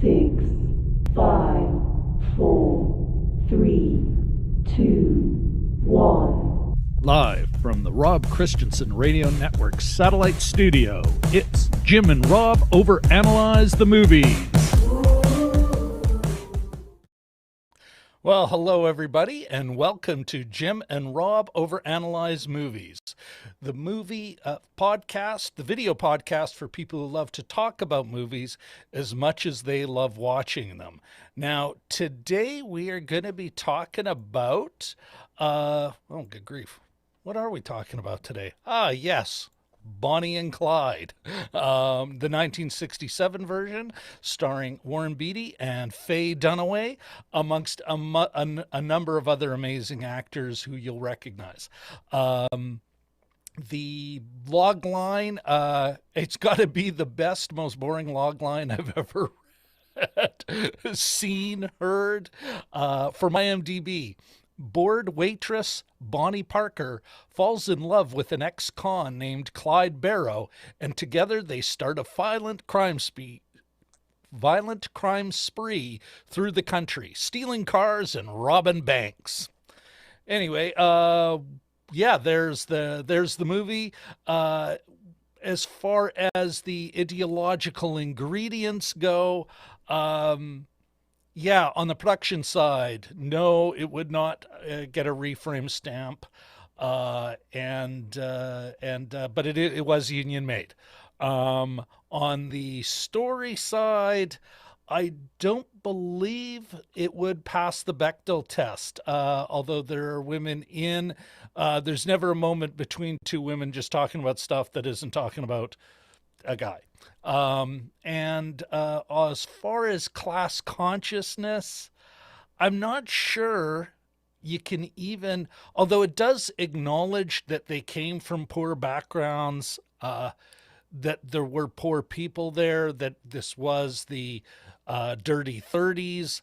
6, 5, 4, 3, 2, 1. Live from the Rob Christensen Radio Network Satellite Studio, it's Jim and Rob Overanalyze the Movies. Well, hello everybody, and welcome to Jim and Rob Overanalyze Movies, the movie podcast, the video podcast for people who love to talk about movies as much as they love watching them. Now, today we are going to be talking about, oh, good grief. What are we talking about today? Yes. Bonnie and Clyde, the 1967 version starring Warren Beatty and Faye Dunaway, amongst a number of other amazing actors who you'll recognize. The logline, it's got to be the best, most boring logline I've ever read, seen, heard. From IMDb. Bored waitress Bonnie Parker falls in love with an ex-con named Clyde Barrow, and together they start a violent crime spree through the country, stealing cars and robbing banks. Anyway, there's the movie. As far as the ideological ingredients go, yeah, on the production side, no, it would not get a reframe stamp, but it was union made. On the story side, I don't believe it would pass the Bechdel test, although there are women in. There's never a moment between two women just talking about stuff that isn't talking about a guy. As far as class consciousness, I'm not sure you can even, although it does acknowledge that they came from poor backgrounds, that there were poor people there, that this was the dirty 30s.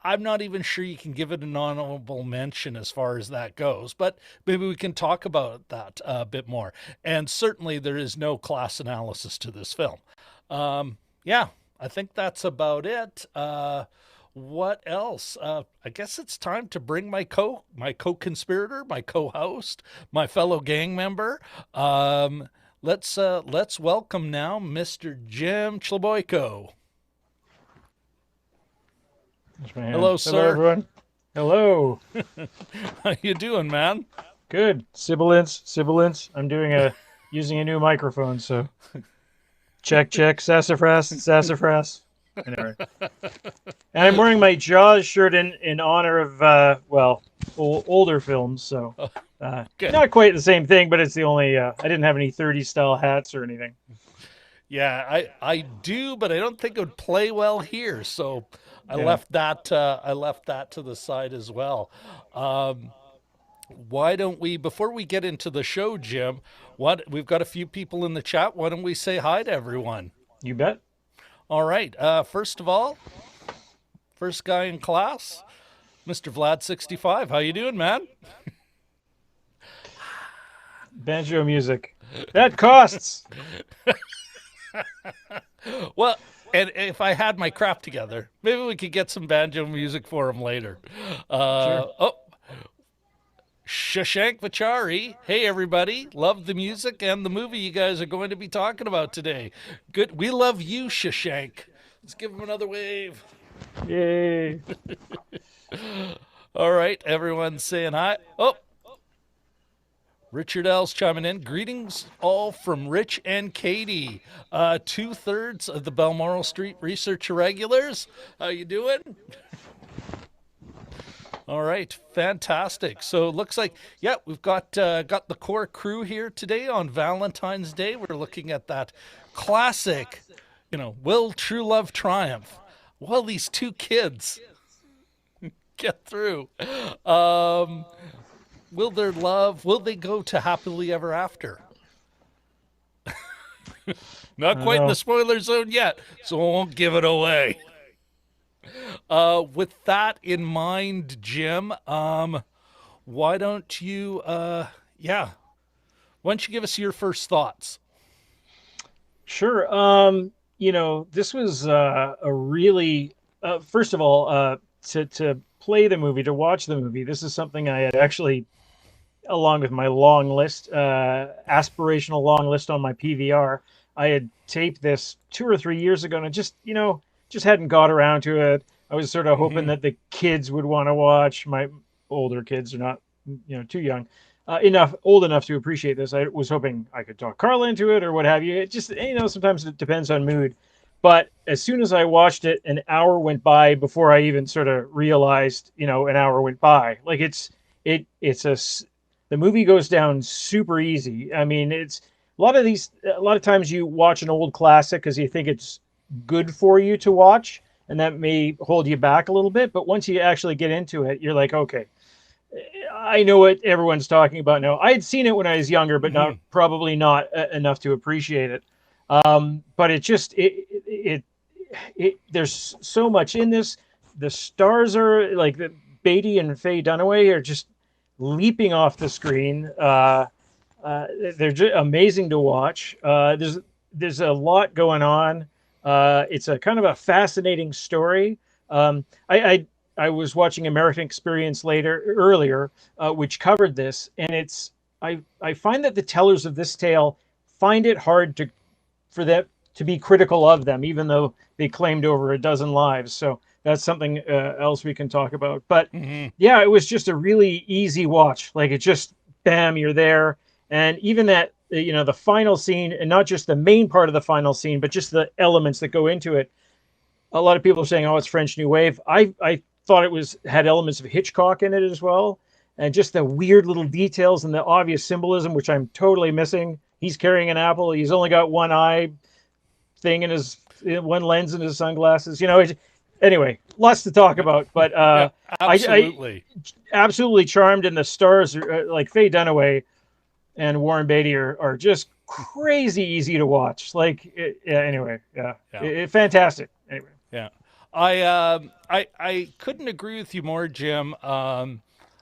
I'm not even sure you can give it an honorable mention as far as that goes, but maybe we can talk about that a bit more. And certainly there is no class analysis to this film. I think that's about it. What else? I guess it's time to bring my co-conspirator, my co-host, my fellow gang member. Let's welcome now Mr. Jim Chloboyko. Hello, sir. Hello, everyone. Hello. How you doing, man? Good. Sibilance. I'm using a new microphone, so check. Sassafras. Anyway. And I'm wearing my Jaws shirt in honor of older films, so not quite the same thing, but it's the only. I didn't have any 30s style hats or anything. Yeah, I do, but I don't think it would play well here, so. I left that to the side as well. Why don't we, before we get into the show, Jim, we've got a few people in the chat. Why don't we say hi to everyone? You bet. All right. First of all, first guy in class, Mr. Vlad 65. How you doing, man? Banjo music. That costs. Well, and if I had my crap together, maybe we could get some banjo music for him later. Sure. Oh, Shashank Vachari. Hey, everybody. Love the music and the movie you guys are going to be talking about today. Good. We love you, Shashank. Let's give him another wave. Yay. All right. Everyone's saying hi. Oh. Richard L's chiming in. Greetings all from Rich and Katie, 2/3 of the Balmoral Street Research Irregulars. How you doing? All right, fantastic. So it looks like, we've got the core crew here today on Valentine's Day. We're looking at that classic, will true love triumph? Will these two kids get through? Will they go to happily ever after? Not quite in the spoiler zone yet, so I won't give it away. With that in mind, Jim, why don't you give us your first thoughts? Sure. this was a really, first of all, to play the movie, to watch the movie, this is something I had actually, along with my long list, aspirational long list on my PVR, I had taped this 2 or 3 years ago, and I just hadn't got around to it. I was sort of hoping that the kids would want to watch. My older kids are not, too young, old enough to appreciate this. I was hoping I could talk Carla into it or what have you. It just, sometimes it depends on mood. But as soon as I watched it, an hour went by before I even sort of realized, an hour went by. Like the movie goes down super easy. I mean, it's a lot of times you watch an old classic because you think it's good for you to watch, and that may hold you back a little bit. But once you actually get into it, you're like, okay, I know what everyone's talking about now. I had seen it when I was younger, but probably not enough to appreciate it. But there's so much in this. The stars are like Beatty and Faye Dunaway are just leaping off the screen. They're just amazing to watch. There's a lot going on. It's a kind of a fascinating story. I was watching American Experience earlier, which covered this, and I find that the tellers of this tale find it hard for them to be critical of them, even though they claimed over a dozen lives. So that's something else we can talk about. But yeah, it was just a really easy watch. Like it just, bam, you're there. And even that, the final scene, and not just the main part of the final scene, but just the elements that go into it. A lot of people are saying, "Oh, it's French New Wave." I thought it had elements of Hitchcock in it as well, and just the weird little details and the obvious symbolism, which I'm totally missing. He's carrying an apple. He's only got one eye thing in one lens in his sunglasses. Anyway, lots to talk about. But yeah, absolutely, absolutely charmed. And the stars, like Faye Dunaway and Warren Beatty, are just crazy easy to watch. Anyway, fantastic. Anyway, yeah. I couldn't agree with you more, Jim.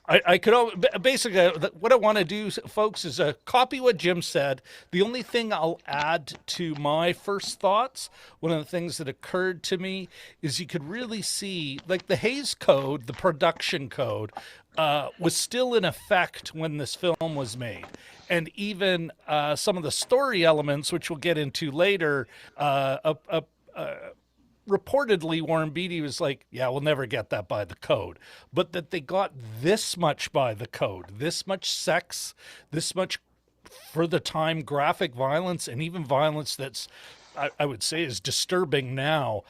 I could basically what I want to do, folks, is copy what Jim said. The only thing I'll add to my first thoughts, one of the things that occurred to me, is you could really see, like, the Hays Code, the production code, was still in effect when this film was made. And even some of the story elements, which we'll get into later, reportedly Warren Beatty was like, yeah, we'll never get that by the code. But that they got this much by the code, this much sex, this much, for the time, graphic violence, and even violence that's, I would say, is disturbing now,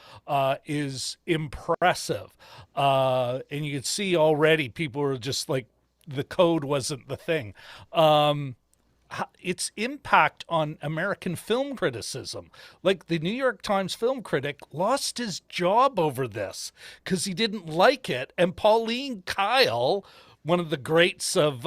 is impressive. And you can see already people are just like, the code wasn't the thing. Its impact on American film criticism. Like, the New York Times film critic lost his job over this because he didn't like it. And Pauline Kael, one of the greats of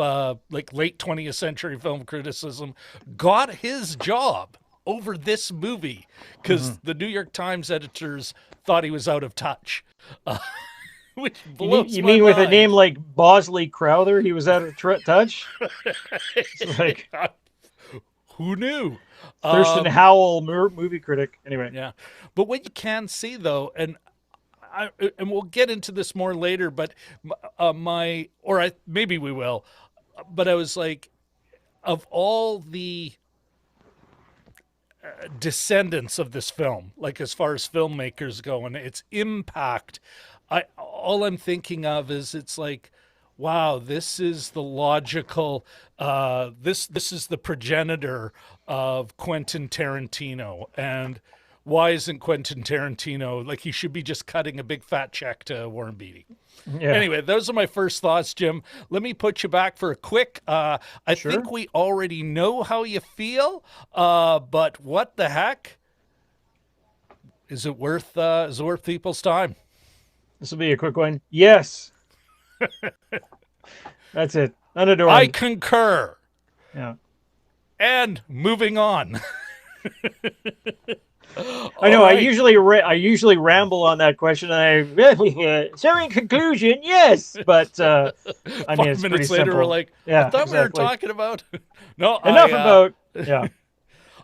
late 20th century film criticism, got his job over this movie because the New York Times editors thought he was out of touch. Which blows you my mean with mind. a name like Bosley Crowther, he was out of touch? It's like, who knew? Thurston Howell, movie critic. Anyway, yeah. But what you can see, though, and we'll get into this more later, but maybe we will. But I was like, of all the descendants of this film, like as far as filmmakers go and its impact, all I'm thinking of is, it's like, wow, this is the logical, this is the progenitor of Quentin Tarantino. And why isn't Quentin Tarantino, like, he should be just cutting a big fat check to Warren Beatty. Yeah. Anyway, those are my first thoughts, Jim. Let me put you back for a quick, I think we already know how you feel, but what the heck? Is it worth people's time? This will be a quick one. Yes. That's it. Unadorned. I concur. Yeah. And moving on. I know. Right. I usually ramble on that question. So in conclusion, yes. But I mean, 5 it's minutes pretty later, simple. we're like, yeah, I thought exactly. we were talking about. No, enough about. Yeah.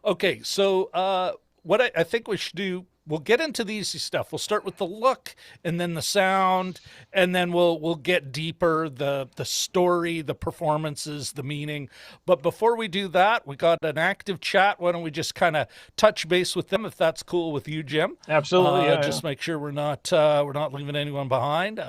Okay, so what I think we should do, we'll get into the easy stuff. We'll start with the look and then the sound, and then we'll get deeper, the story, the performances, the meaning. But before we do that, we got an active chat. Why don't we just kind of touch base with them, if that's cool with you, Jim? Absolutely. Just make sure we're not leaving anyone behind.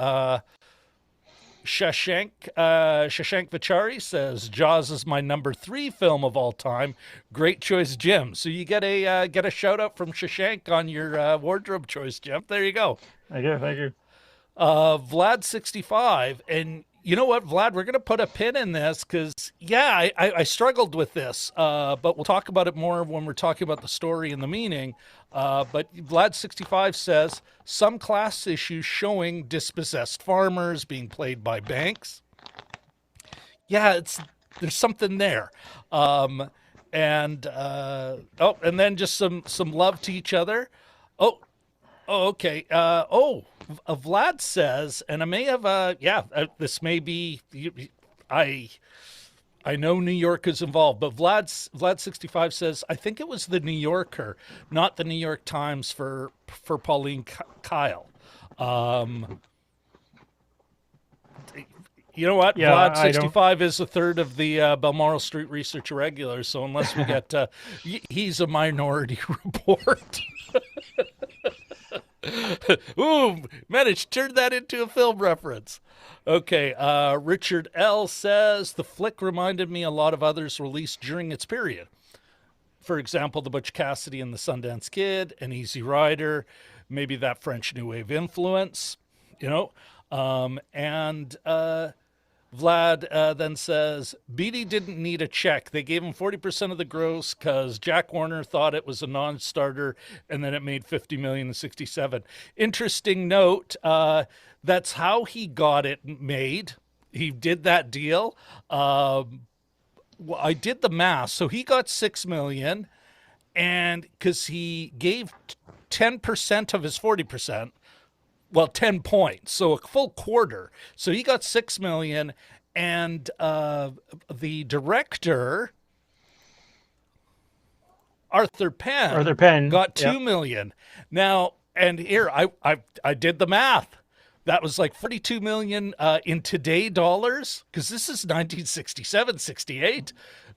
Shashank Vichari says Jaws is my number 3 film of all time. Great choice, Jim. So you get a shout out from Shashank on your wardrobe choice, Jim. There you go. Thank you. Vlad 65, and you know what, Vlad, we're gonna put a pin in this because I struggled with this, but we'll talk about it more when we're talking about the story and the meaning. But Vlad 65 says some class issues showing dispossessed farmers being played by banks. Yeah, there's something there. And then just some love to each other. Okay. Vlad says, and I may have, this may be, I know New York is involved, but Vlad 65 says, I think it was the New Yorker, not the New York Times for Pauline Kyle. You know what? Yeah, Vlad 65 is a third of the Balmoral Street Research Irregulars, so unless we get, he's a Minority Report. Ooh, managed to turn that into a film reference. Okay, Richard L. says, the flick reminded me a lot of others released during its period. For example, The Butch Cassidy and the Sundance Kid, and Easy Rider, maybe that French New Wave influence, you know. Vlad then says, Beatty didn't need a check. They gave him 40% of the gross because Jack Warner thought it was a non-starter, and then it made $50 million in 67. Interesting note, that's how he got it made. He did that deal. I did the math. So he got $6 million, and because he gave 10% of his 40%, well, 10 points, so a full quarter. So he got $6 million, and the director, Arthur Penn, got $2 million. Now, and here I did the math. That was like $42 million in today dollars, because this is 1967, 68.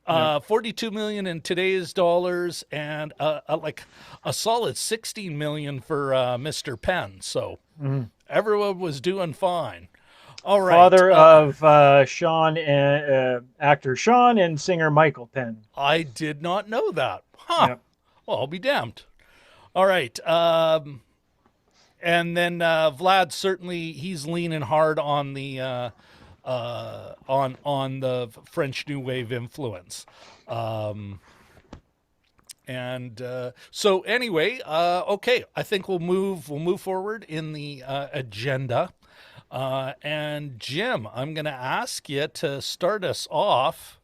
42 million in today's dollars, and like a solid 16 million for Mr. Penn. So everyone was doing fine. All right. Father of Sean and actor Sean and singer Michael Penn. I did not know that. Huh. Yep. Well, I'll be damned. All right. And then Vlad, certainly he's leaning hard on the on the French New Wave influence. So anyway, okay, I think we'll move forward in the agenda. And Jim, I'm going to ask you to start us off.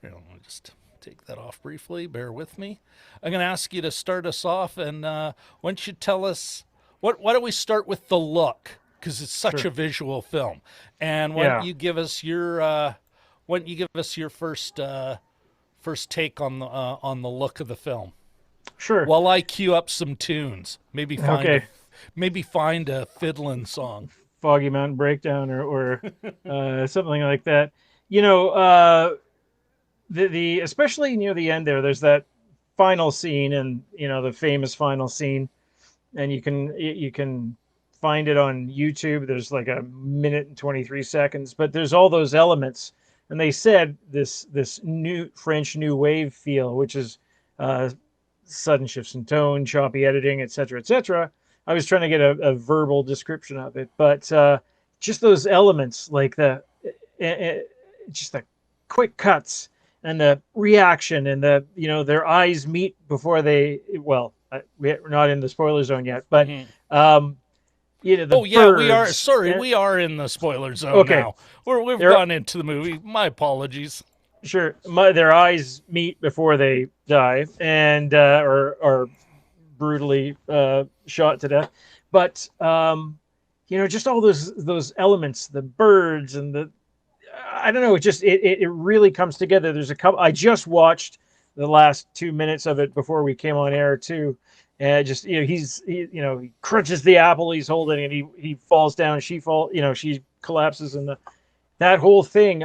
Here, let me just take that off briefly. Bear with me. I'm going to ask you to start us off, and why don't you tell us why don't we start with the look? Because it's such a visual film, and why don't you give us your first take on the look of the film? Sure. While I cue up some tunes, maybe find a fiddling song, Foggy Mountain Breakdown, or something like that. You know, the especially near the end there's that final scene, and the famous final scene, and you can find it on YouTube. There's like a minute and 23 seconds, but there's all those elements. And they said this new French New Wave feel, which is sudden shifts in tone, choppy editing, etc., etc. I was trying to get a verbal description of it, but just those elements, like just the quick cuts and the reaction, and their eyes meet before they. Well, we're not in the spoiler zone yet, but. We are. Sorry, we are in the spoiler zone now. We've gone into the movie. My apologies. Sure, their eyes meet before they die, and are brutally shot to death. But just all those elements, the birds and I don't know. It really comes together. There's a couple. I just watched the last 2 minutes of it before we came on air too. And just, he crunches the apple he's holding, and he falls down. She she collapses, and that whole thing.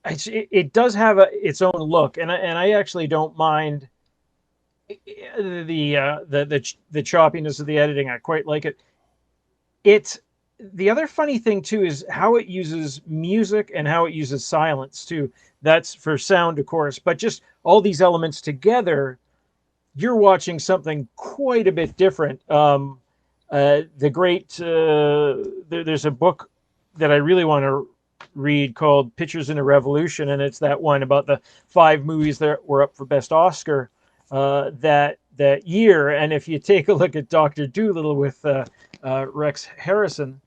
It does have its own look, and I actually don't mind the choppiness of the editing. I quite like it. The other funny thing too is how it uses music and how it uses silence too. That's for sound, of course, but just all these elements together, you're watching something quite a bit different. There's a book that I really want to read called Pictures in a Revolution, and it's that one about the 5 movies that were up for Best Oscar that year. And if you take a look at Dr. Dolittle with Rex Harrison,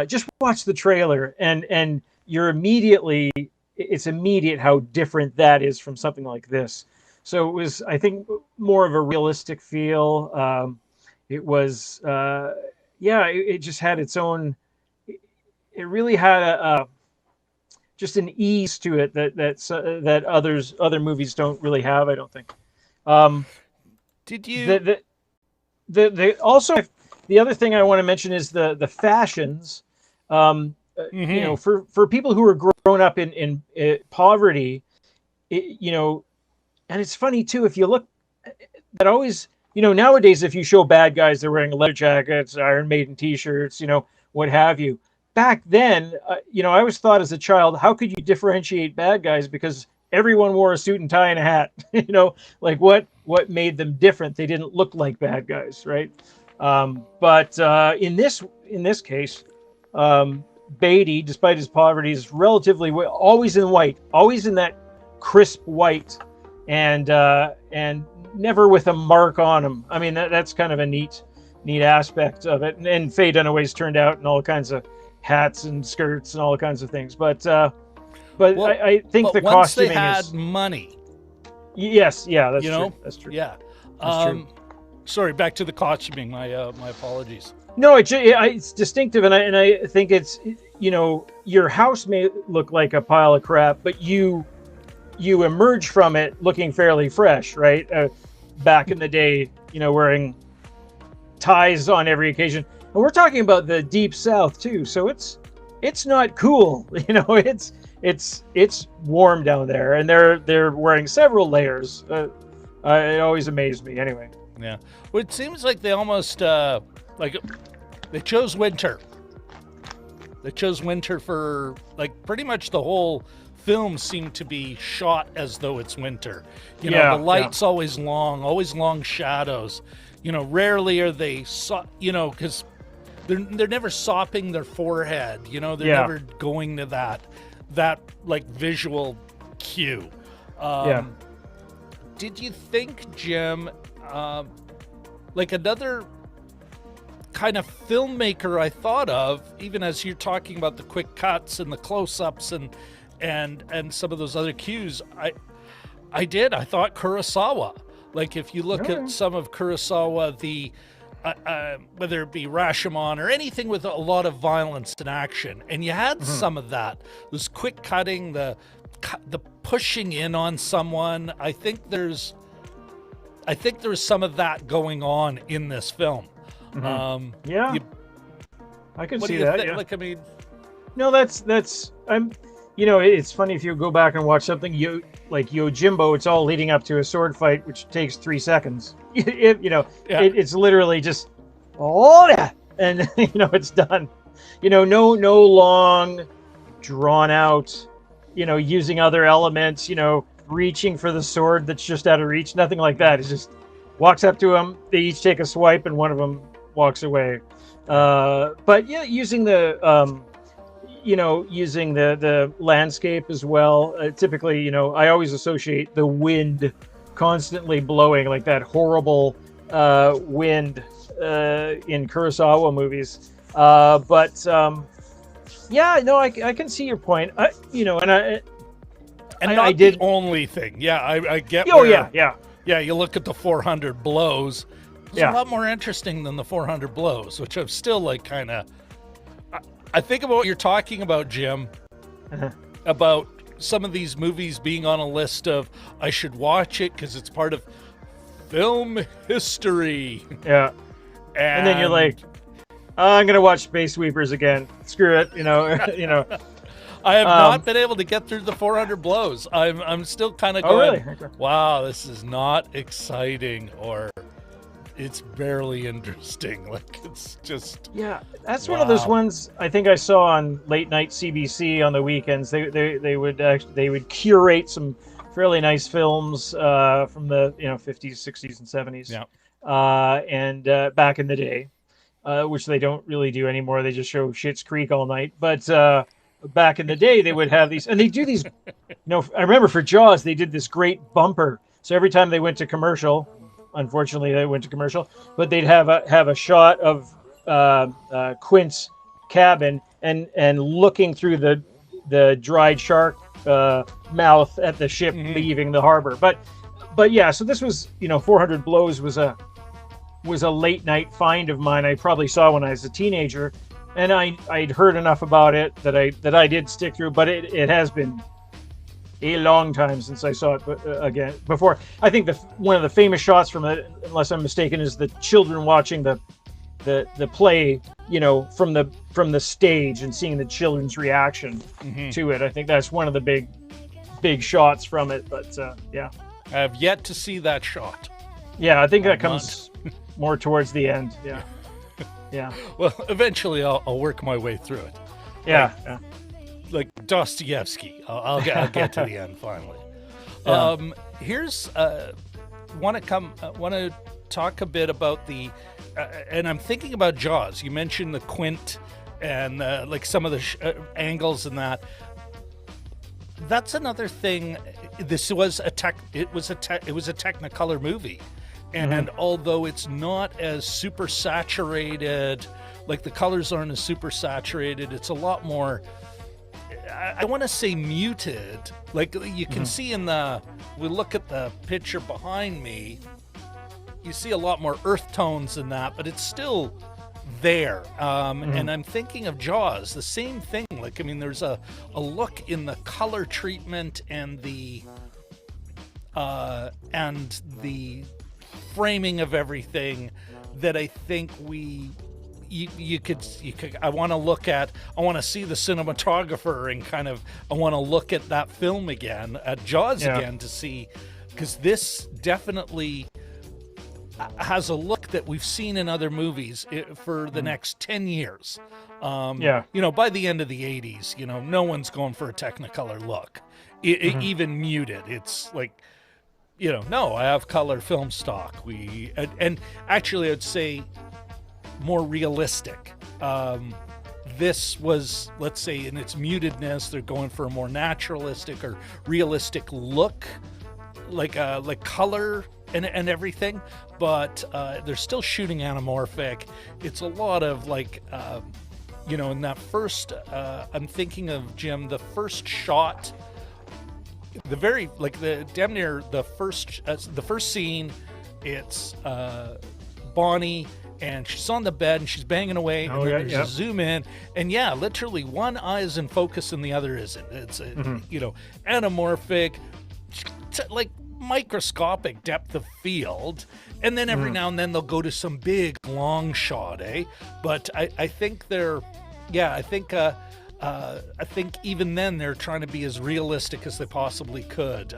just watch the trailer, and you're it's immediate how different that is from something like this. So it was, I think, more of a realistic feel. It was, it just had its own. It really had just an ease to it that other movies don't really have, I don't think. Did you? Also, the other thing I want to mention is the fashions. For people who are grown up in poverty, and it's funny too, if you look, that always, nowadays, if you show bad guys, they're wearing leather jackets, Iron Maiden t-shirts, what have you. Back then, I always thought as a child, how could you differentiate bad guys? Because everyone wore a suit and tie and a hat. Like what made them different? They didn't look like bad guys, right? But in this case, Beatty, despite his poverty, is relatively always in white, always in that crisp white, and never with a mark on him. I mean, that's kind of a neat aspect of it. And Faye Dunaway's turned out in all kinds of hats and skirts and all kinds of things. But I think the costuming they had money. Yes, yeah, that's true. That's true. Yeah. That's true. Sorry, back to the costuming. My apologies. No, it's distinctive, and I think it's, your house may look like a pile of crap, but you emerge from it looking fairly fresh, right? Back in the day, wearing ties on every occasion, and we're talking about the deep South too, so it's not cool, it's warm down there, and they're wearing several layers. It always amazed me, anyway. Yeah, well, it seems like they almost they chose winter. They chose winter for pretty much the whole film seemed to be shot as though it's winter. The light's always long shadows. Rarely are they because they're never sopping their forehead. They're never going to that visual cue. Did you think, Jim, another kind of filmmaker I thought of, even as you're talking about the quick cuts and the close-ups and some of those other cues, I thought Kurosawa. If you look at some of Kurosawa, the whether it be Rashomon or anything with a lot of violence and action, and you had some of that, this quick cutting, the pushing in on someone. I think there's some of that going on in this film. I can see that. Yeah. No, that's it's funny if you go back and watch something like Yojimbo. It's all leading up to a sword fight, which takes 3 seconds. It's literally just and it's done. No long, drawn out. Using other elements. Reaching for the sword that's just out of reach. Nothing like that. It's just walks up to them. They each take a swipe, and one of them walks away. But yeah, using the landscape as well. Typically, I always associate the wind constantly blowing, like that horrible wind in Kurosawa movies. I can see your point. The only thing. Yeah, I get. Oh, yeah. Yeah, you look at the 400 blows. It's a lot more interesting than the 400 blows, which I'm still kind of. I think about what you're talking about, Jim, about some of these movies being on a list of I should watch it because it's part of film history. Yeah. And then you're like, I'm gonna watch Space Sweepers again. Screw it, you know. I have not been able to get through the 400 blows. I'm still kind of going, really? Okay. wow, this is not exciting, or it's barely interesting. Like, it's just... Yeah, that's one of those ones I think I saw on late night CBC on the weekends. They would curate some fairly nice films from the 50s, 60s, and 70s. Yeah. And back in the day, which they don't really do anymore. They just show Schitt's Creek all night. But back in the day, they would have these, and they do these. I remember for Jaws, they did this great bumper. So every time they went to commercial, unfortunately they went to commercial, but they'd have a shot of Quint's cabin and looking through the dried shark mouth at the ship leaving the harbor. But yeah, so this was 400 Blows was a late night find of mine. I probably saw when I was a teenager, and I'd heard enough about it that I did stick through. But it has been a long time since I saw it again. Before, I think one of the famous shots from it, unless I'm mistaken, is the children watching the play, from the stage and seeing the children's reaction to it. I think that's one of the big shots from it. But yeah, I have yet to see that shot. Yeah, I think that comes more towards the end. Yeah. Yeah. Well, eventually I'll work my way through it. Yeah. Like Dostoevsky. I'll get to the end finally. Yeah. Here's want to talk a bit about the and I'm thinking about Jaws. You mentioned the Quint and like some of the angles and that. That's another thing. This was a Technicolor movie. And although it's not as super saturated, like the colors aren't as super saturated, it's a lot more, I want to say muted. Like you can see we look at the picture behind me, you see a lot more earth tones in that, but it's still there. And I'm thinking of Jaws, the same thing. Like, I mean, there's a look in the color treatment and the framing of everything that I think you could I want to see the cinematographer and I want to look at that film again, at Jaws again, to see, because this definitely has a look that we've seen in other movies for the next 10 years. By the end of the 80s, no one's going for a Technicolor look, even muted. It's like, no, I have color film stock. And actually I'd say more realistic. This was, let's say, in its mutedness, they're going for a more naturalistic or realistic look, like color and everything, but they're still shooting anamorphic. It's a lot of in that first, I'm thinking of, Jim, the first shot, the first scene, it's Bonnie, and she's on the bed and she's banging away, and then there's a zoom in, and literally one eye is in focus and the other isn't. It's anamorphic, like microscopic depth of field, and then every now and then they'll go to some big long shot, but I think they're I think even then they're trying to be as realistic as they possibly could.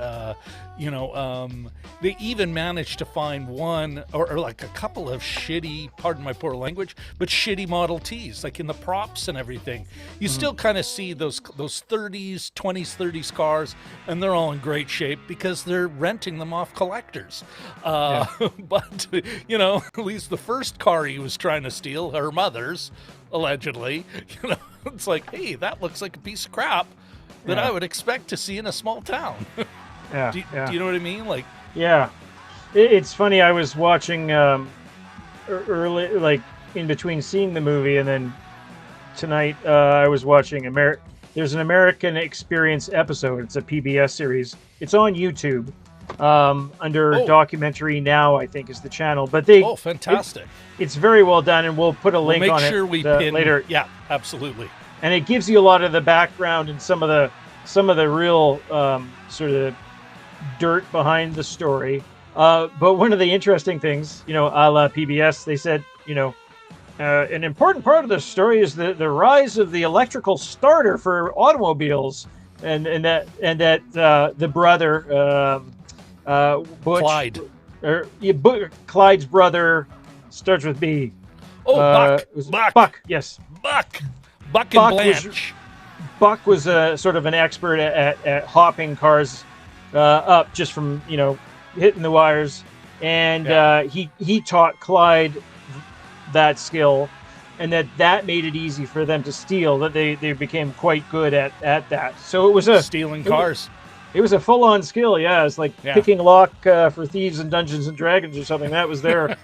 They even managed to find one or like a couple of shitty, pardon my poor language, but shitty Model Ts, like in the props and everything. You still kind of see those 20s, 30s cars, and they're all in great shape because they're renting them off collectors. But, at least the first car he was trying to steal, her mother's, allegedly, it's like, hey, that looks like a piece of crap that I would expect to see in a small town. Do you know what I mean? Like, it's funny. I was watching early, like in between seeing the movie, and then tonight I was watching there's an American Experience episode. It's a PBS series. It's on YouTube under Documentary Now, I think is the channel. But fantastic! It's very well done, and we'll put a link on it we pin later. Yeah, absolutely. And it gives you a lot of the background and some of some of the real sort of dirt behind the story. But one of the interesting things, a la PBS, they said, an important part of the story is the rise of the electrical starter for automobiles, and that the brother Butch, Clyde. Clyde's brother starts with B. Oh, Buck. Buck, yes. Buck and Blanche. Buck was sort of an expert at hopping cars up just from hitting the wires, and he taught Clyde that skill, and that made it easy for them to steal. That they became quite good at that. So it was stealing cars. It was a full-on skill. Yeah, it's like picking lock for thieves in Dungeons and Dragons or something. That was their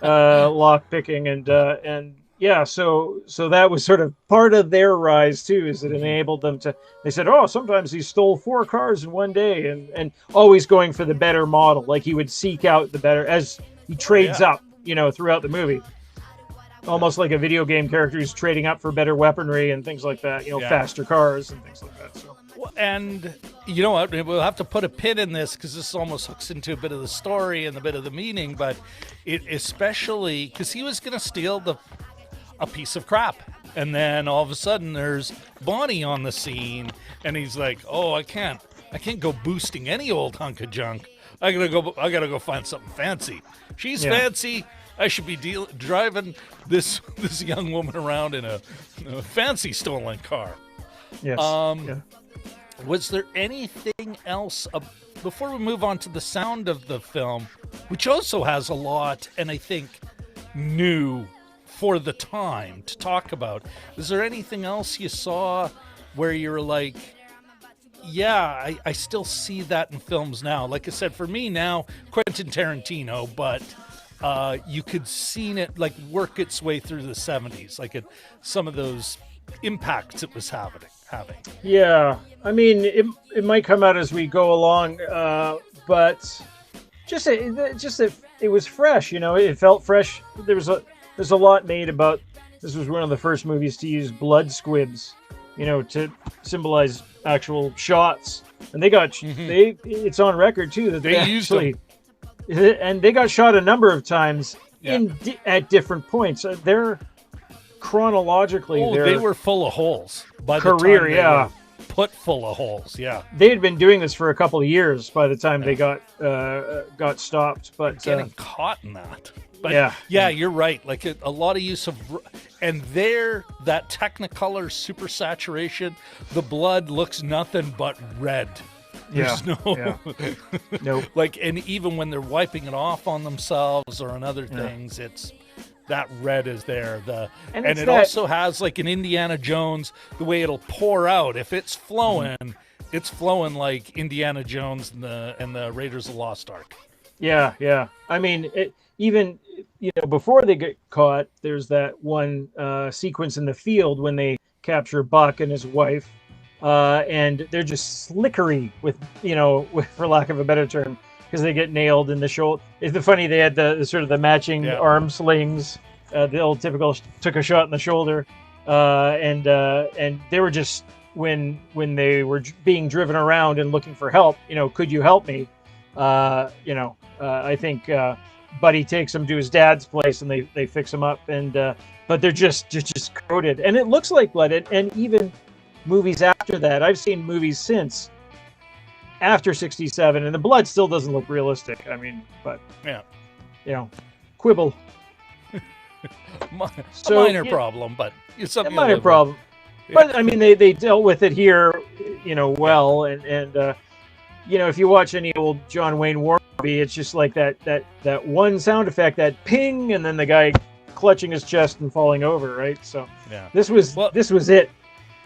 lock picking, and yeah. So that was sort of part of their rise too. Is it enabled them to? They said, oh, sometimes he stole 4 cars in one day, and always going for the better model. Like he would seek out the better as he trades up, throughout the movie. Almost like a video game character who's trading up for better weaponry and things like that. Faster cars and things like that. So. And you know what? We'll have to put a pin in this because this almost hooks into a bit of the story and a bit of the meaning. But it especially because he was going to steal a piece of crap, and then all of a sudden there's Bonnie on the scene, and he's like, "Oh, I can't go boosting any old hunk of junk. I gotta go find something fancy. She's fancy. I should be driving this young woman around in a fancy stolen car." Yes. Was there anything else before we move on to the sound of the film, which also has a lot, and I think new for the time to talk about? Is there anything else you saw where you're like, yeah, I still see that in films now? Like I said, for me now, Quentin Tarantino, but you could seen it like work its way through the 70s, like some of those impacts it was having. Yeah, I mean, it might come out as we go along, but just that it was fresh. It felt fresh. There's a lot made about. This was one of the first movies to use blood squibs, to symbolize actual shots, and they got it's on record too that they used actually, and they got shot a number of times at different points. They're chronologically, they were full of holes by the time they were put full of holes. Yeah, they had been doing this for a couple of years by the time they got stopped. But getting caught in that. But yeah, you're right. Like a lot of use of, and that Technicolor super saturation, the blood looks nothing but red. There's no, like, and even when they're wiping it off on themselves or on other things, it's. That red is there. And it also has like an Indiana Jones, the way it'll pour out. If it's flowing, it's flowing like Indiana Jones and the Raiders of the Lost Ark. Yeah. I mean, even before they get caught, there's that one sequence in the field when they capture Buck and his wife, and they're just slickery with for lack of a better term. Because they get nailed in the shoulder. It's funny they had the sort of the matching arm slings. The old typical took a shot in the shoulder, and they were just when they were being driven around and looking for help. Could you help me? I think Buddy takes him to his dad's place and they fix him up, and but they're just coated, and it looks like blood. And even movies after that, I've seen movies since. After 67, and the blood still doesn't look realistic. I mean, but quibble. A minor problem, but it's something. A minor problem, but I mean, they dealt with it here, well, and if you watch any old John Wayne War movie, it's just like that one sound effect, that ping, and then the guy clutching his chest and falling over, right? So this was it,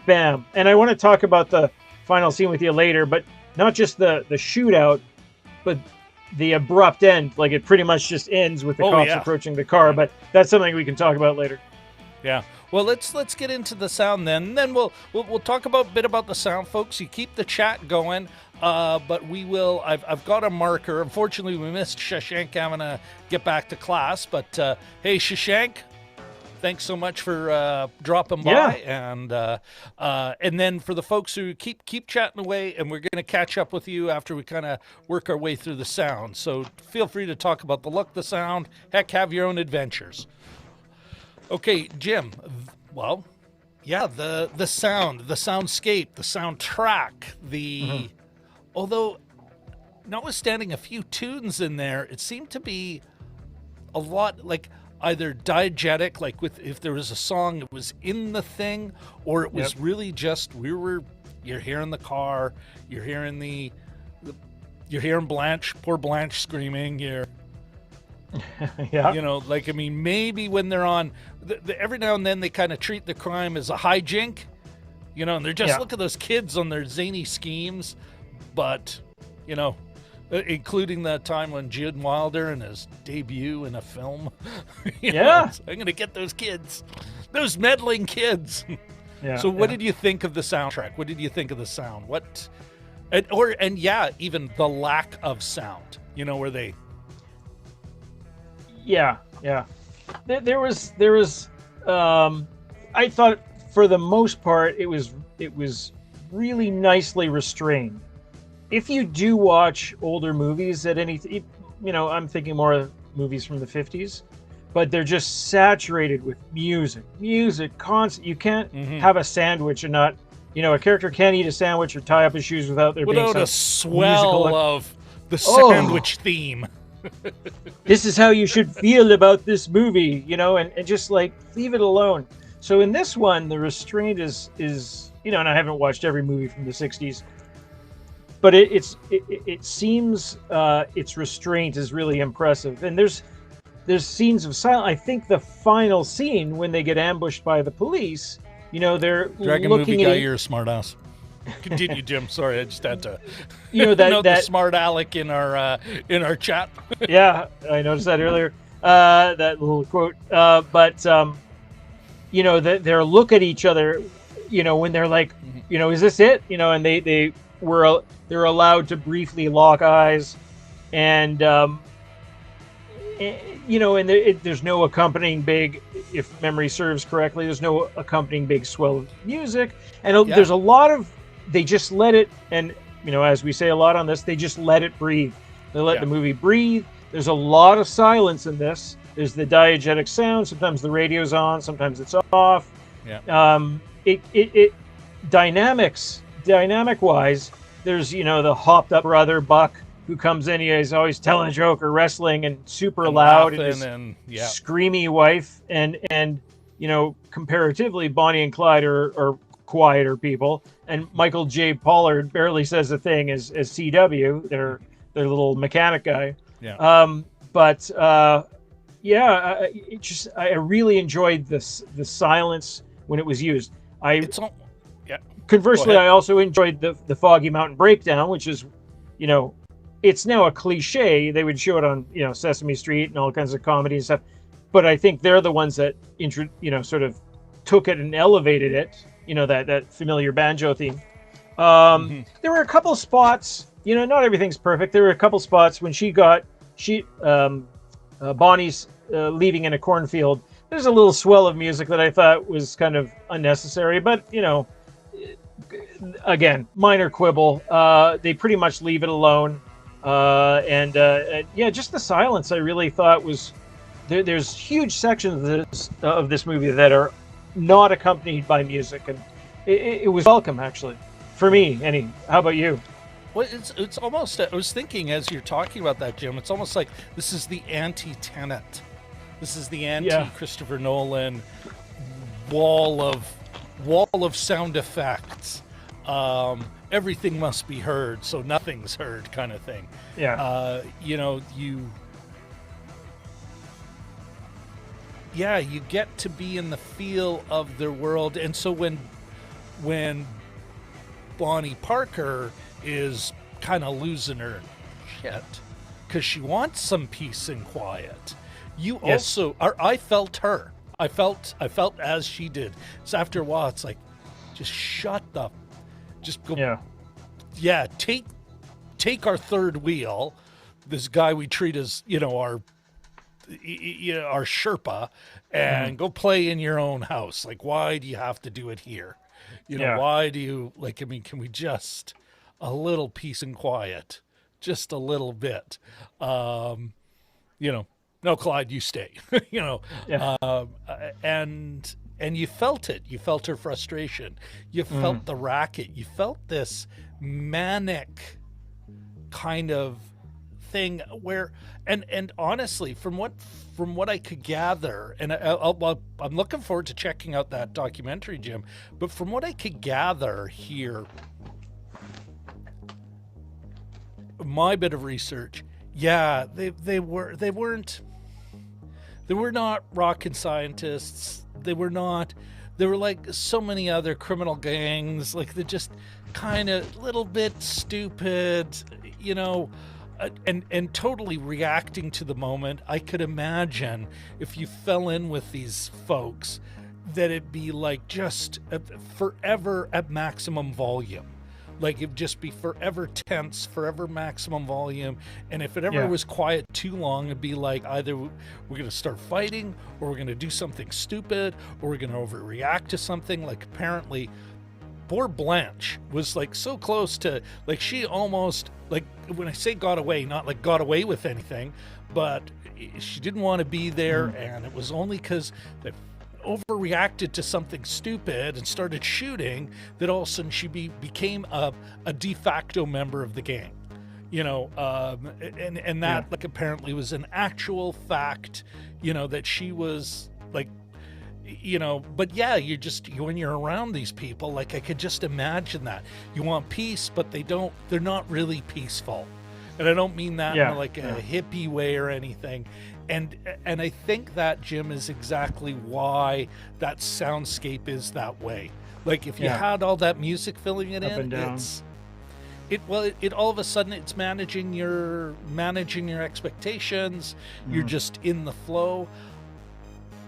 bam. And I want to talk about the final scene with you later, but. Not just the shootout, but the abrupt end. Like it pretty much just ends with the cops approaching the car. But that's something we can talk about later. Yeah. Well, let's get into the sound then. And then we'll talk a bit about the sound, folks. You keep the chat going. But we will. I've got a marker. Unfortunately, we missed Shashank having to get back to class. But hey, Shashank, thanks so much for dropping by, and then for the folks who keep chatting away, and we're going to catch up with you after we kind of work our way through the sound. So feel free to talk about the look, the sound, heck, have your own adventures. Okay, Jim. Well, yeah, the sound, the soundscape, the soundtrack, although notwithstanding a few tunes in there, it seemed to be a lot like either diegetic, like if there was a song that was in the thing, or it was really just you're hearing the car, you're hearing you're hearing poor Blanche screaming, Yeah. you know, like, I mean, maybe when they're on, every now and then they kind of treat the crime as a hijink, you know, and they're just, look at those kids on their zany schemes, but, you know, including that time when Gene Wilder in his debut in a film. I'm going to get those kids, those meddling kids. So what did you think of the soundtrack? What did you think of the sound? Even the lack of sound, you know, where they... Yeah. There was. I thought for the most part it was really nicely restrained. If you do watch older movies I'm thinking more of movies from the 50s, but they're just saturated with music, constant. You can't have a sandwich and not, a character can't eat a sandwich or tie up his shoes without being a swell of the sandwich theme. This is how you should feel about this movie, and just like leave it alone. So in this one, the restraint is and I haven't watched every movie from the 60s, but it seems its restraint is really impressive. And there's scenes of silence. I think the final scene when they get ambushed by the police, they're Dragon looking movie at guy, you're a smart ass. Continue, Jim. Sorry, I just had to that note the smart aleck in our chat. Yeah, I noticed that earlier. That little quote. But they're look at each other, when they're like, is this it? And they're allowed to briefly lock eyes, and there's no accompanying big, if memory serves correctly, there's no accompanying big swell of music, and there's a lot of. They just let it, and as we say a lot on this, they just let it breathe. They let the movie breathe. There's a lot of silence in this. There's the diegetic sound. Sometimes the radio's on, sometimes it's off. Dynamic wise, there's the hopped up brother Buck who comes in. He's always telling a joke or wrestling and super loud, and his screamy wife, and comparatively Bonnie and Clyde are quieter people, and Michael J. Pollard barely says a thing as CW, their little mechanic guy. I really enjoyed the silence when it was used. Conversely, I also enjoyed the Foggy Mountain Breakdown, which is, it's now a cliche. They would show it on Sesame Street and all kinds of comedy and stuff, but I think they're the ones that sort of took it and elevated it. That familiar banjo theme. There were a couple spots, not everything's perfect. There were a couple spots when Bonnie's leaving in a cornfield. There's a little swell of music that I thought was kind of unnecessary, but again, minor quibble. They pretty much leave it alone. Just the silence I really thought was there's huge sections of this movie that are not accompanied by music, and it was welcome, actually, for me. How about you? Well, it's almost, I was thinking as you're talking about that, Jim, it's almost like this is the anti-Tenet. This is the anti-Christopher Nolan wall of sound effects. Everything must be heard, so nothing's heard kind of thing. You get to be in the feel of their world. And so when Bonnie Parker is kind of losing her shit because she wants some peace and quiet, I felt her. I felt as she did. So after a while, it's like, just shut up. Just go. Take our third wheel, this guy we treat as, our our Sherpa and go play in your own house. Like, why do you have to do it here? Why do you, like, I mean, can we just a little peace and quiet, just a little bit? No, Clyde, you stay. And you felt it. You felt her frustration. You felt the racket. You felt this manic kind of thing where, and honestly, from what I could gather, and I'm looking forward to checking out that documentary, Jim. But from what I could gather here, my bit of research, yeah, they were not rocket scientists. They were like so many other criminal gangs. Like, they're just kind of a little bit stupid, and totally reacting to the moment. I could imagine if you fell in with these folks, that it'd be like just forever at maximum volume. Like, it'd just be forever tense, forever maximum volume. And if it ever was quiet too long, it'd be like either we're going to start fighting, or we're going to do something stupid, or we're going to overreact to something. Like, apparently, poor Blanche was like so close to, like, she almost, like, when I say got away, not like got away with anything, but she didn't want to be there. And it was only because they overreacted to something stupid and started shooting that all of a sudden she became a de facto member of the gang, and that like apparently was an actual fact, that she was like, but yeah, when you're around these people, like, I could just imagine that you want peace, but they're not really peaceful. And I don't mean that in like a hippie way or anything. And I think that, Jim, is exactly why that soundscape is that way. Like, if you had all that music filling it Up and down. it all of a sudden it's managing your expectations. You're just in the flow.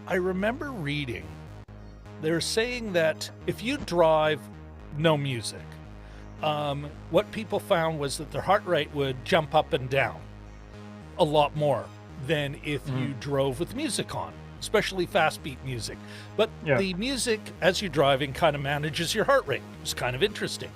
I remember reading, they're saying that if you drive no music, what people found was that their heart rate would jump up and down a lot more than if you drove with music on, especially fast beat music. But the music, as you're driving, kind of manages your heart rate. It's kind of interesting.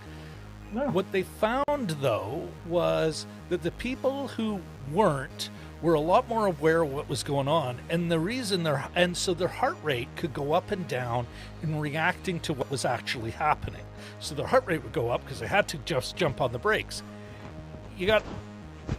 What they found, though, was that the people who weren't were a lot more aware of what was going on, and the reason so their heart rate could go up and down in reacting to what was actually happening. So their heart rate would go up because they had to just jump on the brakes. You got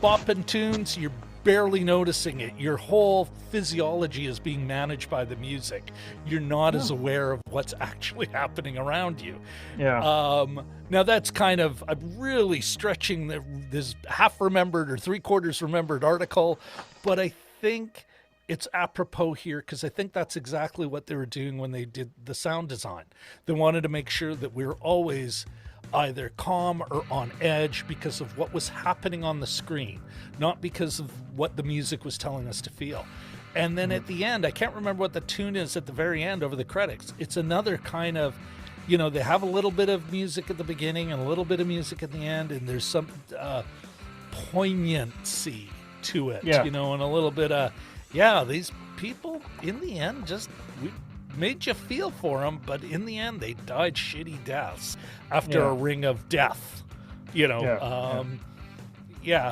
bopping tunes, you're barely noticing it. Your whole physiology is being managed by the music. You're not as aware of what's actually happening around you. Now that's kind of, I'm really stretching this half-remembered or three-quarters remembered article, but I think it's apropos here because I think that's exactly what they were doing when they did the sound design. They wanted to make sure that we were always either calm or on edge because of what was happening on the screen, not because of what the music was telling us to feel. And then at the end, I can't remember what the tune is at the very end over the credits. It's another kind of, they have a little bit of music at the beginning and a little bit of music at the end, and there's some poignancy to it, and a little bit of, these people in the end we made you feel for them, but in the end they died shitty deaths after a ring of death,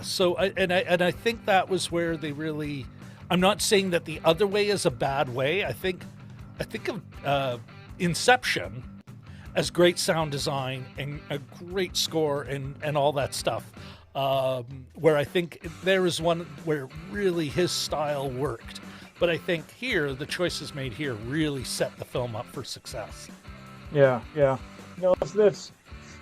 So I think that was where they really, I'm not saying that the other way is a bad way. I think of Inception as great sound design and a great score and all that stuff, where I think there is one where really his style worked. But I think here, the choices made here really set the film up for success. Yeah. No,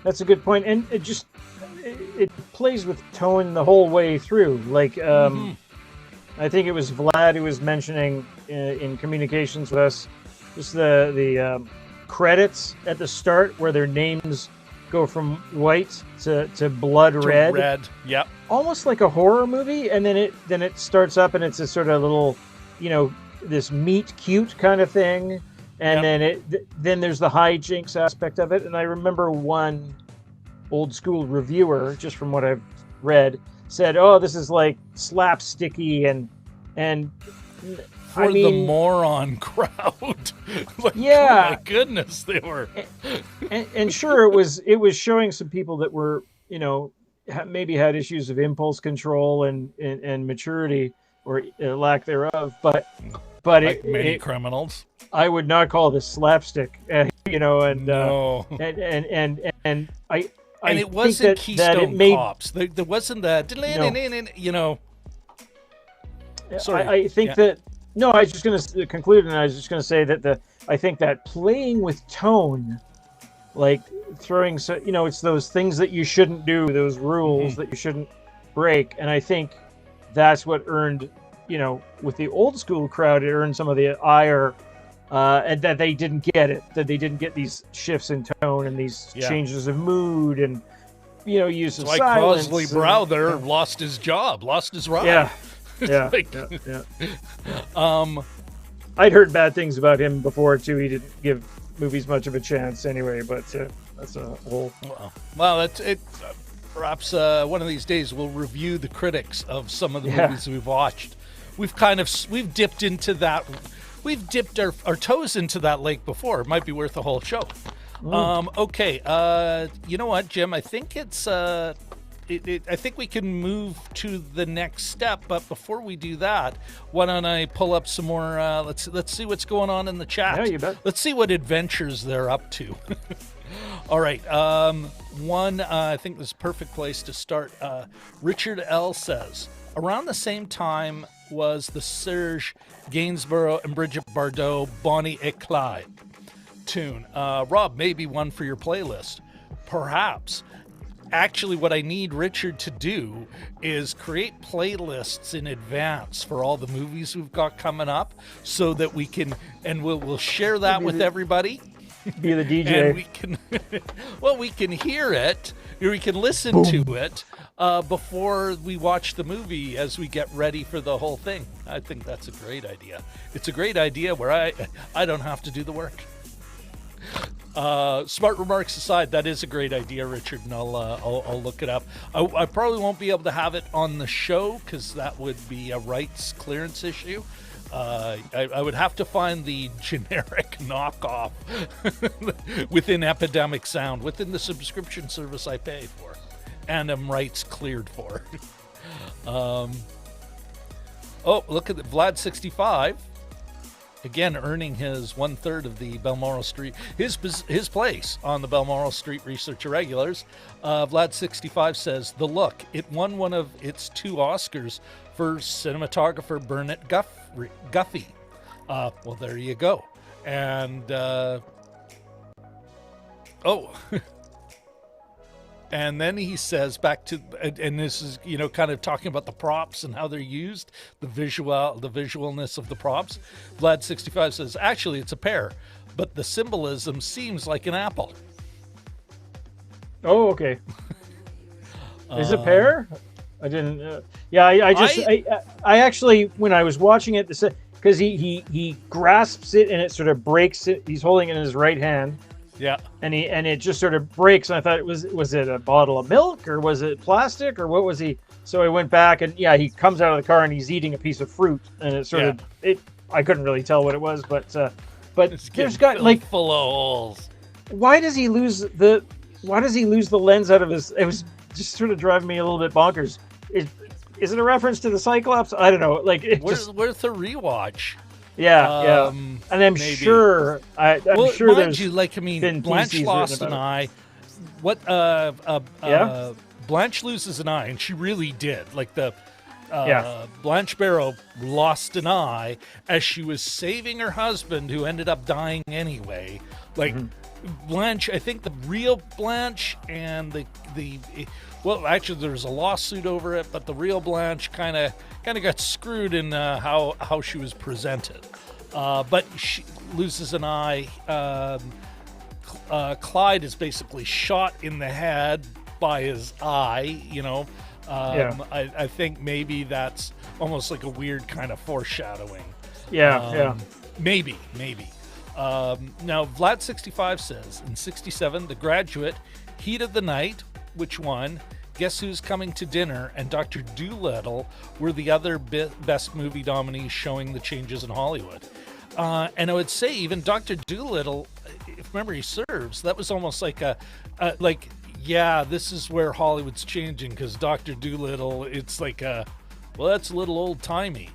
that's a good point. And it plays with tone the whole way through. Like, I think it was Vlad who was mentioning in communications with us, just the credits at the start where their names go from white to blood red. Red, yep. Almost like a horror movie, and then it starts up and it's a sort of little, this meet cute kind of thing, and then there's the hijinks aspect of it. And I remember one old school reviewer, just from what I've read, said, "Oh, this is like slapsticky and for the mean, moron crowd. Like, yeah. oh my goodness, they were. And sure, it was showing some people that were, maybe had issues of impulse control and maturity or lack thereof, but like many criminals. I would not call this slapstick, and No. and I And it wasn't Keystone Cops. There wasn't that, Sorry. I think that, no, I was just going to conclude, and I was just going to say that I think that playing with tone, like throwing, it's those things that you shouldn't do, those rules that you shouldn't break. And I think that's what earned, with the old school crowd, it earned some of the ire, and that they didn't get it, that they didn't get these shifts in tone and these changes of mood and, use of silence. Crosley Brow there lost his job, lost his ride. Yeah. Yeah, I'd heard bad things about him before too. He didn't give movies much of a chance anyway, but that's a whole. Well, that's it. Perhaps one of these days we'll review the critics of some of the movies we've watched. We've dipped into that. We've dipped our toes into that lake before. It might be worth a whole show. Okay. You know what, Jim? I think it's. I think we can move to the next step, but before we do that, why don't I pull up some more? Let's see what's going on in the chat. Yeah, you bet. Let's see what adventures they're up to. All right. One, I think this is a perfect place to start. Richard L. says, around the same time was the Serge Gainsborough and Bridget Bardot Bonnie and Clyde tune. Rob, maybe one for your playlist. Perhaps. Actually, what I need Richard to do is create playlists in advance for all the movies we've got coming up, so that we can, and we'll share that with everybody. Be the DJ. And we can, we can hear it, or we can listen to it before we watch the movie as we get ready for the whole thing. I think that's a great idea. It's a great idea where I don't have to do the work. Smart remarks aside, that is a great idea, Richard, and I'll look it up. I probably won't be able to have it on the show because that would be a rights clearance issue. I would have to find the generic knockoff within Epidemic Sound, within the subscription service I pay for, and am rights cleared for. Look at the Vlad65. Again, earning his 1/3 of the Balmoral Street, his place on the Balmoral Street Research Irregulars. Vlad65 says, The Look, it won one of its 2 Oscars for cinematographer Burnett Guffey. Well, there you go. And, and then he says back to, and this is, kind of talking about the props and how they're used, the visualness of the props. Vlad65 says, actually, it's a pear, but the symbolism seems like an apple. Oh, okay. Is it pear? I didn't. I actually, when I was watching it, because he grasps it and it sort of breaks it. He's holding it in his right hand. Yeah, and it just sort of breaks, and I thought was it a bottle of milk or was it plastic or what was he? So I went back and he comes out of the car and he's eating a piece of fruit, and it sort of I couldn't really tell what it was, but there's got like full of holes. Why does he lose the lens out of his? It was just sort of driving me a little bit bonkers. Is it a reference to the Cyclops? I don't know. Like worth a rewatch. Yeah, and I'm maybe. Sure. I'm sure there's. Blanche lost an eye. Blanche loses an eye, and she really did. Like Blanche Barrow lost an eye as she was saving her husband, who ended up dying anyway. Blanche, I think the real Blanche and actually there's a lawsuit over it, but the real Blanche kind of got screwed in how she was presented. But she loses an eye. Clyde is basically shot in the head by his eye, I think maybe that's almost like a weird kind of foreshadowing. Maybe. Now, Vlad65 says, in 67, The Graduate, Heat of the Night, which won, Guess Who's Coming to Dinner and Dr. Dolittle were the other best movie nominees showing the changes in Hollywood. And I would say even Dr. Dolittle, if memory serves, that was almost like this is where Hollywood's changing, because Dr. Dolittle, it's like that's a little old-timey.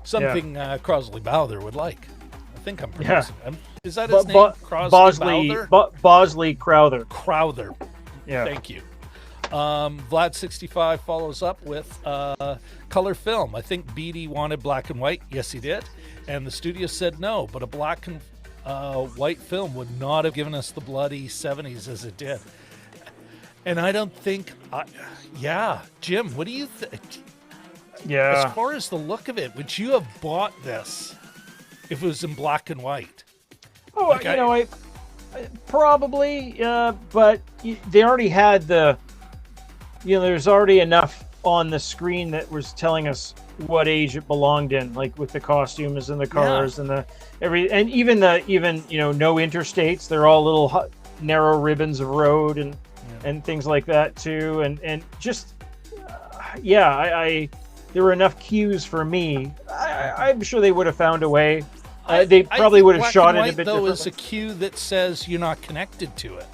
Something Crosley Bowther would like. I think I'm pronouncing him. Is that his name? Crosley Bowther? Bosley Crowther. Crowther. Yeah. Thank you. Vlad65 follows up with color film. I think Beatty wanted black and white. Yes, he did. And the studio said no, but a black and white film would not have given us the bloody 70s as it did. And I don't think... Jim, what do you think? Yeah. As far as the look of it, would you have bought this if it was in black and white? Oh, I probably, but they already had there's already enough on the screen that was telling us what age it belonged in, like with the costumes and the cars and even no interstates. They're all little narrow ribbons of road and things like that too. And just, there were enough cues for me. I'm sure they would have found a way. They probably would have shot it a bit differently. Though, is a cue that says you're not connected to it.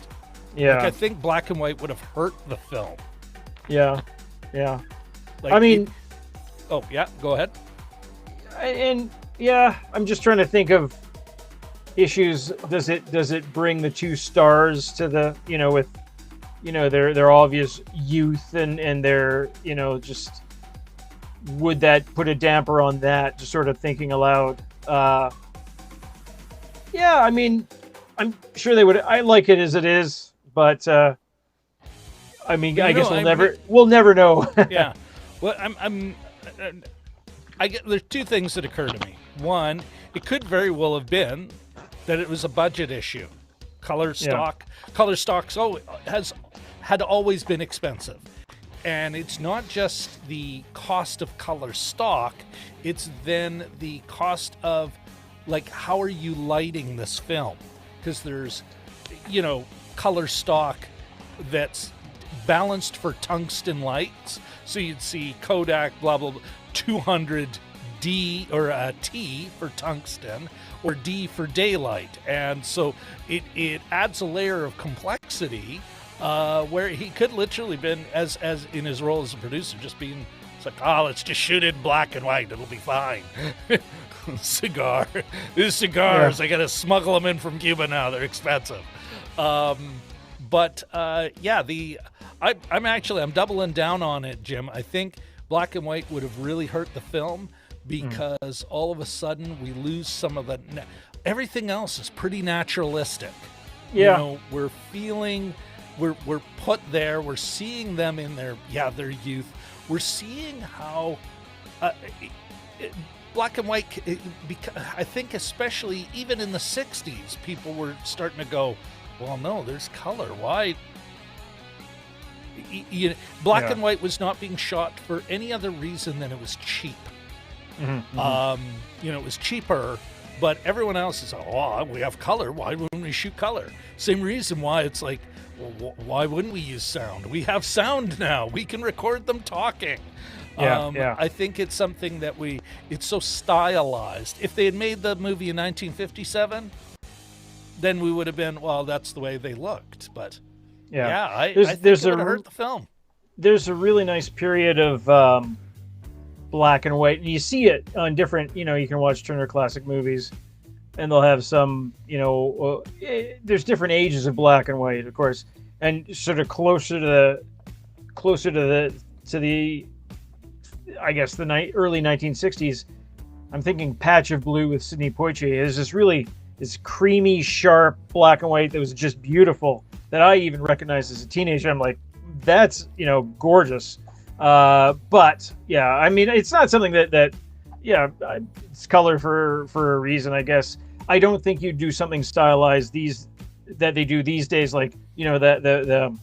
Yeah. Like, I think black and white would have hurt the film. Yeah. Yeah. Like, I mean... go ahead. And, I'm just trying to think of issues. Does it bring the two stars to the, with, their obvious youth and their, just... Would that put a damper on that, just sort of thinking aloud? I mean, I'm sure they would. I like it as it is, but I guess we'll never know. Yeah. Well, there's two things that occur to me. One, it could very well have been that it was a budget issue. Color stocks had always been expensive. And it's not just the cost of color stock, it's then the cost of, like, how are you lighting this film? Because there's, color stock that's balanced for tungsten lights. So you'd see Kodak, blah, blah, blah, 200D or T for tungsten, or D for daylight. And so it adds a layer of complexity. Where he could literally been, as in his role as a producer, just being, it's like, let's just shoot it in black and white, it'll be fine. These cigars, I gotta smuggle them in from Cuba now, they're expensive. I'm doubling down on it, Jim. I think black and white would have really hurt the film, because all of a sudden we lose some of the, everything else is pretty naturalistic. Yeah. We're feeling... We're put there. We're seeing them in their youth. We're seeing how black and white. I think especially even in the '60s, people were starting to go, well, no, there's color. Why? Black and white was not being shot for any other reason than it was cheap. Mm-hmm. It was cheaper. But everyone else is, we have color. Why wouldn't we shoot color? Same reason why it's like, well, why wouldn't we use sound? We have sound now. We can record them talking. I think it's something that it's so stylized. If they had made the movie in 1957, then we would have been, well, that's the way they looked. But I think it would have hurt the film. There's a really nice period of black and white, and you see it on different, you can watch Turner Classic Movies, and they'll have some, there's different ages of black and white, of course, and sort of closer to the I guess the early 1960s. I'm thinking Patch of Blue with Sidney Poitier. There's this creamy, sharp black and white that was just beautiful, that I even recognized as a teenager. I'm like, that's gorgeous. But it's not something that it's color for a reason, I guess. I don't think you'd do something stylized that they do these days, like the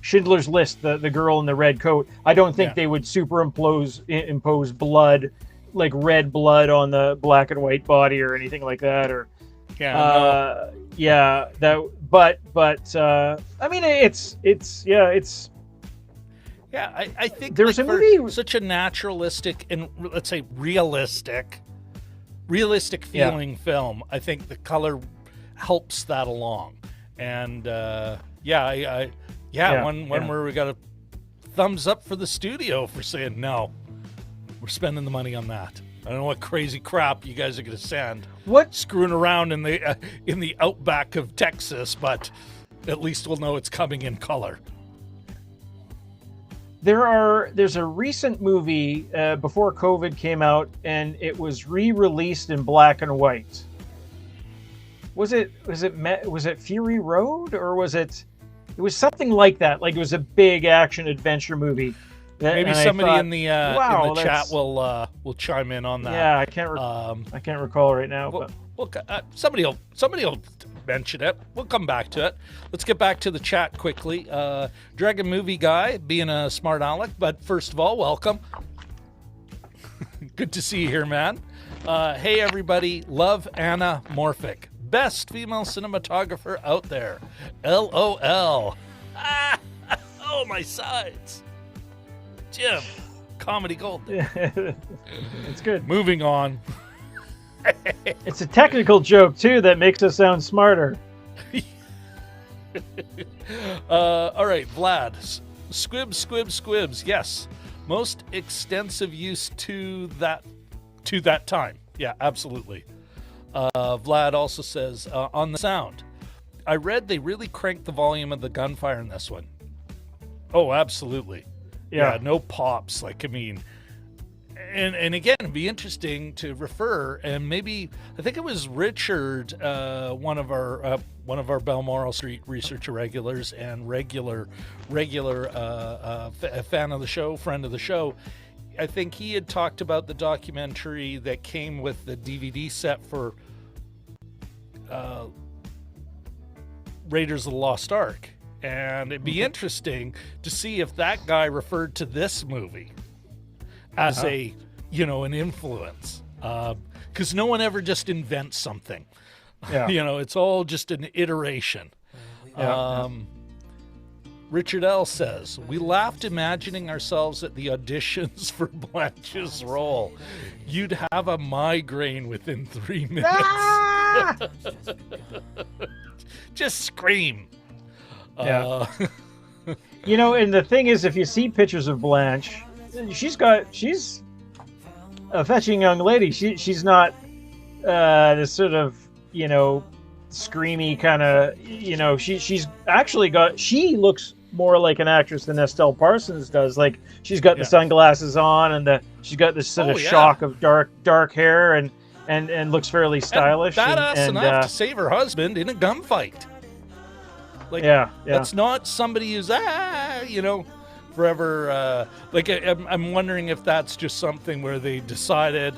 Schindler's List, the girl in the red coat. I don't think they would impose blood, like red blood, on the black and white body or anything like that. Or it's Yeah, I think There was like a for movie- such a naturalistic and let's say realistic Yeah. feeling film. I think the color helps that along. And when we got a thumbs up for the studio for saying no, we're spending the money on that. I don't know what crazy crap you guys are going to send. What? Screwing around in the outback of Texas, but at least we'll know it's coming in color. There's a recent movie before COVID came out, and it was re-released in black and white. Was it Fury Road, or was it? It was something like that. Like it was a big action adventure movie. Maybe somebody in the wow, chat will chime in on that. Yeah, I can't recall right now. Somebody will mention it. We'll come back to it. Let's get back to the chat quickly. Dragon Movie Guy being a smart aleck, but first of all, welcome. Good to see you here, man. Hey everybody, love Anna Morphic, best female cinematographer out there. LOL. Oh my sides. Jim, comedy gold. It's good. Moving on. It's a technical joke too that makes us sound smarter. All right, Vlad. Squibs. Yes, most extensive use to that time. Yeah, absolutely. Vlad also says on the sound, I read they really cranked the volume of the gunfire in this one. Oh, absolutely. Yeah, no pops. Like, I mean, and again, it'd be interesting to refer, and maybe I think it was Richard, one of our Balmoral Street researcher regulars and regular fan of the show, friend of the show. I think he had talked about the documentary that came with the DVD set for Raiders of the Lost Ark. And it'd be interesting to see if that guy referred to this movie as an influence. Because no one ever just invents something. Yeah. It's all just an iteration. Richard L. says, we laughed imagining ourselves at the auditions for Blanche's role. You'd have a migraine within 3 minutes. Ah! Just scream. Yeah. And the thing is, if you see pictures of Blanche, she's a fetching young lady. She's not this sort of, screamy kind of, she's actually she looks more like an actress than Estelle Parsons does. Like she's got the sunglasses on and she's got this sort of shock of dark hair and looks fairly stylish. And badass enough to save her husband in a gunfight. Like, that's not somebody who's, forever. I'm wondering if that's just something where they decided,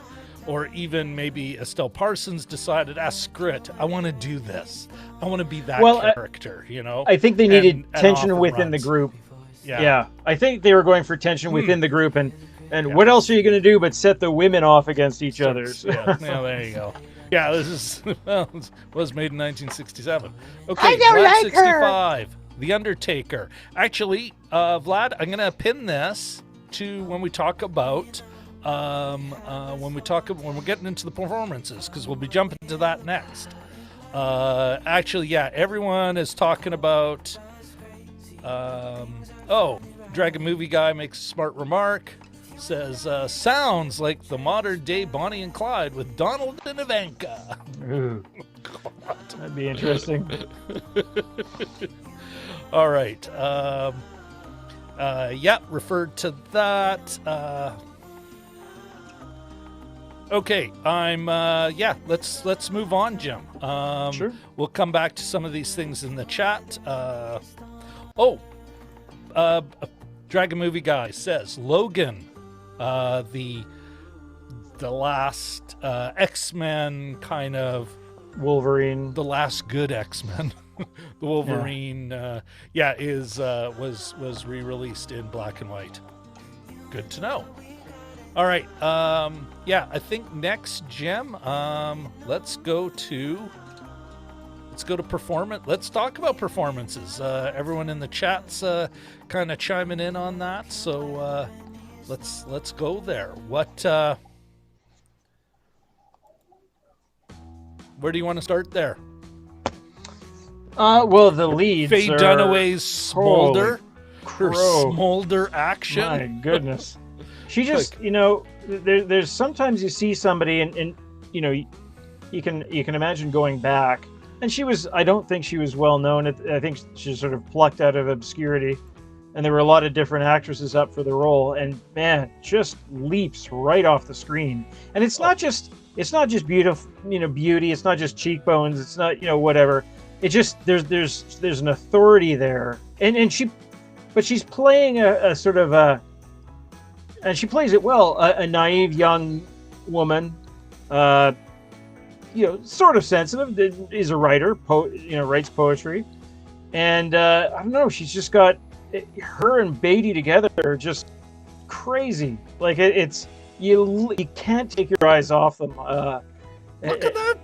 or even maybe Estelle Parsons decided, screw it, I want to do this. I want to be that character, I think they needed tension within the group. Yeah. I think they were going for tension within the group, and what else are you going to do but set the women off against each other? Yeah, there you go. Yeah, this was made in 1967. Okay, I don't like 65, her. The Undertaker. Actually, Vlad, I'm gonna pin this to when we talk about when we're getting into the performances, because we'll be jumping to that next. Everyone is talking about. Dragon Movie Guy makes a smart remark. Says, sounds like the modern day Bonnie and Clyde with Donald and Ivanka. Ooh. God. That'd be interesting. All right. Referred to that. Okay, let's move on, Jim. Sure. We'll come back to some of these things in the chat. Dragon Movie Guy says, Logan, the last X-Men kind of Wolverine, the last good X-Men, the Wolverine, was re-released in black and white. Good to know. All right, I think next, Jim, let's go to let's go to performance. Let's talk about performances. Everyone in the chat's kind of chiming in on that, so let's go there. Where do you want to start there? Well, the leads Faye are... Dunaway's smolder, her crow. smolder action. My goodness. She just, you know, there's sometimes you see somebody and you know, you can imagine going back. And she was, I don't think she was well known. I think she was sort of plucked out of obscurity. And there were a lot of different actresses up for the role. And man, just leaps right off the screen. And it's not just beautiful, you know, beauty. It's not just cheekbones. It's not, you know, whatever. It just, there's an authority there. And she's playing a sort of a, and she plays it well, a naive young woman, you know, sort of sensitive, is a writer, you know, writes poetry. And I don't know, she's just got, her and Beatty together are just crazy. Like, it's, you can't take your eyes off them. Look at that.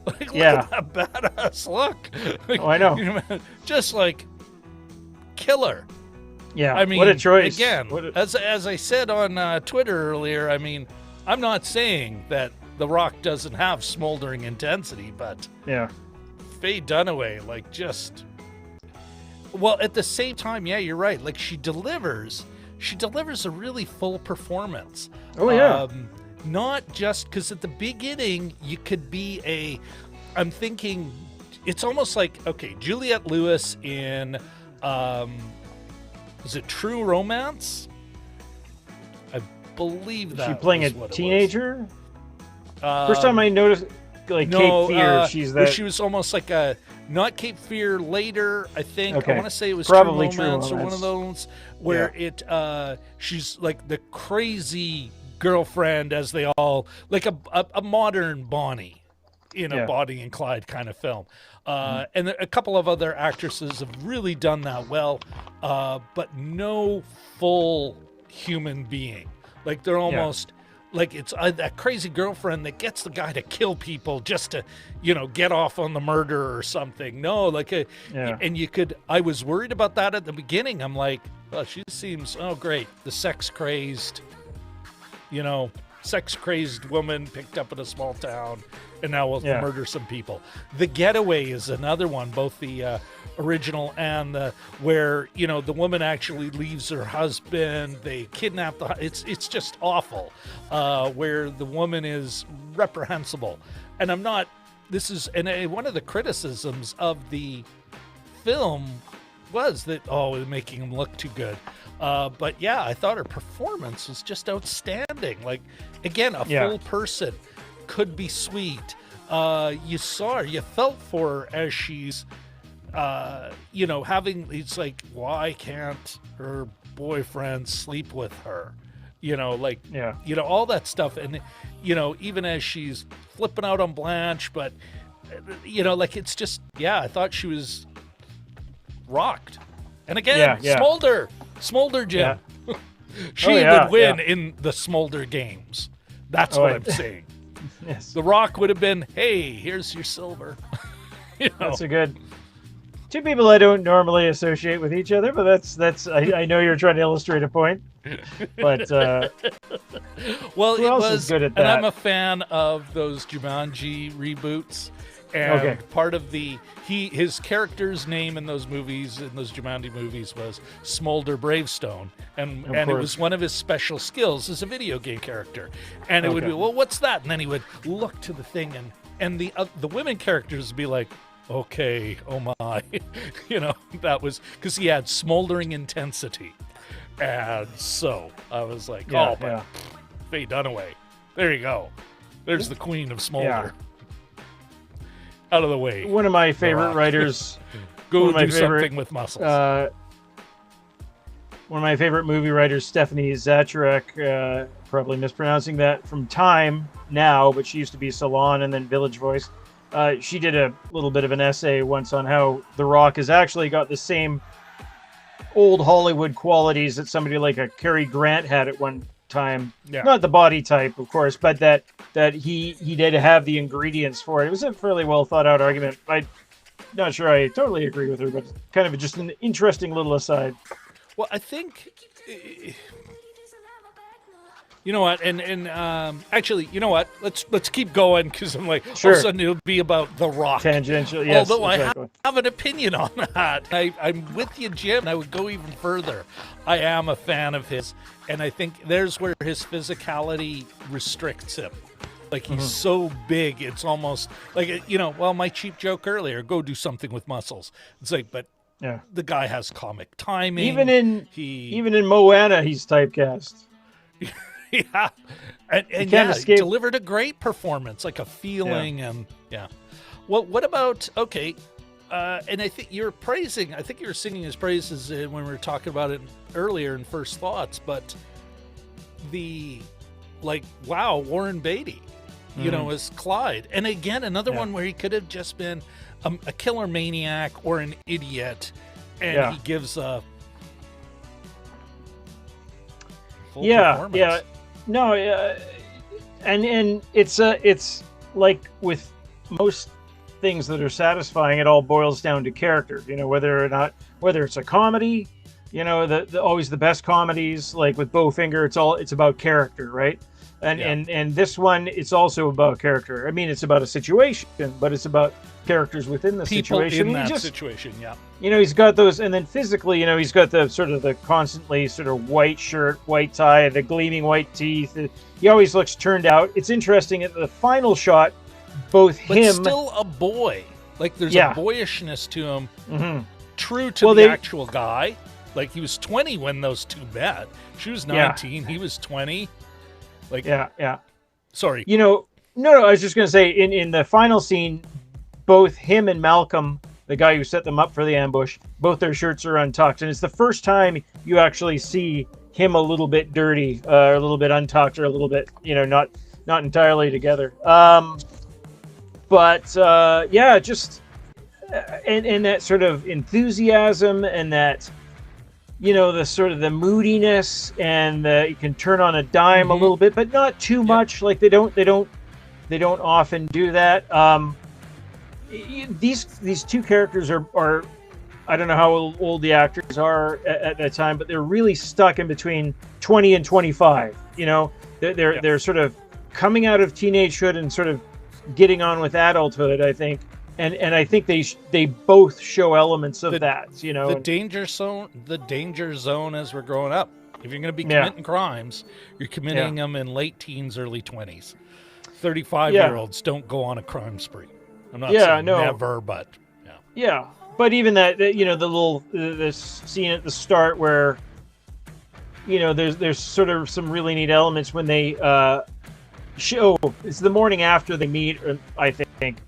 Look yeah. at that badass look. Like, Oh, I know. You know, just like killer. Yeah, I mean, what a choice. Again, as I said on Twitter earlier, I mean, I'm not saying that The Rock doesn't have smoldering intensity, but yeah, Faye Dunaway, like, just, well, at the same time, yeah, you're right. Like, she delivers a really full performance. Oh yeah. Not just because at the beginning you could be I'm thinking it's almost like, okay, Juliette Lewis in is it True Romance? I believe that. Is she playing a teenager? First time I noticed, like, no, Cape Fear, she's that. She was almost like not Cape Fear later, I think. Okay. I want to say it was Probably True Romance True or one of those where she's like the crazy girlfriend, as they all, like a modern Bonnie in a Bonnie and Clyde kind of film. And a couple of other actresses have really done that well, but no full human being. Like, they're almost like it's that crazy girlfriend that gets the guy to kill people just to, you know, get off on the murder or something. No, like and I was worried about that at the beginning. I'm like, well, she seems, oh great, the sex crazed woman picked up in a small town and now will murder some people. The Getaway is another one, both the original and where, you know, the woman actually leaves her husband, they kidnap it's just awful, where the woman is reprehensible. And one of the criticisms of the film was that, we're making him look too good. But yeah, I thought her performance was just outstanding. Like, again, a full person, could be sweet. You saw her, you felt for her as she's, you know, it's like, why can't her boyfriend sleep with her? You know, like, you know, all that stuff. And, you know, even as she's flipping out on Blanche, but, you know, like, it's just, I thought she was rocked. And again, Smolder Jim. She would win in the Smolder games. That's what I'm saying. Yes. The Rock would have been, hey, here's your silver. You know? That's a good. Two people I don't normally associate with each other, but that's. I know you're trying to illustrate a point. But well, who else is good at that? And I'm a fan of those Jumanji reboots. And part of his character's name in those movies, in those Jumanji movies, was Smolder Bravestone, and it was one of his special skills as a video game character. And it would be, well, what's that? And then he would look to the thing, and the women characters would be like, okay, oh my, you know, that was because he had smoldering intensity, and so I was like, Faye Dunaway, there you go, there's the queen of smolder. Yeah. Out of the way. One of my favorite writers. Go do something with muscles. One of my favorite movie writers, Stephanie Zacharek, probably mispronouncing that, from Time now, but she used to be Salon and then Village Voice. She did a little bit of an essay once on how The Rock has actually got the same old Hollywood qualities that somebody like a Cary Grant had at one time. Yeah. Not the body type, of course, but that he did have the ingredients for it. It was a fairly well thought out argument. I'm not sure I totally agree with her, but kind of just an interesting little aside. Well, I think, you know what, and actually, you know what? Let's keep going because I'm like, all Sure. of a sudden it'll be about The Rock. Tangential, yes. Although exactly. I have an opinion on that. I'm with you, Jim, and I would go even further. I am a fan of his, and I think there's where his physicality restricts him. Like, he's so big, it's almost like, well, my cheap joke earlier, go do something with muscles. It's like, but Yeah. the guy has comic timing. Even in Moana, he's typecast. Yeah, and can't yeah, escape. delivered a great performance, like a feeling, and yeah. Well, what about and I think you're praising. I think you were singing his praises when we were talking about it earlier in First Thoughts. But wow, Warren Beatty, as Clyde, and again another one where he could have just been a killer maniac or an idiot, and he gives a full performance. Yeah. No, and it's like with most things that are satisfying, it all boils down to character. Whether it's a comedy, always the best comedies, like with Bowfinger, it's about character, right? And this one, it's also about character. I mean, it's about a situation, but it's about characters within the People situation. in that situation, yeah. He's got those, and then physically, he's got the constantly sort of white shirt, white tie, the gleaming white teeth. He always looks turned out. It's interesting at the final shot, but still a boy. Like, there's a boyishness to him, true to the actual guy. Like, he was 20 when those two met. She was 19, he was 20. Like, yeah. Sorry. No, I was just going to say, in the final scene, both him and Malcolm, the guy who set them up for the ambush, both their shirts are untucked. And it's the first time you actually see him a little bit dirty, a little bit untucked, or a little bit, not entirely together. Just and that sort of enthusiasm and that, the sort of the moodiness, and you can turn on a dime a little bit, but not too much. Like they don't often do that. These two characters are I don't know how old the actors are at that time, but they're really stuck in between 20 and 25. They're sort of coming out of teenagehood and sort of getting on with adulthood, I think. And I think they both show elements of that. The danger zone as we're growing up. If you're going to be committing crimes, you're committing them in late teens, early 20s. 35-year-olds don't go on a crime spree. I'm not saying never, but yeah. But even that, this scene at the start where, there's sort of some really neat elements when they show. It's the morning after they meet, I think,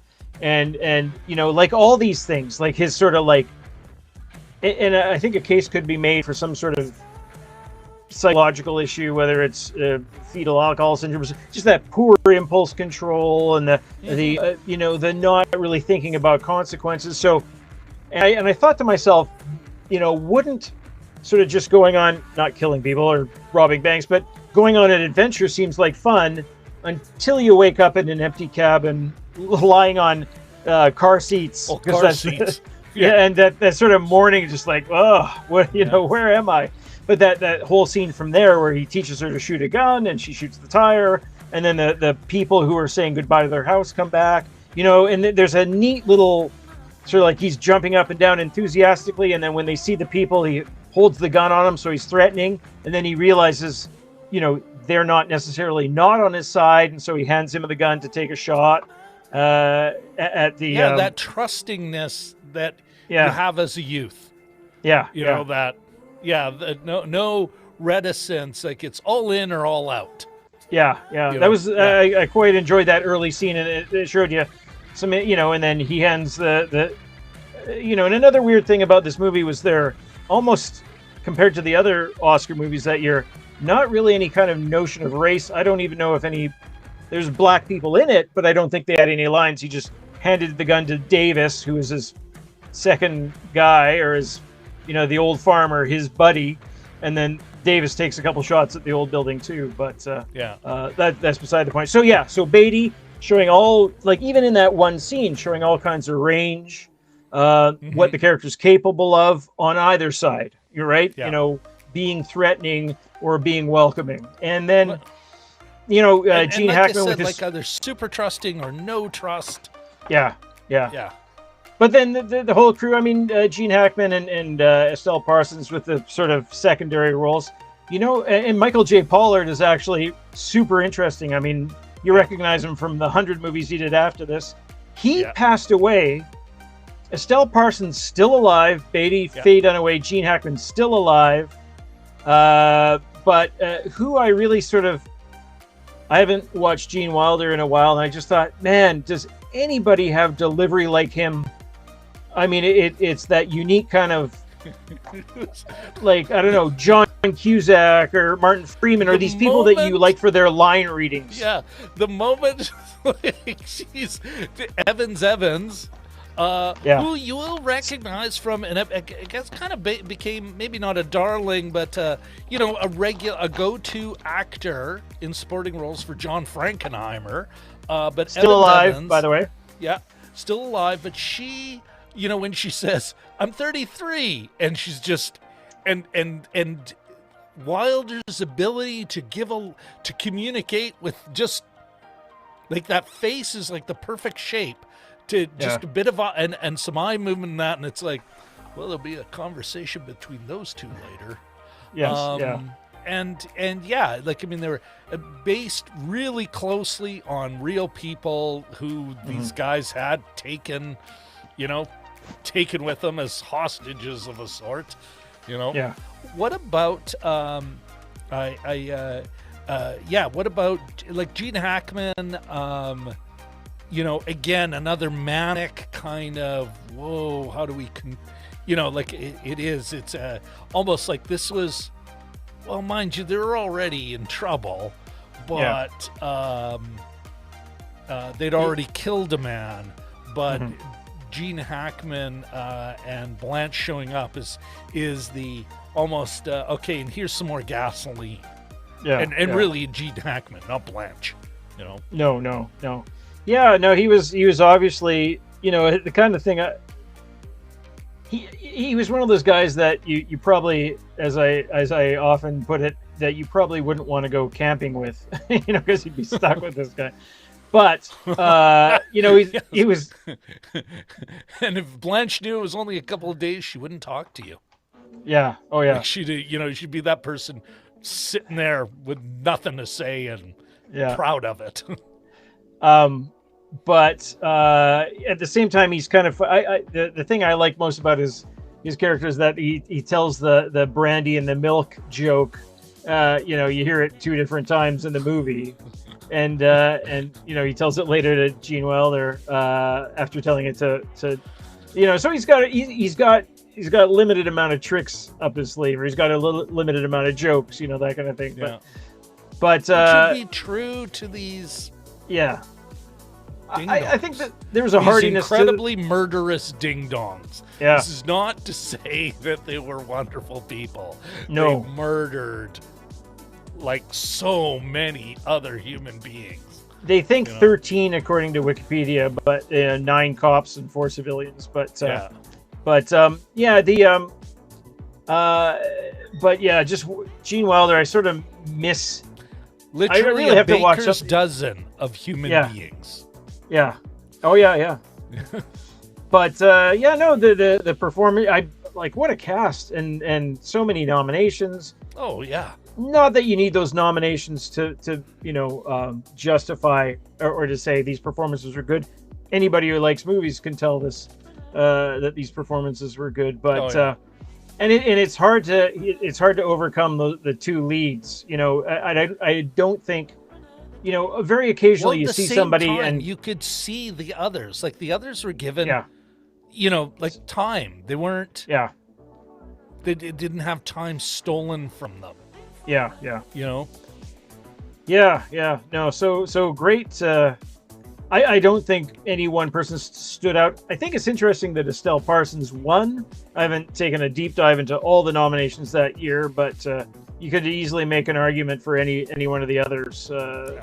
and like all these things, like his sort of like, and I think a case could be made for some sort of psychological issue, whether it's fetal alcohol syndrome, just that poor impulse control and the not really thinking about consequences. So, and I thought to myself, wouldn't sort of just going on, not killing people or robbing banks, but going on an adventure seems like fun until you wake up in an empty cabin lying on car seats. Car seats. And that sort of morning, just like, where am I? But that whole scene from there where he teaches her to shoot a gun and she shoots the tire, and then the people who are saying goodbye to their house come back, and there's a neat little sort of like he's jumping up and down enthusiastically, and then when they see the people, he holds the gun on them, so he's threatening, and then he realizes, they're not necessarily not on his side, and so he hands him the gun to take a shot at the... that trustingness that you have as a youth. No reticence, like it's all in or all out. That was I quite enjoyed that early scene, and it showed you some, and then he hands the and another weird thing about this movie was they're almost, compared to the other Oscar movies that year, not really any kind of notion of race. I don't even know if there's black people in it, but I don't think they had any lines. He just handed the gun to Davis, who is his second guy, or his, the old farmer, his buddy. and then Davis takes a couple shots at the old building too. But Yeah. that's beside the point. So yeah, so Beatty showing all, like, even in that one scene, showing all kinds of range, what the character's capable of on either side. You're right. Yeah. You know, being threatening or being welcoming, and then you know, Gene like Hackman I said, with his, like either super trusting or no trust. yeah. Yeah. But then the whole crew, I mean, Gene Hackman and Estelle Parsons with the sort of secondary roles, you know, and Michael J. Pollard is actually super interesting. I mean, you recognize him from the 100 movies he did after this. He passed away. Estelle Parsons still alive. Beatty, Faye Dunaway, Gene Hackman still alive. But who I really sort of, I haven't watched Gene Wilder in a while, and I just thought, man, does anybody have delivery like him? I mean, it's that unique kind of, like, I don't know, John Cusack or Martin Freeman, or these people that you like for their line readings. Yeah, the moment, like, she's Evans, who you will recognize from, and I guess kind of became maybe not a darling, but you know, a go-to actor in sporting roles for John Frankenheimer. But still Evans alive, Evans, by the way. Yeah, still alive. But she, you know, when she says, "I'm 33," and she's just, and Wilder's ability to to communicate with just, like, that face is like the perfect shape to just a bit of and some eye movement in that, and it's like, well, there'll be a conversation between those two later. Yes, And yeah, like, I mean, they were based really closely on real people who these guys had taken with them as hostages of a sort, you know. Yeah. What about what about, like, Gene Hackman? You know, again, another manic kind of, whoa, how do we you know, like, it's almost like this was, well, mind you, they're already in trouble, but they'd already killed a man. But Gene Hackman and Blanche showing up is the almost okay, and here's some more gasoline. Yeah, and really Gene Hackman, not Blanche. You know. No. Yeah, no, he was obviously, you know, the kind of thing. He was one of those guys that you probably, as I often put it, that you probably wouldn't want to go camping with, you know, because you'd be stuck with this guy. But you know, he was. And if Blanche knew it was only a couple of days, she wouldn't talk to you. Yeah. Oh yeah. Like, she'd be that person sitting there with nothing to say and proud of it. But at the same time, he's kind of the thing I like most about his character is that he tells the brandy and the milk joke. You know, you hear it 2 different times in the movie, and you know, he tells it later to Gene Wilder after telling it to you know. So he's got a limited amount of tricks up his sleeve, or he's got a limited amount of jokes, you know, that kind of thing. Yeah. But it should be true to these. Yeah. I think that there's a these hardiness incredibly murderous ding-dongs. Yeah. This is not to say that they were wonderful people. No. They murdered like so many other human beings. They think 13 according to Wikipedia, but 9 cops and 4 civilians. But just Gene Wilder, I sort of miss. Literally, I really have to watch baker's dozen of human beings. Yeah. Oh yeah. But the performance. I like, what a cast, and so many nominations. Oh yeah. Not that you need those nominations to you know, justify or to say these performances are good. Anybody who likes movies can tell this that these performances were good. But and it's hard to overcome the 2 leads. You know, I don't think. You know, very occasionally you see somebody and you could see the others. Like, the others were given, you know, like, time. They weren't. Yeah. They didn't have time stolen from them. Yeah. You know. Yeah. No. So great. I I don't think any one person stood out. I think it's interesting that Estelle Parsons won. I haven't taken a deep dive into all the nominations that year, but you could easily make an argument for any one of the others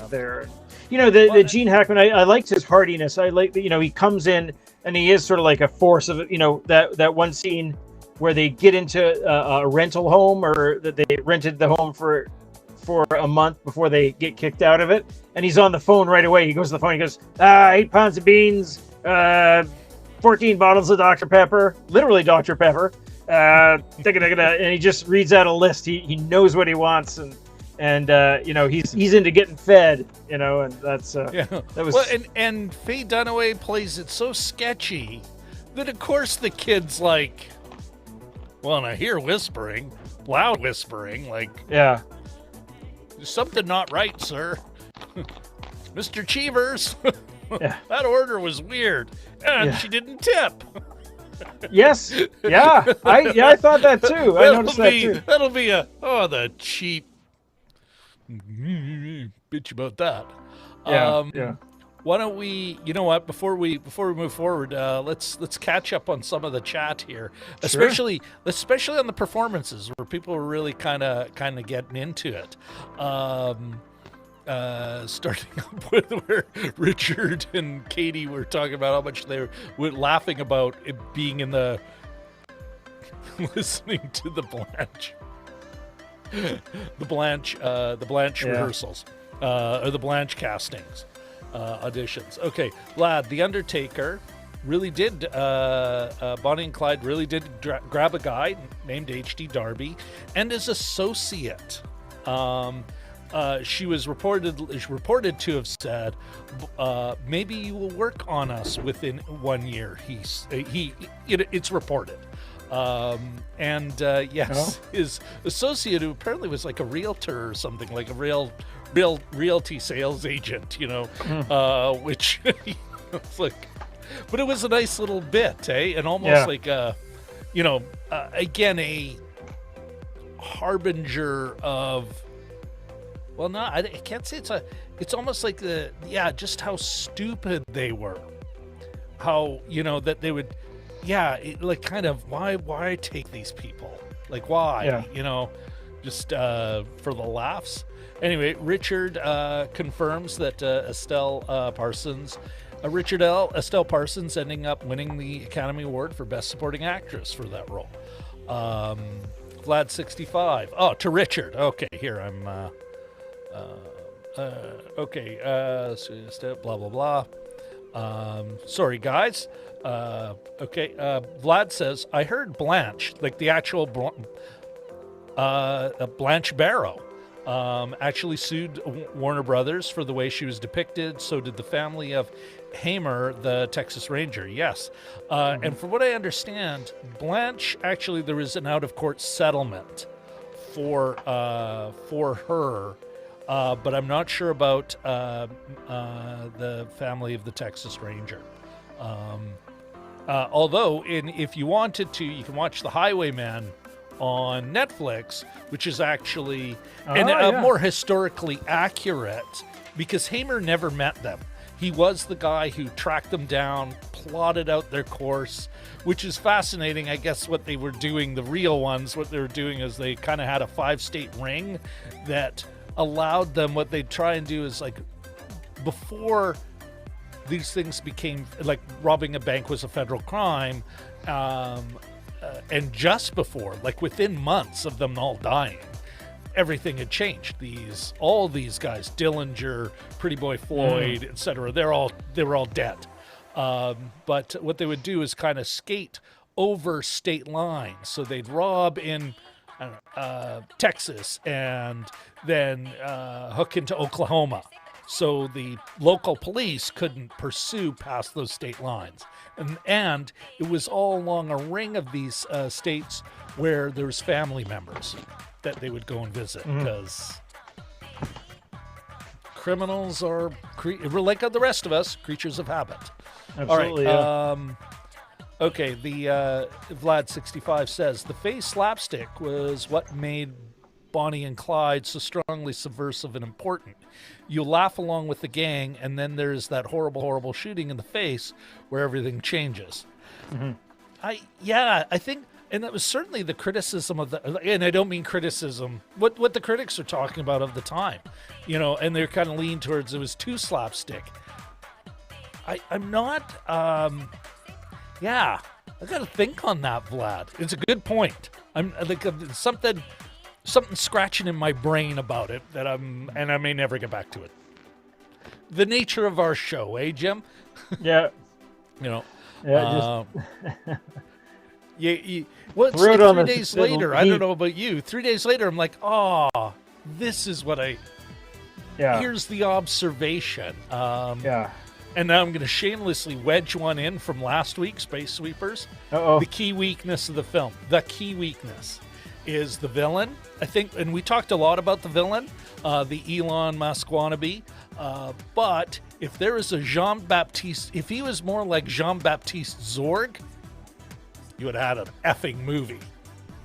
there. You know, the Gene Hackman, I liked his hardiness. I like that, you know, he comes in and he is sort of like a force of, you know, that one scene where they get into a rental home, or that they rented the home for a month before they get kicked out of it, and he's on the phone right away. He goes to the phone, he goes, 8 pounds of beans, 14 bottles of Dr. Pepper, literally Dr. Pepper, and he just reads out a list. He knows what he wants, and you know, he's into getting fed, you know, and that's that was. Well, and Faye Dunaway plays it so sketchy that of course the kid's like, well, and I hear whispering, loud whispering, like, yeah. There's something not right, sir. Mr. Cheevers, Yeah. that order was weird, and she didn't tip. Yes. Yeah. I thought that too. I noticed that too. That'll be the cheap bitch about that. Yeah. Yeah. Why don't we? You know what? Before we move forward, let's catch up on some of the chat here, especially on the performances where people were really kind of getting into it. Starting up with where Richard and Katie were talking about how much they were laughing about it being in the listening to the Blanche rehearsals, or the Blanche castings. Auditions. Okay, Vlad, The Undertaker really did, Bonnie and Clyde really did grab a guy named H.D. Darby and his associate. She was reported to have said, maybe you will work on us within 1 year. It's reported. His associate, who apparently was like a realtor or something, like a realty sales agent, you know, which it's like, but it was a nice little bit, and almost like again, a harbinger of, well, no, I can't say it's almost like just how stupid they were, how, you know, that they would, like kind of why take these people, like why, you know, just for the laughs. Anyway, Richard confirms that Estelle Parsons ending up winning the Academy Award for Best Supporting Actress for that role. Vlad 65. Oh, to Richard. Okay, here I'm. Blah blah blah. Sorry, guys. Okay. Vlad says, I heard Blanche, like the actual Blanche Barrow, actually sued Warner Brothers for the way she was depicted. So did the family of Hamer, the Texas Ranger. Yes. And from what I understand, Blanche, actually, there was an out-of-court settlement for her. But I'm not sure about the family of the Texas Ranger. Although, if you wanted to, you can watch The Highwayman on Netflix, which is actually more historically accurate, because Hamer never met them. He was the guy who tracked them down, plotted out their course, which is fascinating. I guess what they were doing, the real ones, what they were doing is they kind of had a 5-state ring that allowed them, what they'd try and do is, like, before these things became, like, robbing a bank was a federal crime, and just before, like within months of them all dying, everything had changed. All these guys, Dillinger, Pretty Boy Floyd, etc., they were all dead. But what they would do is kind of skate over state lines. So they'd rob in Texas and then hook into Oklahoma. So the local police couldn't pursue past those state lines. And it was all along a ring of these states where there was family members that they would go and visit, because criminals are, like the rest of us, creatures of habit. Absolutely. All right. Okay, the Vlad 65 says the Faye slapstick was what made Bonnie and Clyde so strongly subversive and important. You laugh along with the gang, and then there's that horrible, horrible shooting in the face where everything changes. Mm-hmm. I think, and that was certainly the criticism of the, and I don't mean criticism, what the critics are talking about of the time, you know, and they're kind of lean towards it was too slapstick. I'm not, I got to think on that, Vlad. It's a good point. I'm like something scratching in my brain about it that I may never get back to it. The nature of our show, eh, Jim? Yeah. You know. Yeah. Well, it's Throw it on 3 the days later. I don't know about you. 3 days later, I'm like, oh, this is what Yeah. Here's the observation. Yeah. And now I'm going to shamelessly wedge one in from last week, Space Sweepers. Uh-oh. The key weakness of the film. The key weakness is the villain, I think, and we talked a lot about the villain, the Elon Musk wannabe. But if there is a Jean-Baptiste, if he was more like Jean-Baptiste Zorg, you would have had an effing movie.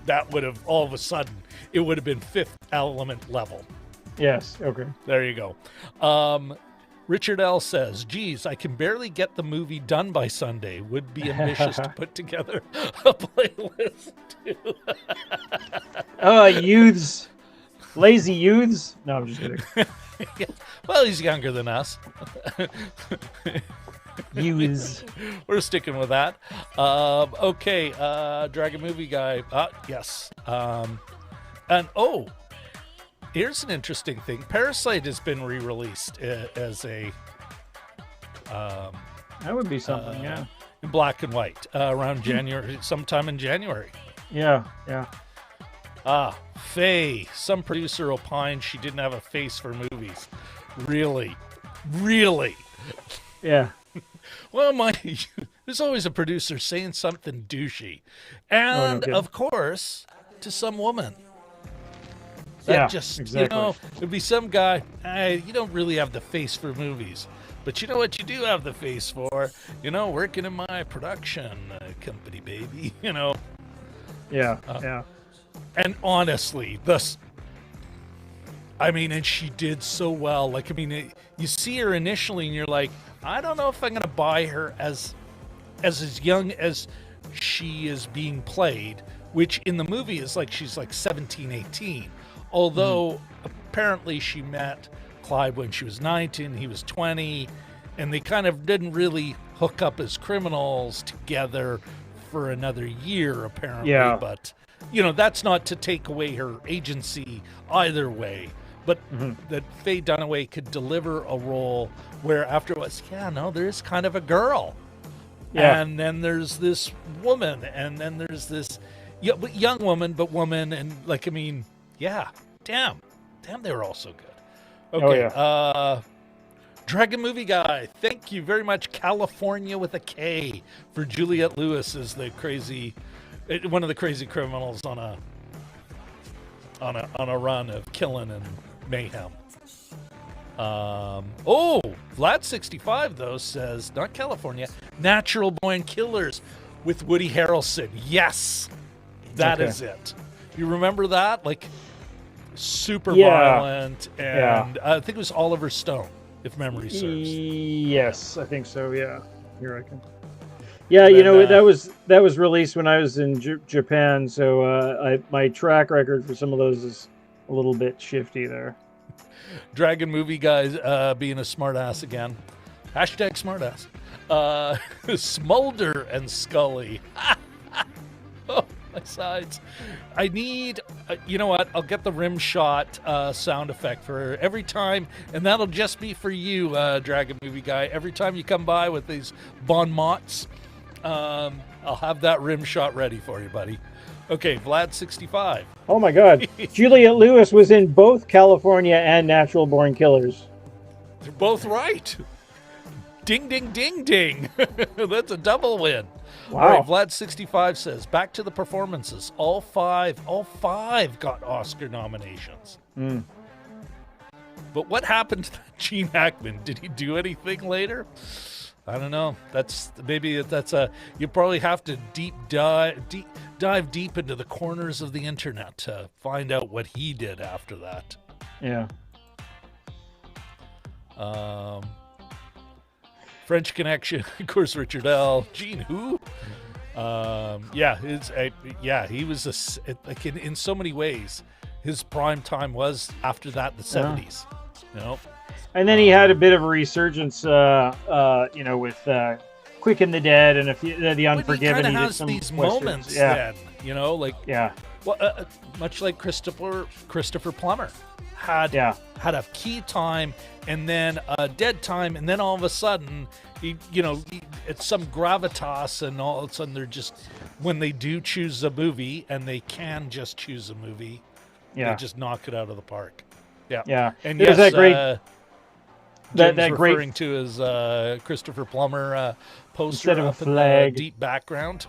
That would have, all of a sudden, it would have been Fifth Element level. Yes, okay. There you go. Richard L. says, geez, I can barely get the movie done by Sunday. Would be ambitious to put together a playlist, too. Youths. Lazy youths? No, I'm just kidding. Yeah. Well, he's younger than us. Youths. We're sticking with that. Okay, Dragon Movie Guy. Yes. And, here's an interesting thing. Parasite has been re-released as a... that would be something, yeah. In black and white, around January, sometime in January. Yeah. Faye. Some producer opined she didn't have a face for movies. Really? Really? Yeah. Well, there's always a producer saying something douchey. And, of course, to some woman. Exactly. You know, it'd be some guy, you don't really have the face for movies. But you know what you do have the face for? You know, working in my production company, baby. You know. Yeah. And honestly, and she did so well. Like, you see her initially and you're like, I don't know if I'm going to buy her as young as she is being played, which in the movie is like she's like 17, 18. Although apparently she met Clyde when she was 19, he was 20, and they kind of didn't really hook up as criminals together for another year, apparently. Yeah. But, you know, that's not to take away her agency either way. But that Faye Dunaway could deliver a role where afterwards, there is kind of a girl. Yeah. And then there's this woman, and then there's this young woman, but woman, and damn, they were all so good. Okay, Dragon Movie Guy, thank you very much. California with a K for Juliette Lewis as the one of the crazy criminals on a run of killing and mayhem. Vlad 65 though says not California, Natural Born Killers with Woody Harrelson. Yes, that is it. You remember that? Like super violent, and I think it was Oliver Stone, if memory serves. Yes, I think so. Yeah, here I can. Yeah, you know that was released when I was in Japan, so my track record for some of those is a little bit shifty there. Dragon Movie Guys being a smartass again. Hashtag smartass. Smolder and Scully. Oh, my sides. I need, you know what? I'll get the rim shot sound effect for every time, and that'll just be for you, Dragon Movie Guy. Every time you come by with these bon mots, I'll have that rim shot ready for you, buddy. Okay, Vlad 65. Oh my God. Juliette Lewis was in both California and Natural Born Killers. They're both right. Ding, ding, ding, ding. That's a double win. Wow. All right, Vlad 65 says, back to the performances. All five got Oscar nominations. But what happened to Gene Hackman? Did he do anything later? I don't know. That's a. You probably have to dive deep into the corners of the internet to find out what he did after that. Yeah. French Connection, of course. Richard L. Gene who? He was like in so many ways. His prime time was after that the 70s. You know. And then he had a bit of a resurgence, with Quick and the Dead and a few the Unforgiven. He did has some these westerns. moments, Yeah. then, Yeah. Well, much like Christopher Plummer had a key time and then a dead time, and then all of a sudden, it's some gravitas, and all of a sudden they're just, when they do choose a movie, and they can just choose a movie, they just knock it out of the park. Yeah. Yeah. And there's yes, that great. Jim's referring to his Christopher Plummer poster instead of a up in flag. the deep background.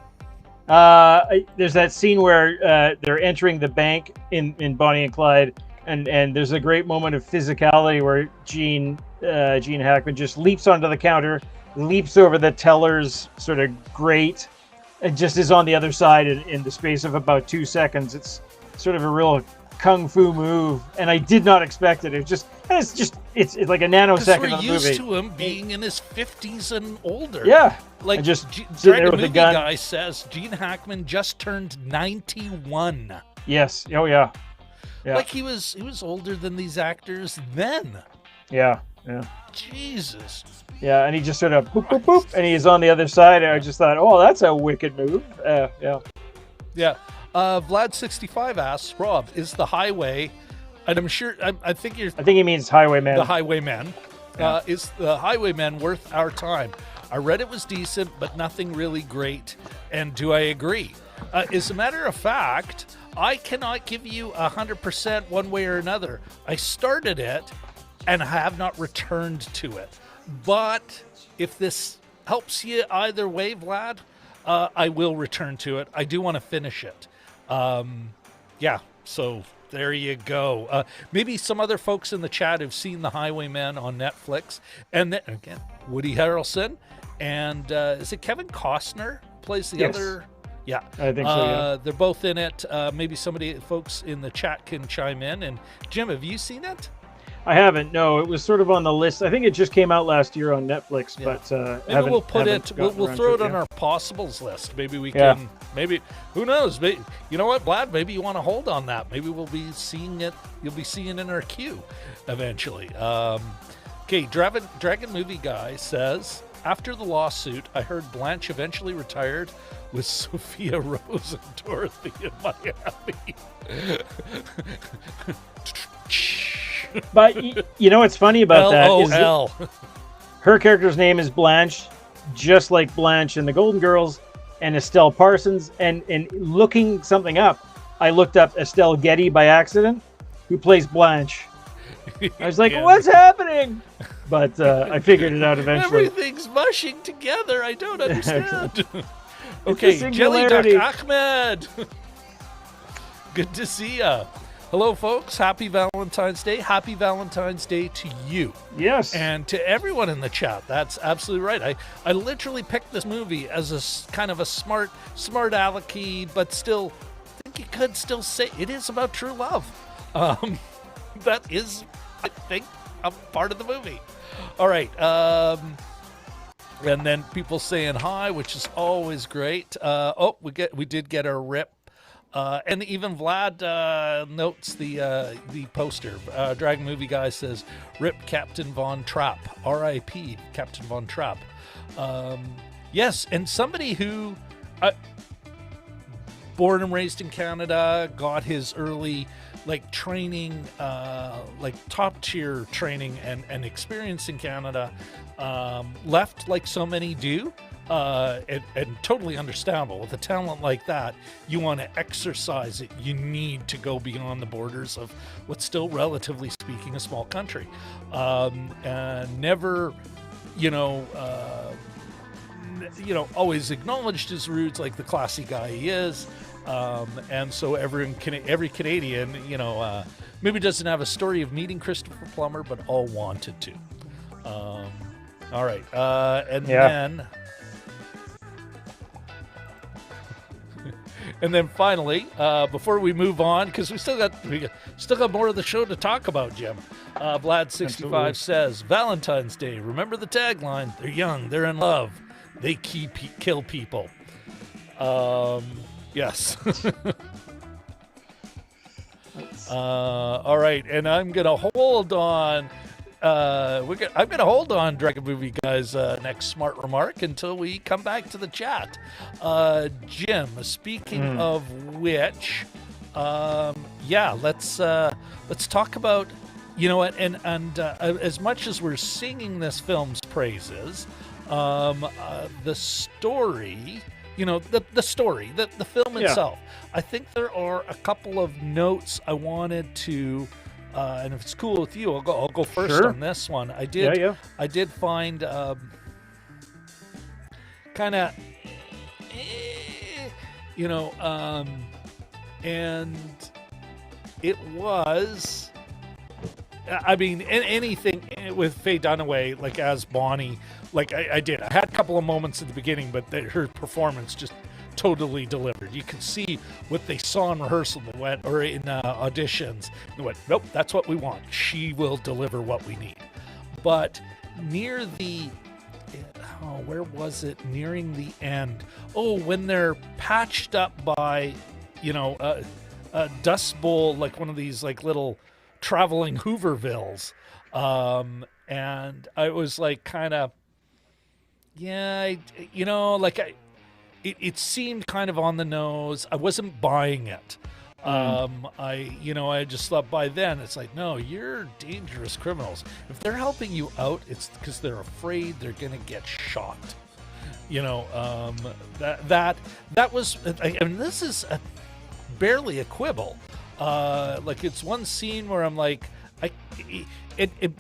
There's that scene where they're entering the bank in Bonnie and Clyde, and there's a great moment of physicality where Gene Hackman just leaps onto the counter, leaps over the teller's sort of grate, and just is on the other side in the space of about 2 seconds. It's sort of a real kung fu move, and I did not expect it. It's like a nanosecond of the movie. We're used to him being in his 50s and older. Yeah. Like, just sitting there with a Movie gun. Guy says Gene Hackman just turned 91. Yes. Oh yeah. Yeah. Like he was older than these actors then. Yeah. Yeah. Jesus. Yeah, and he just sort of boop boop boop, and he's on the other side. And I just thought, oh, that's a wicked move. Yeah. Yeah. Vlad65 asks, Rob, is the highway, and I'm sure, I think he means Highwayman. The Highwayman. Yeah. Is the Highwayman worth our time? I read it was decent, but nothing really great. And do I agree? As a matter of fact, I cannot give you 100% one way or another. I started it and have not returned to it. But if this helps you either way, Vlad, I will return to it. I do want to finish it. So there you go. Maybe some other folks in the chat have seen The Highwayman on Netflix. And then, again, Woody Harrelson. And is it Kevin Costner plays the other? Yeah. I think so, yeah. They're both in it. Maybe folks in the chat can chime in. And Jim, have you seen it? I haven't. No, it was sort of on the list. I think it just came out last year on Netflix, but maybe we'll put it. We'll throw it on our possibles list. Maybe we can. Maybe who knows? Maybe, you know what, Vlad? Maybe you want to hold on that. Maybe we'll be seeing it. You'll be seeing it in our queue eventually. Okay, Dragon Movie Guy says, after the lawsuit, I heard Blanche eventually retired with Sophia Rose and Dorothy in Miami. But you know what's funny about that is LOL. Her character's name is Blanche, just like Blanche in The Golden Girls, and Estelle Parsons. And looking something up, I looked up Estelle Getty by accident, who plays Blanche. I was like, what's happening? But I figured it out eventually. Everything's mushing together. I don't understand. Okay, Jelly Duck Ahmed. Good to see ya. Hello, folks. Happy Valentine's Day. Happy Valentine's Day to you. Yes. And to everyone in the chat. That's absolutely right. I literally picked this movie as a kind of a smart alecky, but still, I think you could still say it is about true love. That is, I think, a part of the movie. All right. And then people saying hi, which is always great. We did get our rip. And even Vlad notes the poster. Dragon Movie Guy says, "Rip Captain Von Trapp, R.I.P. Captain Von Trapp." Yes, and somebody who, born and raised in Canada, got his early training, top tier training and experience in Canada. Left like so many do. And totally understandable. With a talent like that, you want to exercise it. You need to go beyond the borders of what's still, relatively speaking, a small country. And never, always acknowledged his roots like the classy guy he is. And so every Canadian, maybe doesn't have a story of meeting Christopher Plummer, but all wanted to. All right. And then finally, before we move on, because we still got more of the show to talk about, Jim. Vlad65 says, Valentine's Day. Remember the tagline? They're young. They're in love. They kill people. Yes. All right, and I'm gonna hold on. I'm gonna hold on, Dragon Movie Guys, next smart remark until we come back to the chat. Jim, speaking of which, let's talk about, you know what, and as much as we're singing this film's praises, the story, you know, the story, the film itself. I think there are a couple of notes I wanted to, and if it's cool with you, I'll go first on this one. I did find kind of, you know, and it was, I mean, anything with Faye Dunaway, like as Bonnie, like I had a couple of moments at the beginning, but her performance just totally delivered. You can see what they saw in rehearsal or in auditions. They went, nope, that's what we want. She will deliver what we need. But near the, where was it? Nearing the end. Oh, when they're patched up by, you know, a Dust Bowl, like one of these like little traveling Hoovervilles. And I was like kind of, you know, like it seemed kind of on the nose. I wasn't buying it. I just thought by then it's like, no, you're dangerous criminals. If they're helping you out, it's because they're afraid they're going to get shot. You know, that was, I mean, this is barely a quibble. Like it's one scene where I'm like,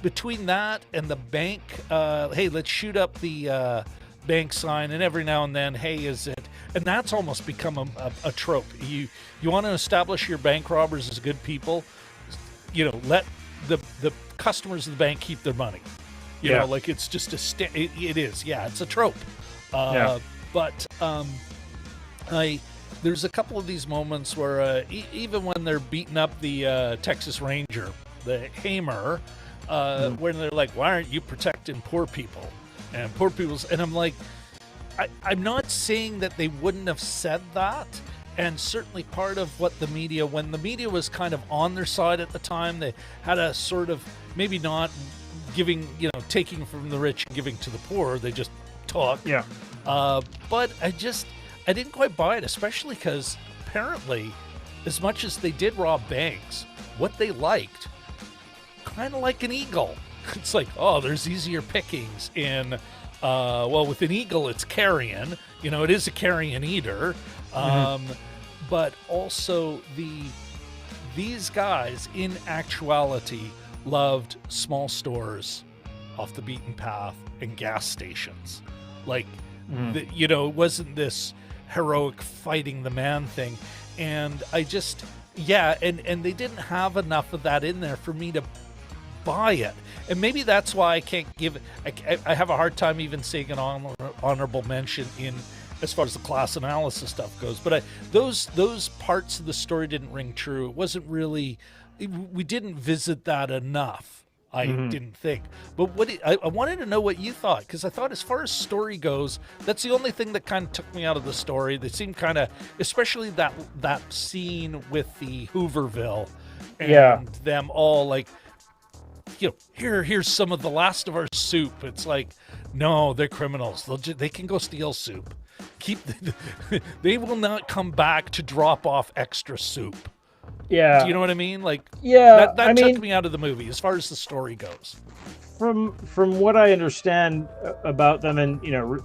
between that and the bank, hey, let's shoot up the bank sign, and every now and then, hey, is it? And that's almost become a trope. You want to establish your bank robbers as good people, you know, let the customers of the bank keep their money. You know, like it's just it is. Yeah, it's a trope. But there's a couple of these moments where even when they're beating up the Texas Ranger, the Hamer, when they're like, why aren't you protecting poor people? And poor people's, and I'm like, I'm not saying that they wouldn't have said that, and certainly part of what the media, when the media was kind of on their side at the time, they had a sort of, maybe not giving, you know, taking from the rich and giving to the poor, they just talk. But I didn't quite buy it, especially because apparently, as much as they did rob banks, what they liked, kind of like an eagle. It's like, oh, there's easier pickings in, with an eagle, it's carrion. You know, it is a carrion eater. But also these guys, in actuality, loved small stores off the beaten path and gas stations. Like, you know, it wasn't this heroic fighting the man thing. And I just, and they didn't have enough of that in there for me to buy it. And maybe that's why I can't give it, I have a hard time even saying an honorable mention in as far as the class analysis stuff goes. But those parts of the story didn't ring true. It wasn't really, we didn't visit that enough, I didn't think. But I wanted to know what you thought, because I thought as far as story goes, that's the only thing that kind of took me out of the story. They seemed kind of, especially that scene with the Hooverville and them all like, you know, here's some of the last of our soup. It's like, no, they're criminals. They can go steal soup. They will not come back to drop off extra soup. Yeah. Do you know what I mean? Like, that took me out of the movie as far as the story goes. From what I understand about them, and, you know,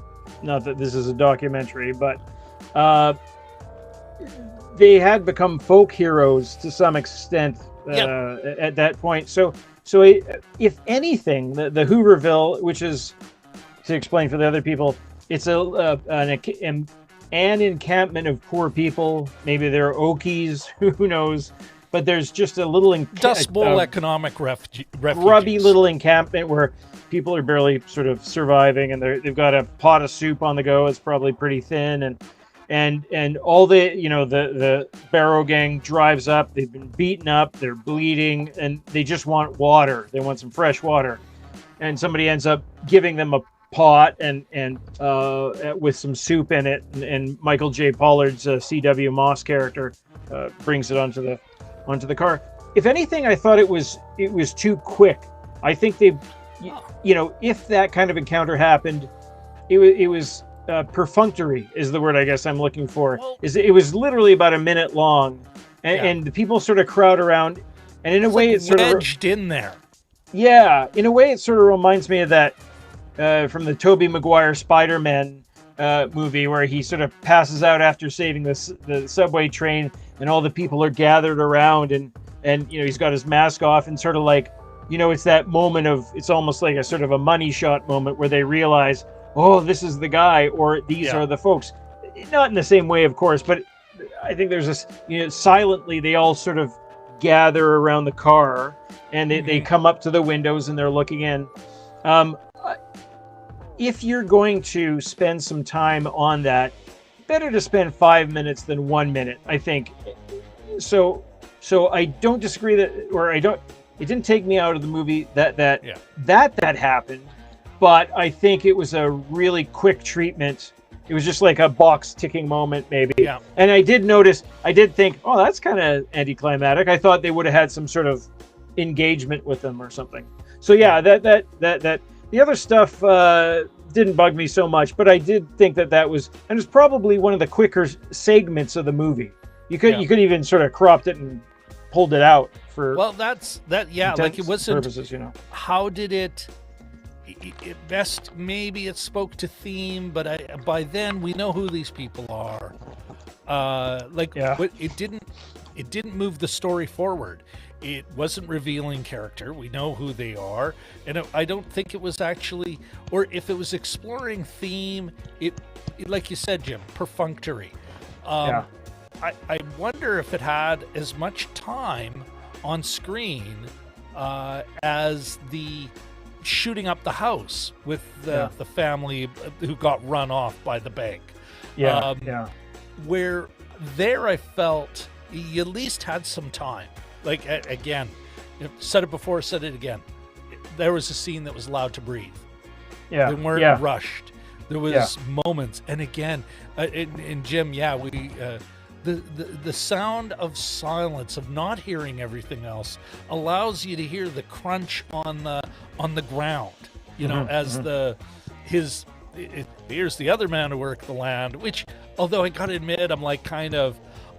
not that this is a documentary, but they had become folk heroes to some extent at that point. So if anything, the Hooverville, which is, to explain for the other people, it's an encampment of poor people. Maybe they're Okies, who knows? But there's just a little Dust Bowl economic refugees. Grubby little encampment where people are barely sort of surviving, and they've got a pot of soup on the go. It's probably pretty thin, and all the Barrow gang drives up. They've been beaten up, they're bleeding, and they just want water. They want some fresh water, and somebody ends up giving them a pot and with some soup in it, and Michael J. Pollard's C.W. Moss character brings it onto the car. If anything, I thought it was too quick. I think if that kind of encounter happened, it was perfunctory is the word I guess I'm looking for. It was literally about a minute long, and the people sort of crowd around, and in a way it's sort of wedged in there. Yeah, in a way it sort of reminds me of that from the Tobey Maguire Spider-Man movie, where he sort of passes out after saving the subway train, and all the people are gathered around, and he's got his mask off, and sort of like, it's that moment of, it's almost like a sort of a money shot moment where they realize, oh, this is the guy, or these are the folks. Not in the same way, of course, but I think there's this, silently they all sort of gather around the car, and they come up to the windows and they're looking in. If you're going to spend some time on that, better to spend 5 minutes than 1 minute, I think. So I don't disagree it didn't take me out of the movie that happened, but I think it was a really quick treatment. It was just like a box ticking moment, maybe. Yeah. And I did think, oh, that's kind of anticlimactic. I thought they would have had some sort of engagement with them or something. So yeah, that the other stuff didn't bug me so much, but I did think that was, and it's probably one of the quicker segments of the movie. You could even sort of cropped it and pulled it out for like it wasn't purposes, How did it best, maybe it spoke to theme, but by then we know who these people are. But it didn't move the story forward. It wasn't revealing character. We know who they are, and I don't think it was actually, or if it was exploring theme, it like you said, Jim, perfunctory. I wonder if it had as much time on screen as the shooting up the house with the family who got run off by the bank. Where there I felt you at least had some time. Like, again, said it before, said it again. There was a scene that was allowed to breathe. Yeah. They weren't rushed. There was moments. And again, and Jim, we the sound of silence, of not hearing everything else, allows you to hear the crunch on the ground. As here's the other man who worked the land. Which, although I gotta admit,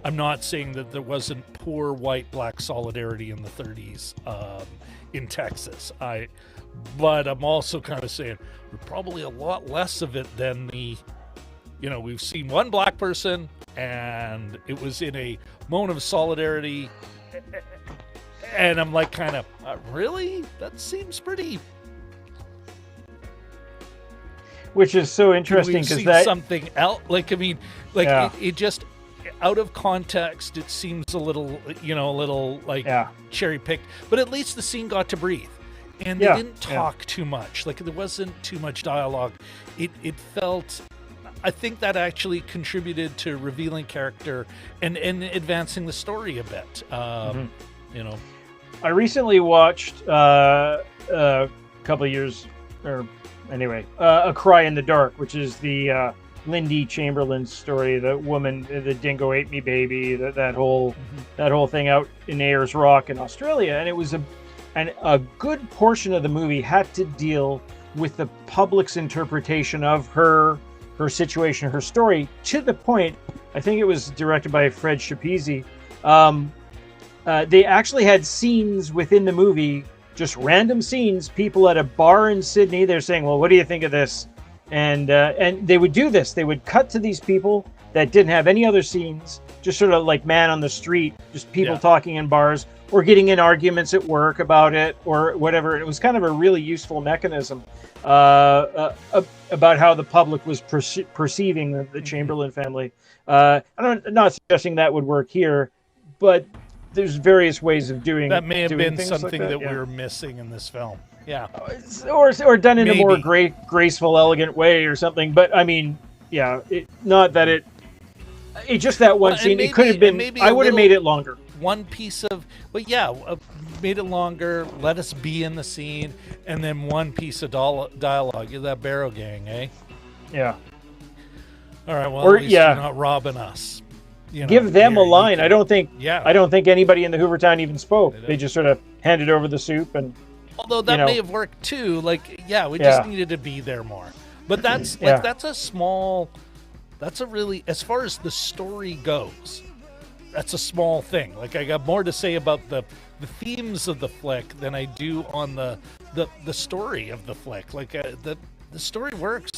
I'm not saying that there wasn't poor white-black solidarity in the 30s in Texas. But I'm also kind of saying there's probably a lot less of it than we've seen one black person and it was in a moment of solidarity. And I'm like, kind of, really? That seems pretty... Which is so interesting because that... something else. It just... out of context, it seems a little, cherry picked, but at least the scene got to breathe, and they didn't talk too much. Like, there wasn't too much dialogue. It felt, I think that actually contributed to revealing character and advancing the story a bit. I recently watched a couple of years, or anyway, A Cry in the Dark, which is the Lindy Chamberlain's story, the woman, the dingo ate me baby, that whole thing out in Ayers Rock in Australia. And it was a good portion of the movie had to deal with the public's interpretation of her situation, her story, to the point, I think it was directed by Fred Schapisi. They actually had scenes within the movie, just random scenes, people at a bar in Sydney, they're saying, well, what do you think of this? And they would do this. They would cut to these people that didn't have any other scenes, just sort of like man on the street, just people talking in bars or getting in arguments at work about it or whatever. And it was kind of a really useful mechanism about how the public was perceiving the Chamberlain family. I'm not suggesting that would work here, but there's various ways of doing that. May have been something like that we were missing in this film. Yeah. Or done in a more Maybe. graceful, elegant way or something. But I mean, yeah, not that it just that one Well, scene. It could have and been. maybe I a would have made little it longer. one piece of, but yeah, made it longer. Let us be in the scene, and then one piece of dialogue. You're that Barrow gang, eh? Yeah. All right. Well, Or at least yeah. you're not robbing us. Give them a here, you line. I can- don't think. Yeah. I don't think anybody in the Hoovertown even spoke. They They don't. just sort of handed over the soup and. Although that may have worked too. Like, yeah, we just needed to be there more. But that's like that's a small. That's a really, as far as the story goes, that's a small thing. Like, I got more to say about the themes of the flick than I do on the story of the flick. Like, the story works.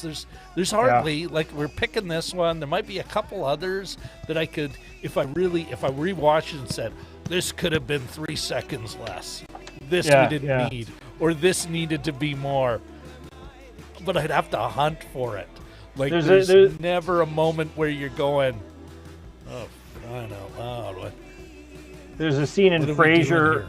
There's hardly like, we're picking this one. There might be a couple others that I could, if I rewatched it and said, this could have been 3 seconds less. This we didn't need, or this needed to be more. But I'd have to hunt for it. Like, there's never a moment where you're going, oh, I know. What? There's a scene in What are we doing Frasier. here?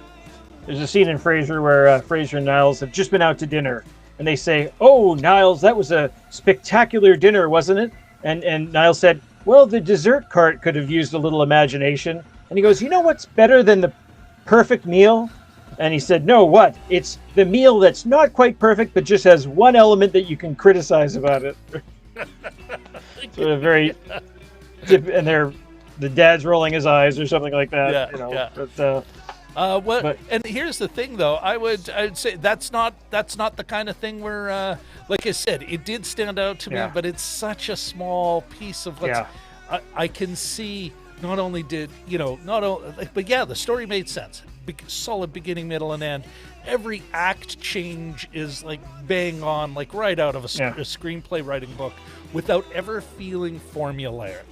There's a scene in Frasier where Frasier and Niles have just been out to dinner, and they say, "Oh, Niles, that was a spectacular dinner, wasn't it?" And Niles said, "Well, the dessert cart could have used a little imagination." And he goes, "You know what's better than the perfect meal?" And he said, "No, what? It's the meal that's not quite perfect, but just has one element that you can criticize about it." So very, and the dad's rolling his eyes or something like that. Yeah. But, and here's the thing, though. I'd say that's not the kind of thing where, like I said, it did stand out to me, but it's such a small piece of what's. I can see. Not only did but yeah, the story made sense. Solid beginning, middle, and end. Every act change is like bang on, like right out of a screenplay writing book, without ever feeling formulaic.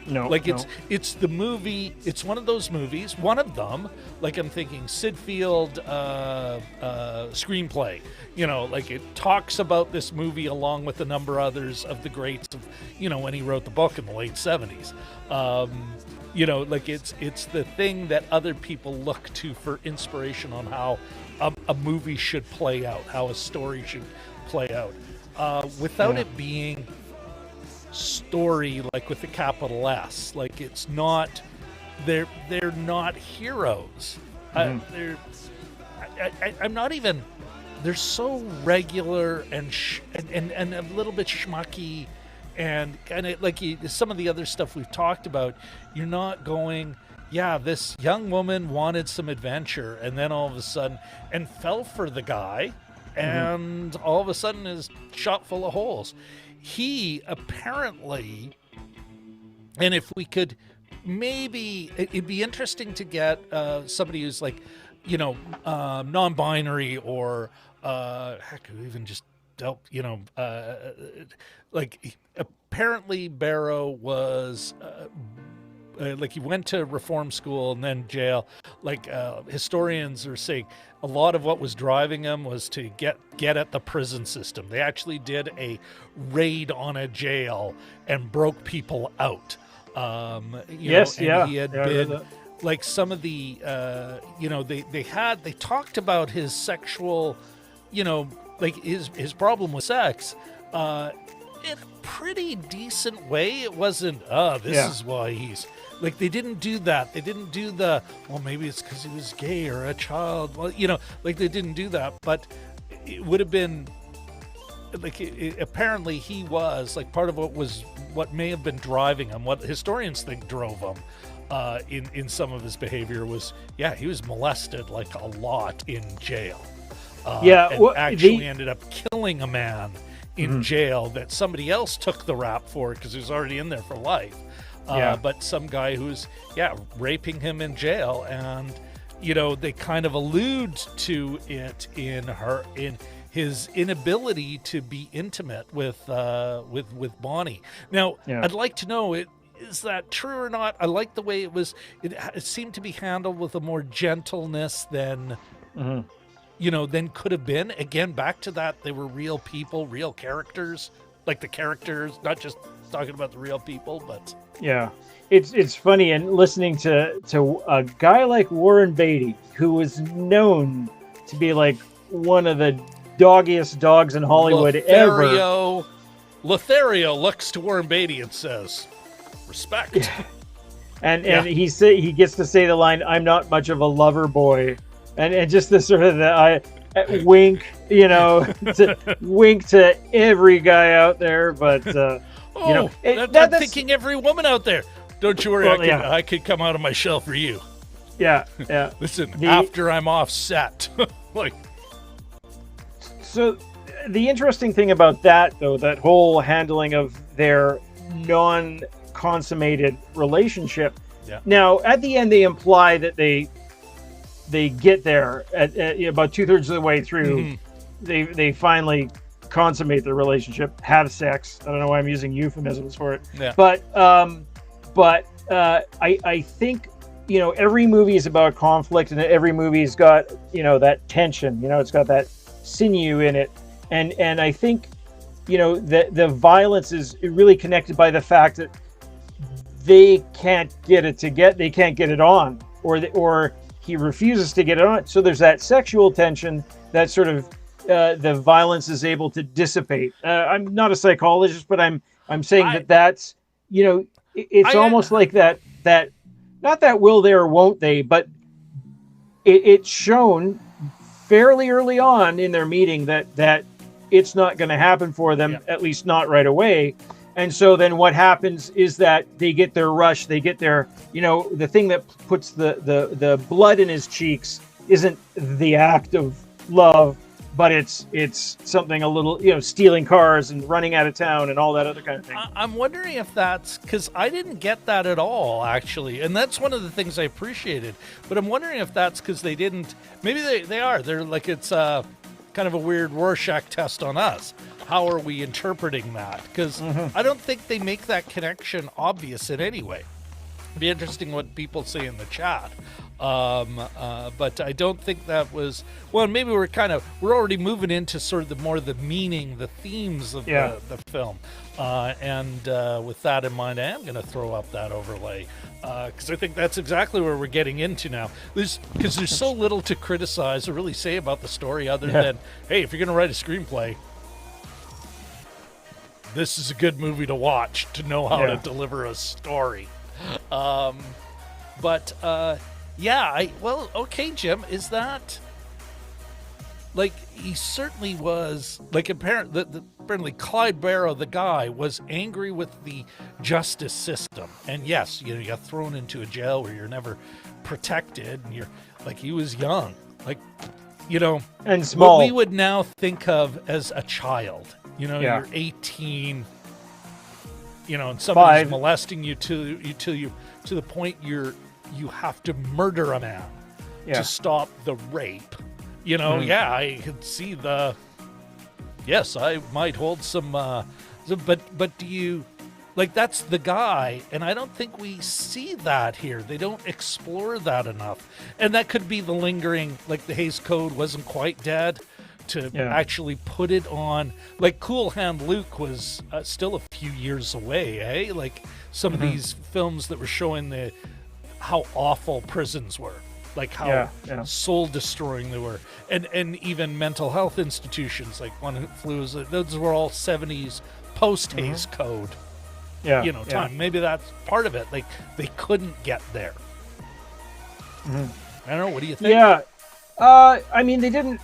No, like it's the movie. It's one of those movies. One of them, like I'm thinking, Sid Field screenplay. Like it talks about this movie along with a number of others of the greats of, when he wrote the book in the late '70s. Like it's the thing that other people look to for inspiration on how a movie should play out, how a story should play out, without it being story, like with the capital S. Like, it's not, they're not heroes. I'm not even, they're so regular and a little bit schmucky, and kind of like some of the other stuff we've talked about. You're not going, yeah, this young woman wanted some adventure, and then all of a sudden, and fell for the guy, and all of a sudden is shot full of holes. He apparently, and if we could, maybe it'd be interesting to get somebody who's like, non-binary, or heck, who even just dealt, like, apparently Barrow was like, he went to reform school and then jail. Like, historians are saying a lot of what was driving him was to get at the prison system. They actually did a raid on a jail and broke people out. He had been, like, some of the they talked about his sexual, like his problem with sex, in a pretty decent way. It wasn't, this is why he's, like, they didn't do that. They didn't do the, well, maybe it's because he was gay or a child. Well, like, they didn't do that. But it would have been, like, apparently he was, like, part of what may have been driving him, what historians think drove him in some of his behavior was, he was molested, like, a lot in jail. Ended up killing a man in jail that somebody else took the rap for because he was already in there for life. But some guy who's raping him in jail, and they kind of allude to it in his inability to be intimate with Bonnie. Now, I'd like to know, is that true or not? I like the way it seemed to be handled with a more gentleness than than could have been. Again, back to that, they were real people, real characters, like the characters, not just talking about the real people, but it's funny, and listening to a guy like Warren Beatty, who was known to be like one of the doggiest dogs in Hollywood ever. Lothario looks to Warren Beatty and says, "Respect." And he gets to say the line, "I'm not much of a lover boy," and just the sort of wink, wink to every guy out there. But I'm thinking every woman out there. Don't you worry, I could come out of my shell for you. Yeah. Listen, after I'm off set, like. So, the interesting thing about that, though, that whole handling of their non-consummated relationship. Yeah. Now, at the end, they imply that they get there at about 2/3 of the way through. Mm-hmm. They finally consummate their relationship, have sex. I don't know why I'm using euphemisms for it. Yeah. But I think every movie is about conflict, and every movie's got that tension. It's got that sinew in it, and I think the violence is really connected by the fact that they can't get it on, or he refuses to get it on. So there's that sexual tension that sort of the violence is able to dissipate. I'm not a psychologist, but I'm saying that's it's almost like that not that will they or won't they, but it's shown fairly early on in their meeting that it's not going to happen for them, at least not right away. And so then what happens is that they get their rush, they get their, the thing that puts the blood in his cheeks isn't the act of love, but it's something a little, stealing cars and running out of town and all that other kind of thing. I'm wondering if that's because I didn't get that at all, actually. And that's one of the things I appreciated. But I'm wondering if that's because they didn't, maybe they are. They're like, it's kind of a weird Rorschach test on us. How are we interpreting that? Because I don't think they make that connection obvious in any way. It'd be interesting what people say in the chat. But I don't think that was, well, maybe we're already moving into sort of the meaning, the themes of the film. With that in mind, I am going to throw up that overlay. Because I think that's exactly where we're getting into now. Because there's so little to criticize or really say about the story other than, hey, if you're going to write a screenplay, this is a good movie to watch to know how to deliver a story. Okay, Jim, is that like he certainly was like apparently Clyde Barrow, the guy, was angry with the justice system, and yes, you got thrown into a jail where you're never protected, and you're like, he was young, like and small, what we would now think of as a child. You're 18, and somebody's molesting you to the point you have to murder a man to stop the rape. I could see yes, I might hold some, but do you, like, that's the guy, and I don't think we see that here. They don't explore that enough. And that could be the lingering, like the Hays Code wasn't quite dead to actually put it on. Like Cool Hand Luke was still a few years away, eh? Like some of these films that were showing how awful prisons were, like how soul-destroying they were, and even mental health institutions, like One Who Flew, those were all 70s post-Hays Code, time. Maybe that's part of it. Like they couldn't get there. I don't know. What do you think? Yeah, I mean, they didn't.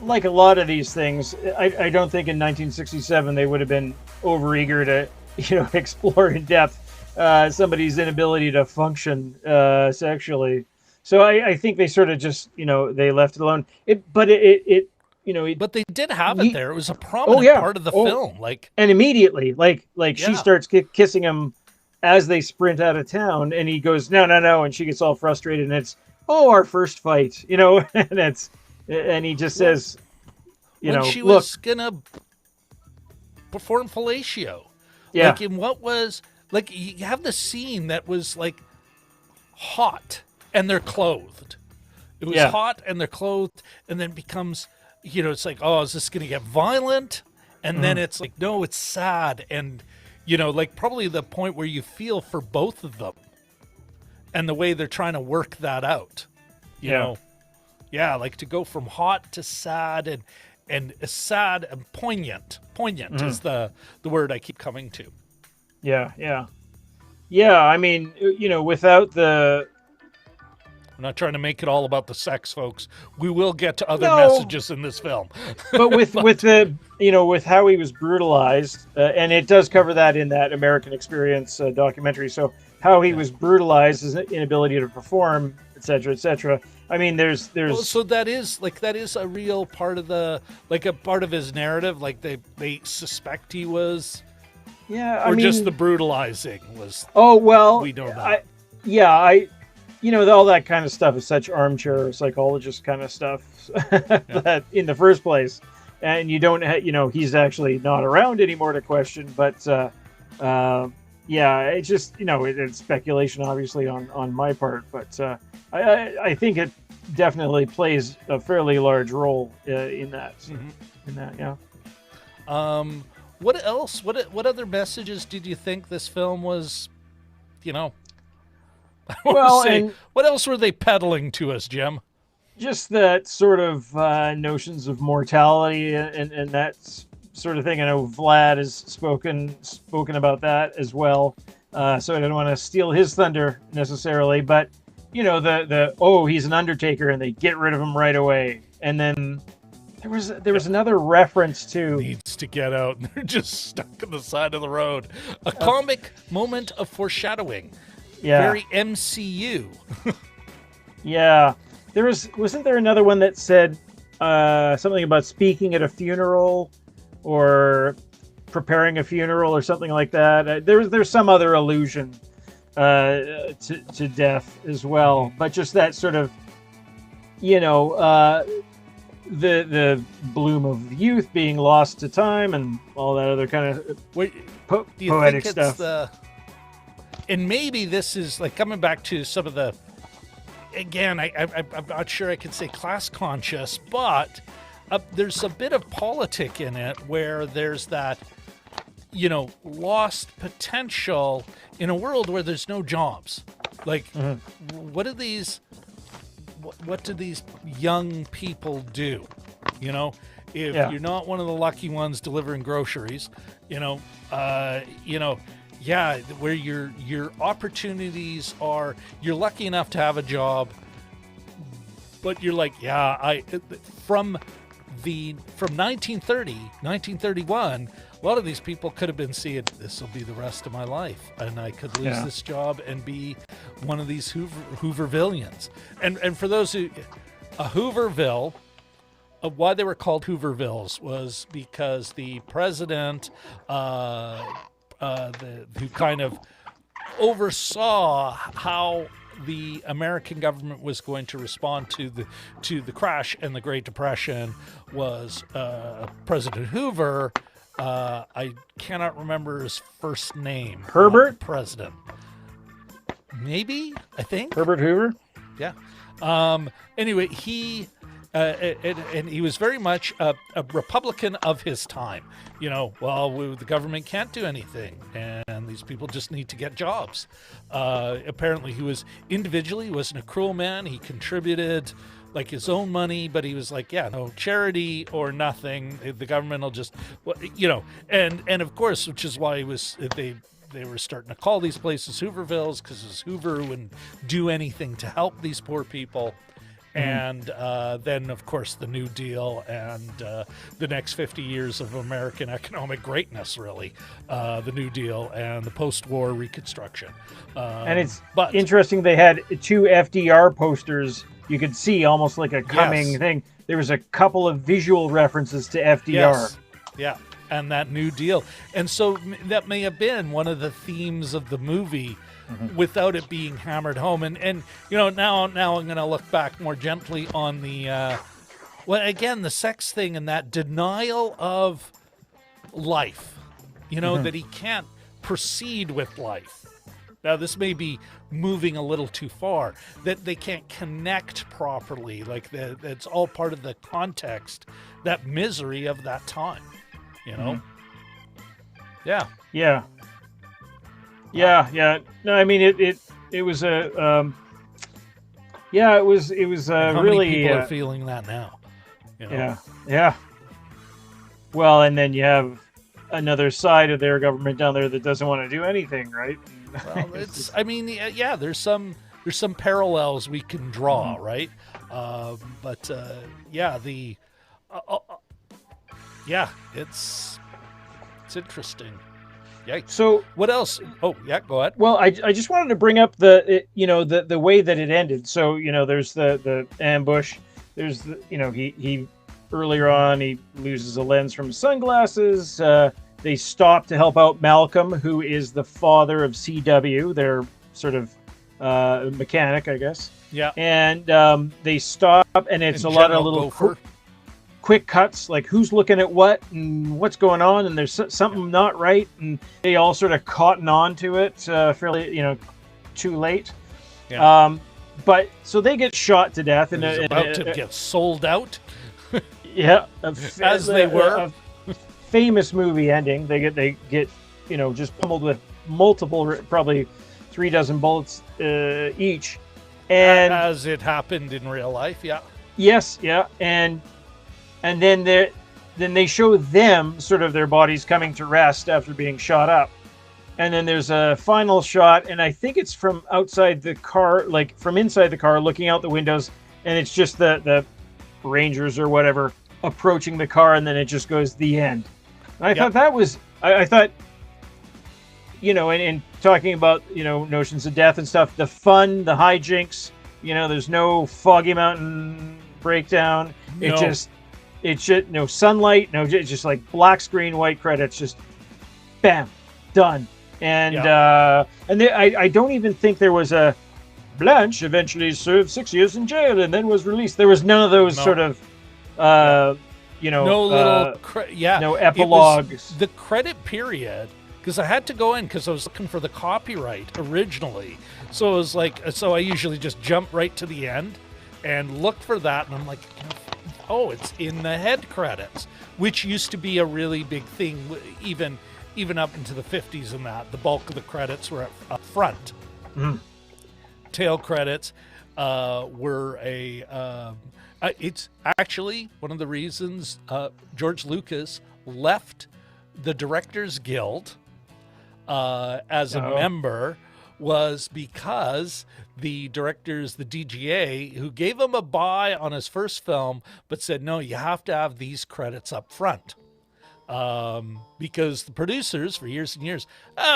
Like a lot of these things, I don't think in 1967 they would have been overeager to, explore in depth somebody's inability to function sexually. So I think they sort of just, they left it alone. But they did have it there. It was a prominent part of the film. And immediately, she starts kissing him as they sprint out of town, and he goes, no, and she gets all frustrated, and it's, our first fight, and he just says, when she was gonna perform fellatio. Yeah. Like in what was, like, you have the scene that was like hot and they're clothed. It was hot and they're clothed, and then becomes, it's like, is this gonna get violent? And then it's like, no, it's sad, and like probably the point where you feel for both of them and the way they're trying to work that out. You know, yeah, like to go from hot to sad and sad and poignant. Poignant is the word I keep coming to. Yeah, yeah. Yeah, I mean, without the... I'm not trying to make it all about the sex, folks. We will get to other No. messages in this film. But with the with how he was brutalized, and it does cover that in that American Experience documentary. So how he was brutalized, his inability to perform, etc., etc. I mean, there's so that is a real part of a part of his narrative. Like they suspect he was, yeah, or just the brutalizing was. Oh well, we don't know. All that kind of stuff is such armchair psychologist kind of stuff that in the first place, and you don't, he's actually not around anymore to question. But it's just it's speculation, obviously on my part. But I think it definitely plays a fairly large role in that. In that, yeah. What else? What other messages did you think this film was? What else were they peddling to us, Jim? Just that sort of notions of mortality and that sort of thing. I know Vlad has spoken about that as well, so I don't want to steal his thunder necessarily. But he's an undertaker, and they get rid of him right away. And then there was another reference to needs to get out, and they're just stuck on the side of the road. A comic moment of foreshadowing. Yeah. Very MCU. Yeah. Wasn't there another one that said something about speaking at a funeral or preparing a funeral or something like that? There's some other allusion to death as well, but just that sort of the bloom of youth being lost to time and all that other kind of poetic stuff. And maybe this is like coming back to some of the, again, I'm not sure I could say class conscious, but there's a bit of politic in it where there's that, lost potential in a world where there's no jobs. Like, what do these young people do? If you're not one of the lucky ones delivering groceries, where your opportunities are, you're lucky enough to have a job, but you're like, from 1930, 1931, a lot of these people could have been seeing, this will be the rest of my life, and I could lose this job and be one of these Hoovervillians. And for those who, a Hooverville, why they were called Hoovervilles was because the president, who kind of oversaw how the American government was going to respond to the crash and the Great Depression was President Hoover. I cannot remember his first name. Herbert? President. Maybe, I think. Herbert Hoover? Yeah. Anyway, he and he was very much a Republican of his time. The government can't do anything, and these people just need to get jobs. Apparently, he wasn't a cruel man. He contributed like his own money, but he was like, no charity or nothing. The government will just, and of course, which is why they were starting to call these places Hoovervilles, because it was Hoover who wouldn't do anything to help these poor people. And then, of course, the New Deal and the next 50 years of American economic greatness, really. The New Deal and the post-war Reconstruction. And it's interesting, they had two FDR posters you could see, almost like a coming thing. There was a couple of visual references to FDR. Yes. Yeah, and that New Deal. And so that may have been one of the themes of the movie, without it being hammered home. And now I'm going to look back more gently on the the sex thing and that denial of life, that he can't proceed with life. Now, this may be moving a little too far, that they can't connect properly, like it's all part of the context, that misery of that time, Yeah. Yeah. No, I mean, it was a, Yeah, it was How really many people are feeling that now? You know? yeah. Well, and then you have another side of their government down there that doesn't want to do anything, right? Well, it's. I mean, yeah. There's some parallels we can draw, right? But yeah, yeah, it's interesting. Yeah. So what else? Oh, yeah. Go ahead. well, I just wanted to bring up the way that it ended. So there's the ambush. There's he earlier on he loses a lens from his sunglasses. They stop to help out Malcolm, who is the father of CW, their sort of mechanic, I guess. Yeah. And they stop, and it's a lot of little quick cuts, like who's looking at what and what's going on, and there's something not right, and they all sort of cotton on to it fairly, too late. Yeah. But so they get shot to death, and it's about to get sold out. Yeah, as they were. Famous movie ending. They get just pummeled with multiple, probably 36 bullets each, and as it happened in real life. Yeah. Yes, yeah, and then they show them sort of their bodies coming to rest after being shot up, and then there's a final shot, and I think it's from outside the car, like from inside the car, looking out the windows, and it's just the Rangers or whatever approaching the car, and then it just goes the end. I thought that was, I thought, in talking about, notions of death and stuff, the fun, the hijinks, there's no Foggy Mountain breakdown. No. It's just no sunlight, it's just like black screen, white credits, just bam, done. And, I don't even think there was a Blanche eventually served 6 years in jail and then was released. There was none of those sort of, no little no epilogues. The credit period, because I had to go in because I was looking for the copyright originally, so it was like, I usually just jump right to the end and look for that, and I'm like, oh, it's in the head credits, which used to be a really big thing, even up into the 50s, and that the bulk of the credits were up front. Tail credits were it's actually one of the reasons George Lucas left the Directors Guild as a member, was because the directors, the DGA, who gave him a buy on his first film, but said, no, you have to have these credits up front. Because the producers for years and years,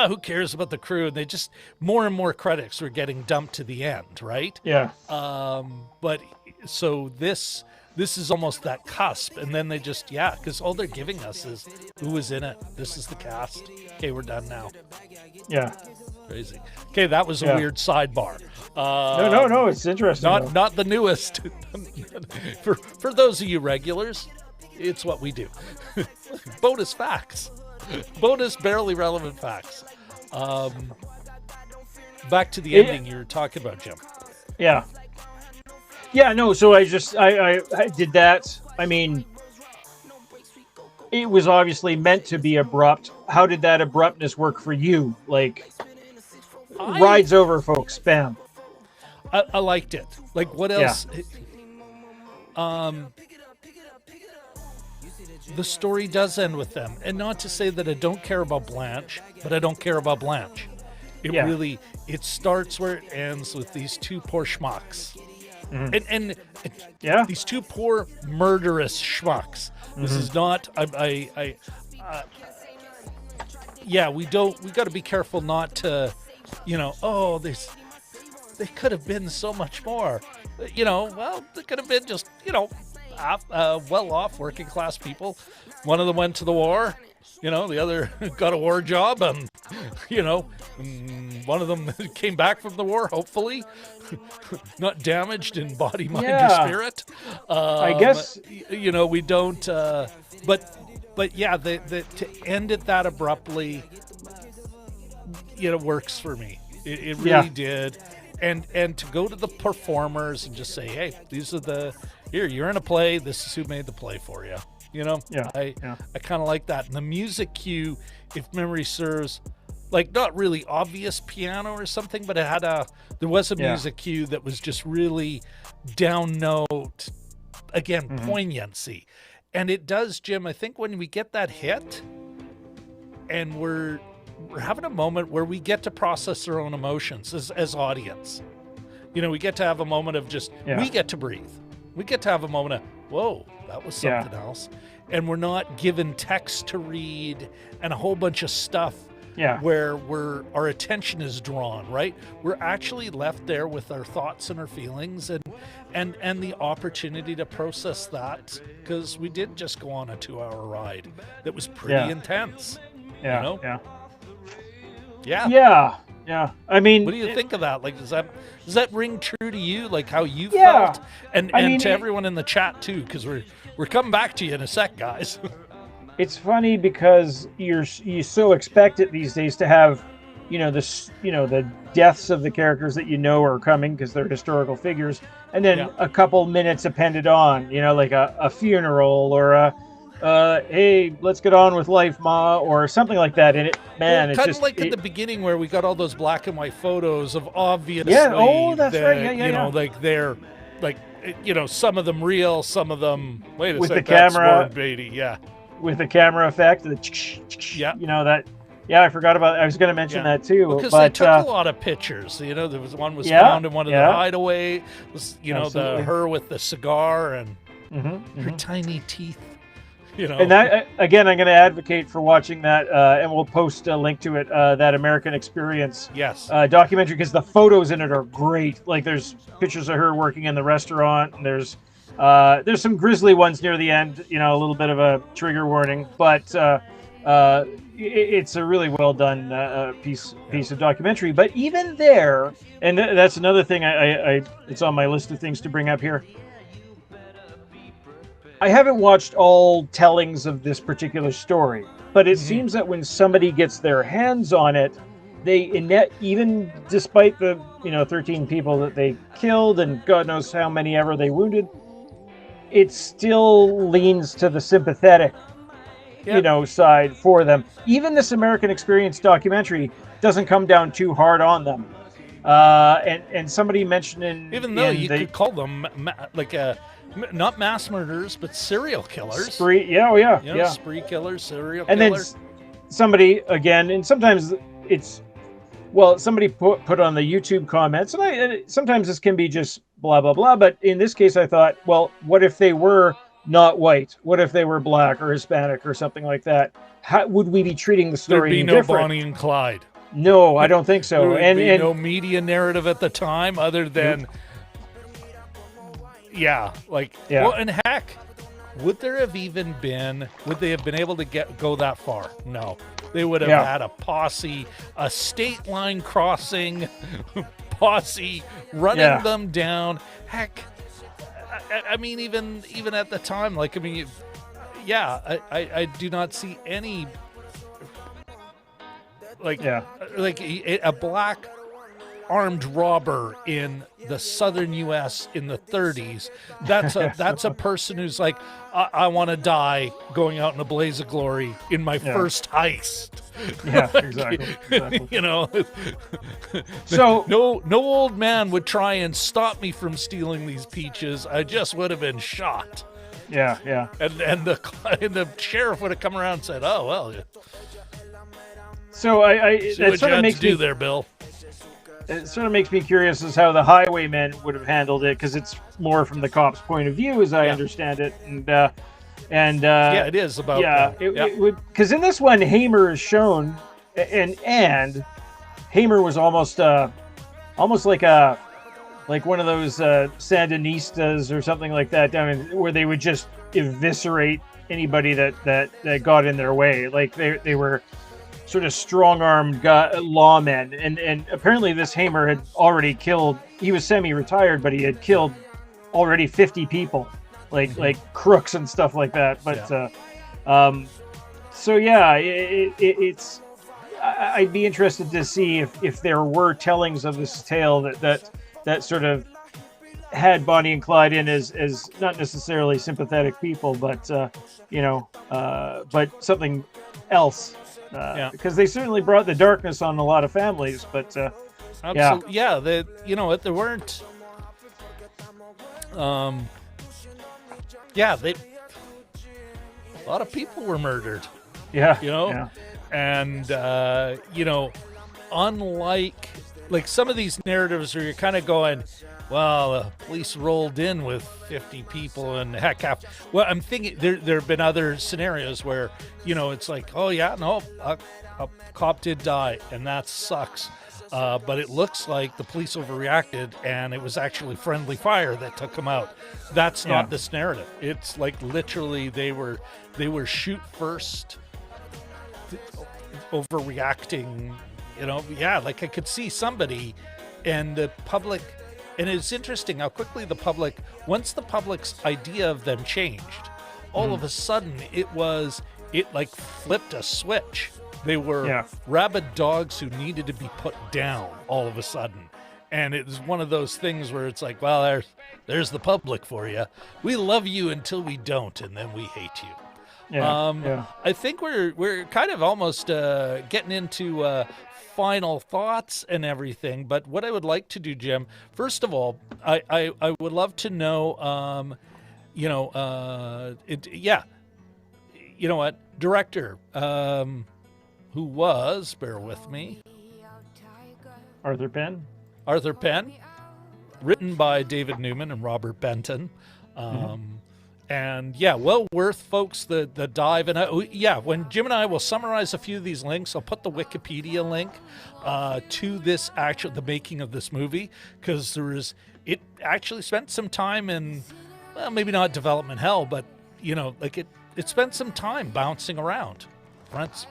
who cares about the crew? And they just, more and more credits were getting dumped to the end, right? Yeah. But so this is almost that cusp, and then they just, because all they're giving us is who was in it. This is the cast. Okay, we're done now. Yeah. Crazy. Okay, that was a weird sidebar. No, it's interesting. Not the newest. For those of you regulars, it's what we do. Bonus facts. Bonus barely relevant facts. Back to the ending you were talking about, Jim. Yeah. Yeah, no, so I did that. I mean, it was obviously meant to be abrupt. How did that abruptness work for you? Like, rides over, folks, bam. I liked it. Like, what else? The story does end with them. And not to say that I don't care about Blanche, but I don't care about Blanche. It starts where it ends with these two poor schmucks. And these two poor murderous schmucks. This is not, we got to be careful not to, they could have been so much more. Well, they could have been just, well-off working class people. One of them went to the war, the other got a war job, and one of them came back from the war, hopefully not damaged in body, mind, or spirit. I guess we don't. But to end it that abruptly, works for me. It really did. And to go to the performers and just say, hey, these are you're in a play. This is who made the play for you. I kind of like that. And the music cue, if memory serves, like not really obvious piano or something, but there was a music cue that was just really down note, again, poignancy. And it does, Jim, I think when we get that hit and we're having a moment where we get to process our own emotions as audience. You know, we get to have a moment of just, we get to breathe. We get to have a moment of, whoa, that was something else. And we're not given text to read and a whole bunch of stuff where our attention is drawn, right? We're actually left there with our thoughts and our feelings and the opportunity to process that, because we did just go on a 2-hour ride that was pretty intense. Yeah. You know? Yeah. I mean, what do you think of that? Like, does that ring true to you? Like how you felt, and to everyone in the chat too, because we're coming back to you in a sec, guys. It's funny because you so expect it these days to have, the deaths of the characters that are coming because they're historical figures, and then a couple minutes appended on, like a funeral or a hey, let's get on with life, Ma, or something like that. And it's kind just of like at the beginning where we got all those black and white photos of obviously, that's right, like they're like, some of them real, some of them with the camera, Beatty, with the camera effect, I forgot about. I was going to mention that too, because they took a lot of pictures. There was one was found in one of the hideaway. Her with the cigar and her tiny teeth. And that, again, I'm going to advocate for watching that, and we'll post a link to it, that American Experience documentary, because the photos in it are great. Like, there's pictures of her working in the restaurant, and there's some grisly ones near the end, a little bit of a trigger warning, but it's a really well done piece of documentary. But even there, and that's another thing it's on my list of things to bring up here. I haven't watched all tellings of this particular story, but it seems that when somebody gets their hands on it, even despite the 13 people that they killed and God knows how many ever they wounded, it still leans to the sympathetic, side for them. Even this American Experience documentary doesn't come down too hard on them. And somebody mentioned even though you could call them not mass murderers, but serial killers. Spree killers, serial killers. And then somebody, again, and sometimes it's, somebody put on the YouTube comments, and sometimes this can be just blah, blah, blah, but in this case I thought, well, what if they were not white? What if they were black or Hispanic or something like that? How would we be treating the story different? There'd be no Bonnie and Clyde. No, I don't think so. There would be no media narrative at the time other than... Well, and heck, would they have been able to go that far? No. They would have had a posse, a state line crossing posse running them down. Heck, I mean, even at the time, I do not see any a black armed robber in the southern U.S. in the 30s. That's a person who's like, I want to die going out in a blaze of glory in my first heist. Yeah, exactly. So no old man would try and stop me from stealing these peaches. I just would have been shot. Yeah. And the sheriff would have come around and said, "Oh well." So that sort of makes me there, Bill. It sort of makes me curious as how the highwaymen would have handled it, because it's more from the cop's point of view, as I understand it, and it is about because in this one Hamer is shown, and Hamer was almost like one of those Sandinistas or something like that where they would just eviscerate anybody that got in their way. Like they were sort of strong-armed lawmen, and apparently this Hamer had already killed. He was semi-retired, but he had killed already 50 people, like crooks and stuff like that. But it's. I'd be interested to see if there were tellings of this tale that sort of had Bonnie and Clyde in as not necessarily sympathetic people, but but something else. Because they certainly brought the darkness on a lot of families, but absolutely, yeah. They, you know what, there weren't. They. A lot of people were murdered. Yeah. You know, Yeah. and unlike like some of these narratives where you're kind of going, well, the police rolled in with 50 people and heck, well, I'm thinking there have been other scenarios where, it's like, oh yeah, no, a cop did die and that sucks. But it looks like the police overreacted and it was actually friendly fire that took them out. That's not this narrative. It's like literally they were shoot first, overreacting. Like I could see somebody and the public, and it's interesting how quickly once the public's idea of them changed, all of a sudden it like flipped a switch. They were rabid dogs who needed to be put down all of a sudden. And it was one of those things where it's like, well, there's the public for you. We love you until we don't, and then we hate you. I think we're kind of almost getting into final thoughts and everything. But what I would like to do, Jim, first of all, I would love to know, you know what, director, who was, bear with me, Arthur Penn, written by David Newman and Robert Benton. And well worth, folks, the dive. And when Jim and I will summarize a few of these links, I'll put the Wikipedia link to this the making of this movie, because it actually spent some time in, well, maybe not development hell, but it spent some time bouncing around.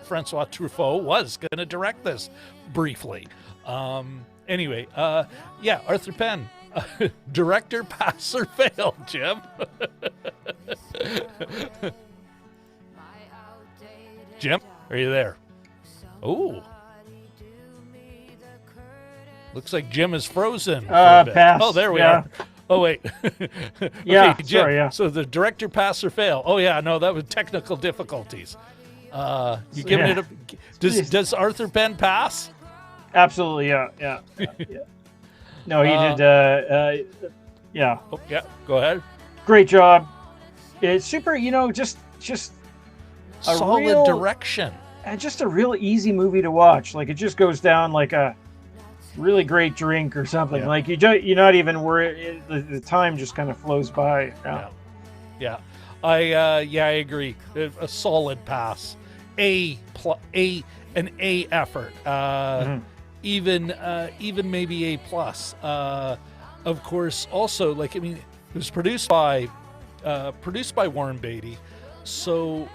Francois Truffaut was going to direct this briefly. Anyway, Arthur Penn. Director, pass or fail, Jim? Jim, are you there? Oh, looks like Jim is frozen. Pass. Oh, there we are. Oh, wait. Okay, Jim, sorry, so the director, pass or fail? Oh, yeah, no, that was technical difficulties. You giving it a... Does Arthur Penn pass? Absolutely, yeah. No, he did. Oh, yeah. Go ahead. Great job. It's super. Just a solid direction. And just a real easy movie to watch. Like it just goes down like a really great drink or something. Yeah. Like you're not even worried. The time just kind of flows by. Yeah. I agree. A solid pass. An A effort. Even maybe A plus. Of course, also it was produced by Warren Beatty, so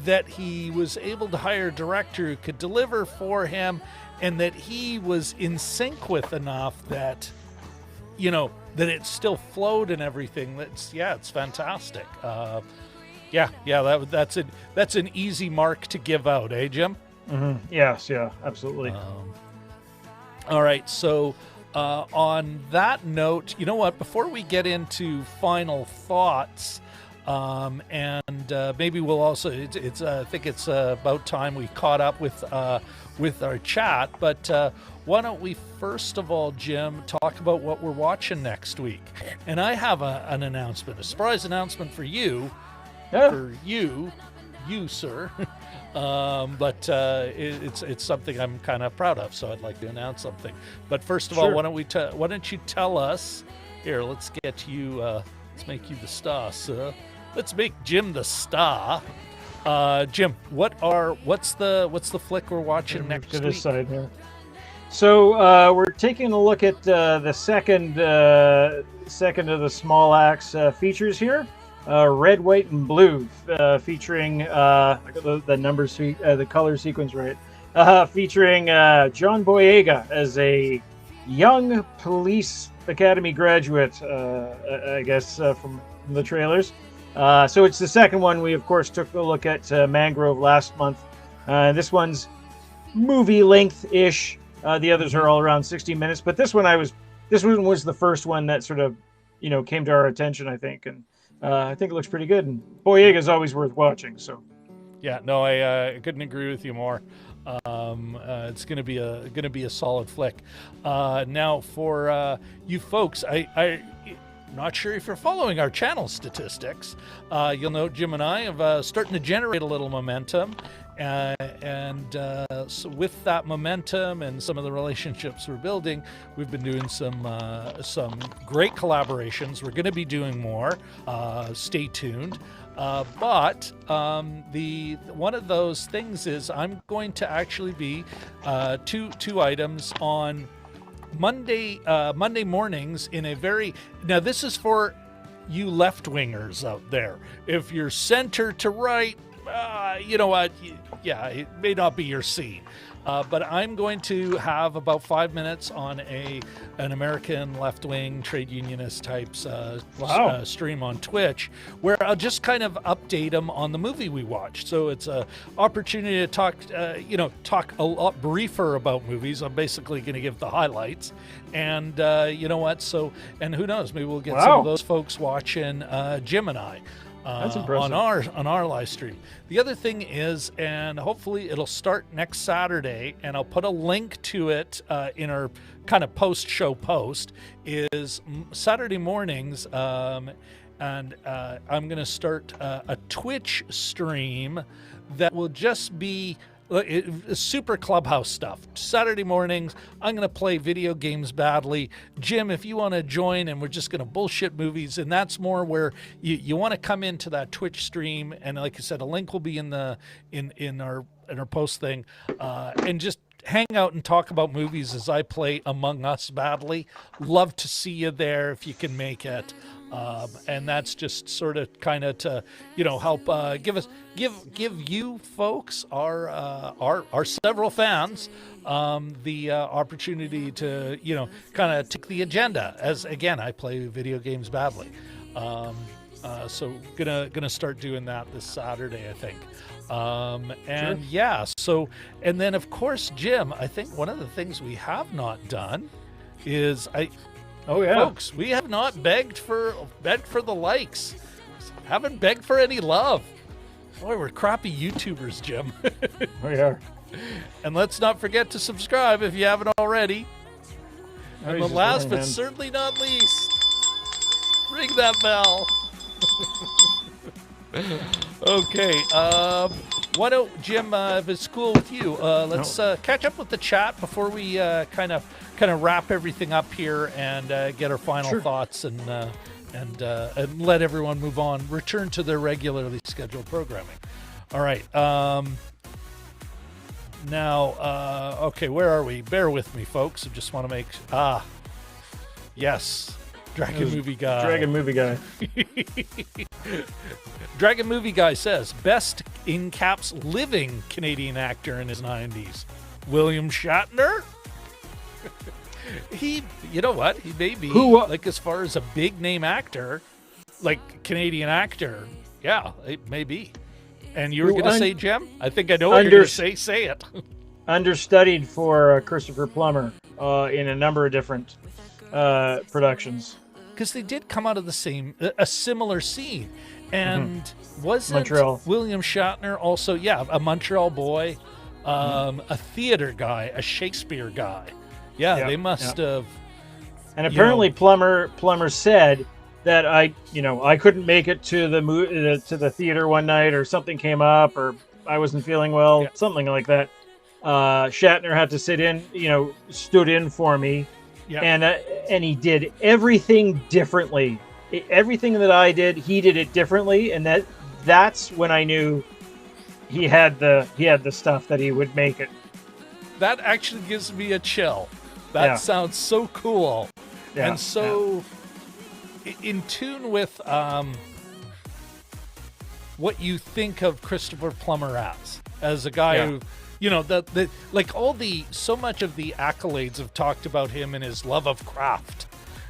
that he was able to hire a director who could deliver for him, and that he was in sync with enough that that it still flowed and everything. It's fantastic. That's it. That's an easy mark to give out, eh, Jim? Yes, absolutely. All right, so on that note, you know what? Before we get into final thoughts, and maybe we'll also, I think it's about time we caught up with our chat. But why don't we first of all, Jim, talk about what we're watching next week? And I have an announcement, a surprise announcement for you, for you, sir. But it's something I'm kind of proud of, so I'd like to announce something. But first of all, why don't you tell us? Here, let's get you. Let's make you the star, sir. Let's make Jim the star. Jim, what's the flick we're watching next to week? this side here. So we're taking a look at the second of the Small Axe features here. Red, White, and Blue, featuring the numbers, the color sequence right, featuring John Boyega as a young police academy graduate, I guess from the trailers. So it's the second one. We of course took a look at Mangrove last month. This one's movie length-ish. The others are all around 60 minutes, but this one I was this one was the first one that sort of, came to our attention, I think, and I think it looks pretty good. And Boyega is always worth watching. So, yeah, no, I couldn't agree with you more. It's gonna be a solid flick. Now for you folks, I not sure if you're following our channel statistics. You'll note Jim and I have starting to generate a little momentum. So with that momentum and some of the relationships we're building, we've been doing some great collaborations. We're going to be doing more. Stay tuned. But the one of those things is I'm going to actually be two items on Monday mornings in a very, now this is for you left-wingers out there. If you're center to right, you know what? Yeah, it may not be your scene. But I'm going to have about 5 minutes on an American left-wing trade unionist types stream on Twitch, where I'll just kind of update them on the movie we watched. So it's an opportunity to talk a lot briefer about movies. I'm basically going to give the highlights, and you know what? So, and who knows? Maybe we'll get some of those folks watching Jim and I. That's impressive. on our live stream. The other thing is, and hopefully it'll start next Saturday, and I'll put a link to it in our kind of post-show post, is Saturday mornings, and I'm going to start a Twitch stream that will just be super Clubhouse stuff. Saturday mornings, I'm going to play video games badly. Jim, if you want to join, and we're just going to bullshit movies, and that's more where you want to come into that Twitch stream, and like I said, a link will be in our post thing, and just hang out and talk about movies as I play Among Us badly. Love to see you there if you can make it. And that's just sort of kind of to, help give you folks, our several fans, the opportunity to, kind of take the agenda, as again, I play video games badly. So gonna start doing that this Saturday, I think. And sure. Yeah, so, and then of course, Jim, I think one of the things we have not done is folks, we have not begged for the likes. Haven't begged for any love. Boy, we're crappy YouTubers, Jim. We are. And let's not forget to subscribe if you haven't already. And the last but certainly not least, ring that bell. Okay. Why don't, Jim, if it's cool with you, let's catch up with the chat before we kind of wrap everything up here and get our final thoughts and let everyone move on, return to their regularly scheduled programming. All right. Now, okay, where are we? Bear with me, folks. I just want to make yes. Dragon Movie Guy. Dragon Movie Guy says, best in caps living Canadian actor in his 90s. William Shatner? He, you know what? He may be, like, as far as a big name actor, like Canadian actor, yeah, it may be. And you were going to say, Jim? I think I know what you're going to say. Say it. Understudied for Christopher Plummer in a number of different productions. Because they did come out of a similar scene. And wasn't Montreal. William Shatner also, a Montreal boy, a theater guy, a Shakespeare guy? Yeah, they must have. And apparently Plummer said that I couldn't make it to the theater one night, or something came up, or I wasn't feeling well, something like that. Shatner had to stood in for me. Yeah. And he did everything differently. Everything that I did, he did it differently, and that's when I knew he had the stuff that he would make it. That actually gives me a chill. That sounds so cool, and so in tune with what you think of Christopher Plummer as a guy who. So much of the accolades have talked about him and his love of craft,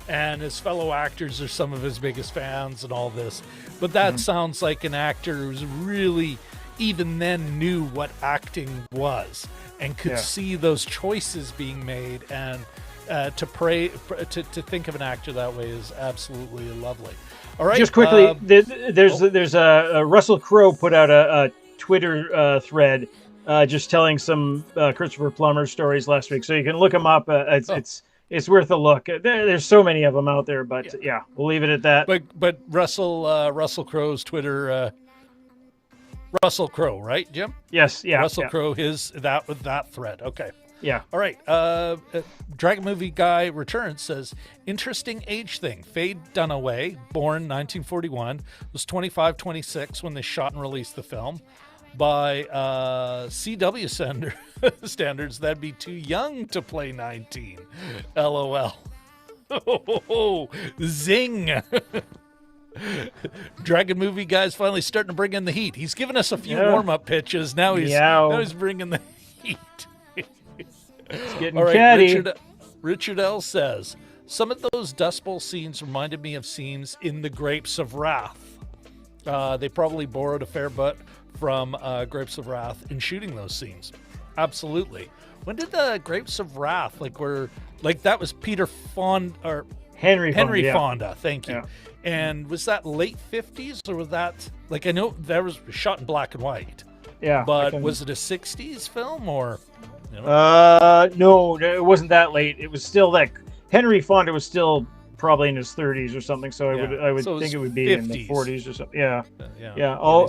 and his fellow actors are some of his biggest fans and all this. But that sounds like an actor who's really, even then, knew what acting was and could see those choices being made. And to think of an actor that way is absolutely lovely. All right. Just quickly, there's a Russell Crowe put out a Twitter thread just telling some Christopher Plummer stories last week, so you can look them up. It's worth a look. There's so many of them out there, but yeah, we'll leave it at that. But Russell Crowe's Twitter. Russell Crowe, right, Jim? Yes, yeah. Russell Crowe, that thread. Okay. Yeah. All right. Dragon Movie Guy returns, says, interesting age thing. Faye Dunaway, born 1941, was 25, 26 when they shot and released the film. By CW standards, that'd be too young to play 19. LOL. Oh, zing. Dragon Movie Guy's finally starting to bring in the heat. He's given us a few warm-up pitches. Now he's bringing the heat. It's getting all right, catty. Richard L. says, some of those Dust Bowl scenes reminded me of scenes in The Grapes of Wrath. They probably borrowed a fair bit from Grapes of Wrath in shooting those scenes. Absolutely. When did the Grapes of Wrath, that was Peter Fonda, or Henry Fonda, thank you. Yeah. And was that late 50s, or was that, I know that was shot in black and white. Yeah. But was it a 60s film, or? No, it wasn't that late. It was still Henry Fonda was still probably in his 30s or something, so I would think it would be 50s. In the 40s or something. Yeah.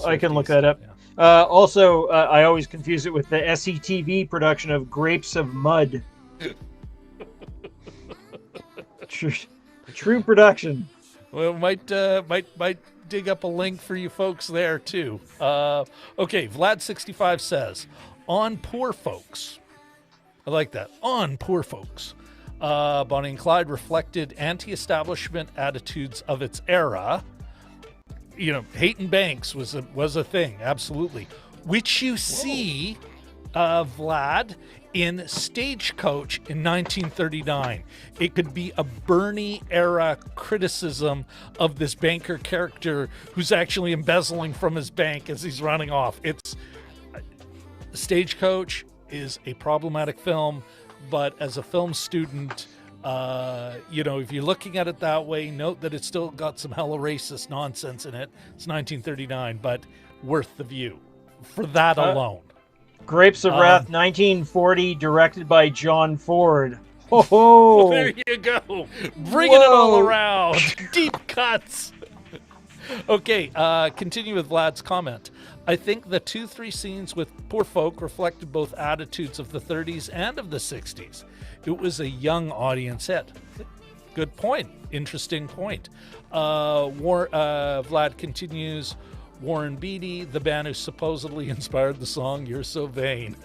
I can look that up. Yeah. Also, I always confuse it with the SCTV production of Grapes of Mud. True production. Well, might dig up a link for you folks there too. Okay, Vlad65 says, on poor folks. I like that. On poor folks. Bonnie and Clyde reflected anti-establishment attitudes of its era. Hayton Banks was a thing, absolutely. Which you see, Vlad, in Stagecoach in 1939. It could be a Bernie-era criticism of this banker character who's actually embezzling from his bank as he's running off. Stagecoach is a problematic film, but as a film student, if you're looking at it that way, note that it's still got some hella racist nonsense in it. It's 1939, but worth the view for that alone. Grapes of Wrath, 1940, directed by John Ford. Oh, there you go. Bringing it all around. Deep cuts. Okay, continue with Vlad's comment. I think the 2-3 scenes with poor folk reflected both attitudes of the 30s and of the 60s. It was a young audience hit. Good point. Interesting point. Vlad continues, Warren Beatty, the band who supposedly inspired the song You're So Vain.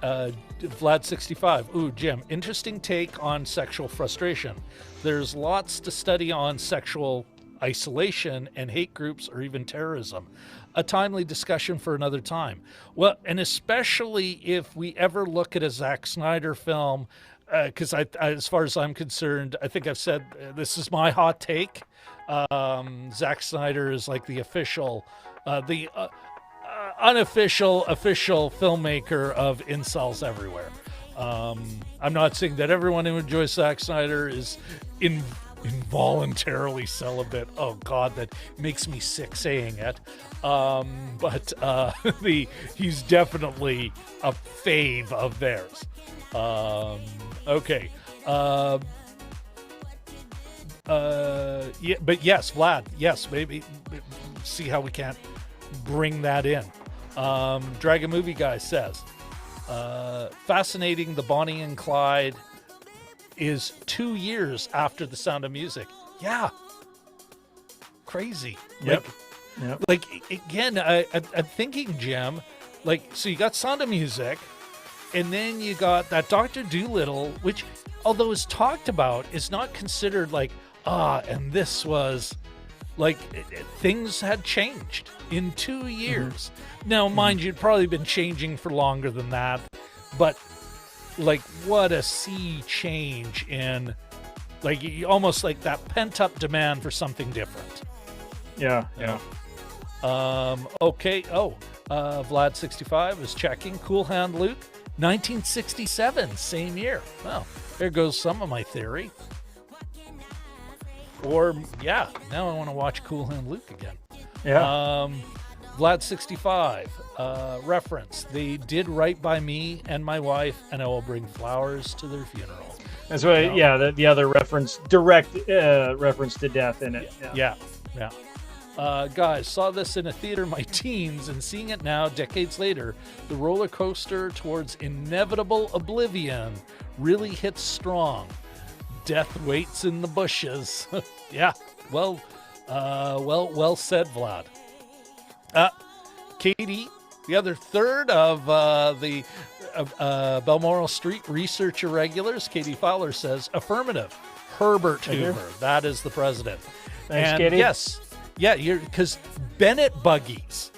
Vlad65. Ooh, Jim, interesting take on sexual frustration. There's lots to study on sexual isolation and hate groups or even terrorism. A timely discussion for another time. Well, and especially if we ever look at a Zack Snyder film, because as far as I'm concerned, I think I've said this is my hot take. Zack Snyder is like the official, unofficial, official filmmaker of incels everywhere. I'm not saying that everyone who enjoys Zack Snyder is involuntarily celibate. Oh God, that makes me sick saying it. But he's definitely a fave of theirs. Okay. Yeah, but yes, Vlad. Yes, maybe see how we can't bring that in. Dragon Movie Guy says, fascinating. The Bonnie and Clyde is 2 years after The Sound of Music. Yeah. Crazy. Yep. Like again, I'm thinking, Jim, so you got Sound of Music, and then you got that Dr. Dolittle, which, although is talked about, is not considered and this was things had changed in 2 years. Mm-hmm. Now, mind you, it'd probably been changing for longer than that, but what a sea change in almost like that pent-up demand for something different. Yeah. Okay. Vlad65 is checking. Cool Hand Luke. 1967, same year. Well, there goes some of my theory. Or, yeah, now I want to watch Cool Hand Luke again. Yeah. Vlad 65, reference. They did right by me and my wife, and I will bring flowers to their funeral. That's why, yeah, the other reference, direct reference to death in it. Yeah. Guys, saw this in a theater in my teens, and seeing it now, decades later, the roller coaster towards inevitable oblivion really hits strong. Death waits in the bushes. Yeah, well said, Vlad. Katie, the other third of the Balmoral Street research irregulars, Katie Fowler says, affirmative. Herbert Hoover, that is the president. Thanks, and Katie. Yes, yeah, because Bennett buggies.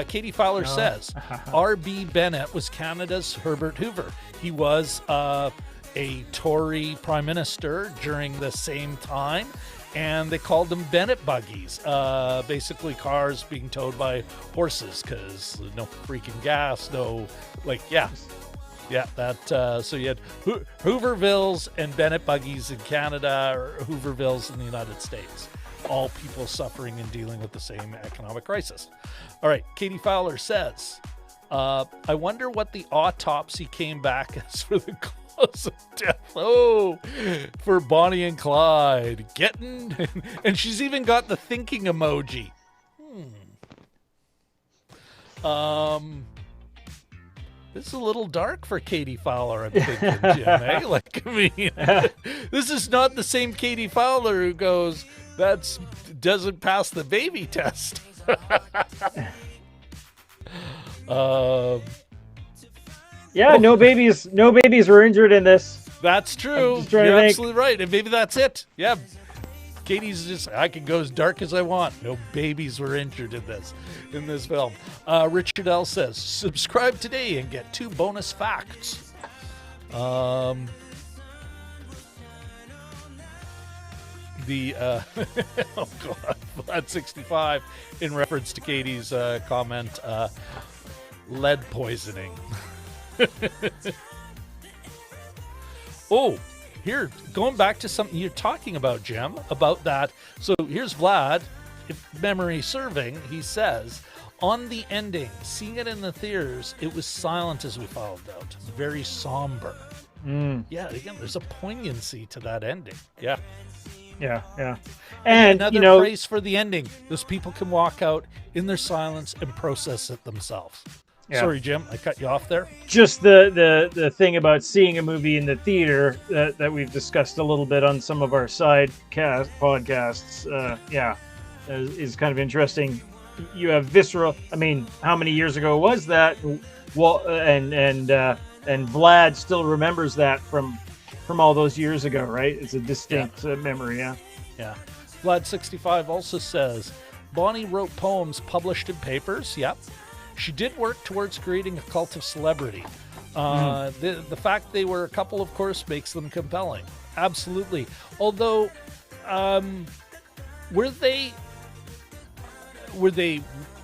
Katie Fowler says, R.B. Bennett was Canada's Herbert Hoover. He was a Tory prime minister during the same time, and they called them Bennett buggies, basically cars being towed by horses because no freaking gas, so you had Hoovervilles and Bennett buggies in Canada, or Hoovervilles in the United States. All people suffering and dealing with the same economic crisis. All right, Katie Fowler says, I wonder what the autopsy came back as for the cause of death. Oh, for Bonnie and Clyde. And she's even got the thinking emoji. This is a little dark for Katie Fowler, I'm thinking, Jim, eh? Like, I mean, this is not the same Katie Fowler who goes, doesn't pass the baby test. Yeah, no babies were injured in this. That's true. You're absolutely right. And maybe that's it. Yeah. Katie's just, I can go as dark as I want. No babies were injured in this film. Richard L. says, subscribe today and get 2 bonus facts. Oh God, Vlad 65 in reference to Katie's comment, lead poisoning. Oh, here, going back to something you're talking about, Jim, about that. So here's Vlad, if memory serving, he says, on the ending, seeing it in the theaters, it was silent as we found out. Very somber. Yeah, again, there's a poignancy to that ending. Yeah. And another praise for the ending. Those people can walk out in their silence and process it themselves. Yeah. Sorry, Jim, I cut you off there. Just the thing about seeing a movie in the theater that we've discussed a little bit on some of our side podcasts, is kind of interesting. You have visceral. I mean, how many years ago was that? Well, and Vlad still remembers that from all those years ago, right? It's a distinct memory. Yeah. Vlad 65 also says, Bonnie wrote poems published in papers. Yep. She did work towards creating a cult of celebrity. The fact they were a couple, of course, makes them compelling. Absolutely. Although, were they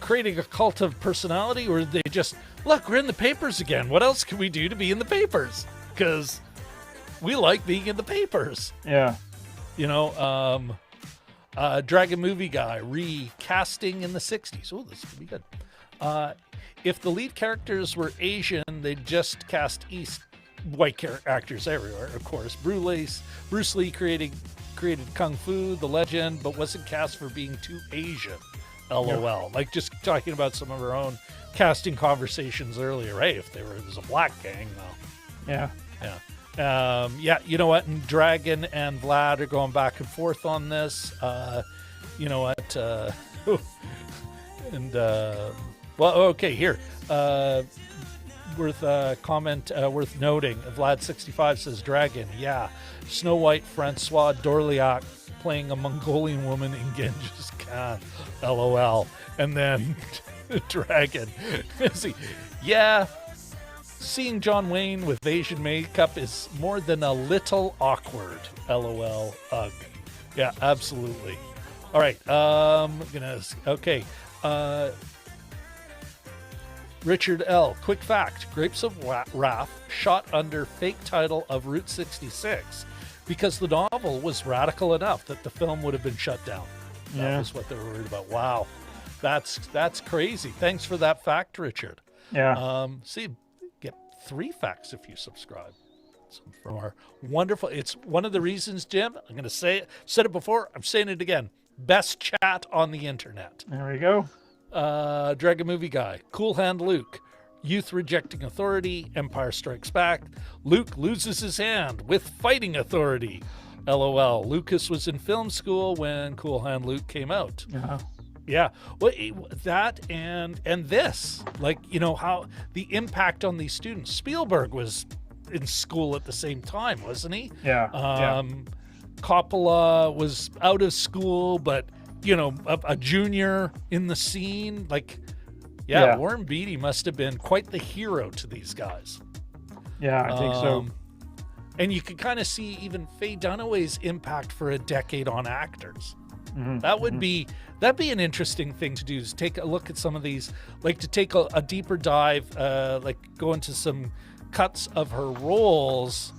creating a cult of personality, or did they just, look, we're in the papers again. What else can we do to be in the papers? Because we like being in the papers. Yeah. Dragon Movie Guy recasting in the 60s. Oh, this could be good. If the lead characters were Asian, they'd just cast white actors everywhere, of course. Bruce Lee created Kung Fu, The Legend, but wasn't cast for being too Asian. LOL. Yeah. Like just talking about some of our own casting conversations earlier, right? If there's a black gang, though. Yeah. You know what? And Dragon and Vlad are going back and forth on this. You know what? Well, okay, here. Worth noting. Vlad 65 says Dragon. Yeah. Snow White, Francois Dorliac playing a Mongolian woman in Genghis Khan. LOL. And then Dragon. See, yeah. Seeing John Wayne with Asian makeup is more than a little awkward. LOL. Ugh. Yeah, absolutely. All right. Okay. Richard L. Quick fact, Grapes of Wrath shot under fake title of Route 66 because the novel was radical enough that the film would have been shut down. That was what they were worried about. Wow. That's crazy. Thanks for that fact, Richard. Yeah. See, get 3 facts if you subscribe. So from our wonderful, it's one of the reasons, Jim, I'm going to say it, said it before, I'm saying it again. Best chat on the internet. There we go. Dragon Movie Guy, Cool Hand Luke, Youth Rejecting Authority, Empire Strikes Back, Luke loses his hand with fighting authority. LOL. Lucas was in film school when Cool Hand Luke came out. Uh-huh. Yeah. Well, that and this, like, you know, how the impact on these students. Spielberg was in school at the same time, wasn't he? Yeah. Coppola was out of school, but, you know, a junior in the scene. Like, yeah, Warren Beatty must have been quite the hero to these guys. Yeah, I think so. And you could kind of see even Faye Dunaway's impact for a decade on actors. Mm-hmm. That'd be an interesting thing to do, is take a look at some of these, like to take a deeper dive, like go into some cuts of her roles,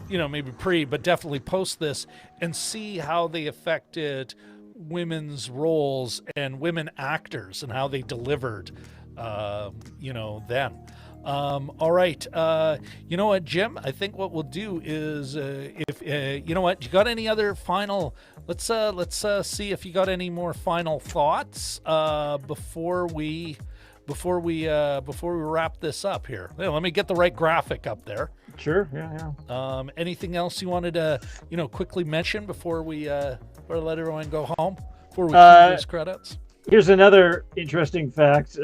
you know, maybe but definitely post this, and see how they affected women's roles and women actors and how they delivered, you know, then. All right. You know what, Jim? I think what we'll do is, if you know what, you got any other final? Let's see if you got any more final thoughts before we wrap this up here. Let me get the right graphic up there. Sure. Yeah. Anything else you wanted to, you know, quickly mention before we let everyone go home? Before we cue these credits. Here's another interesting fact.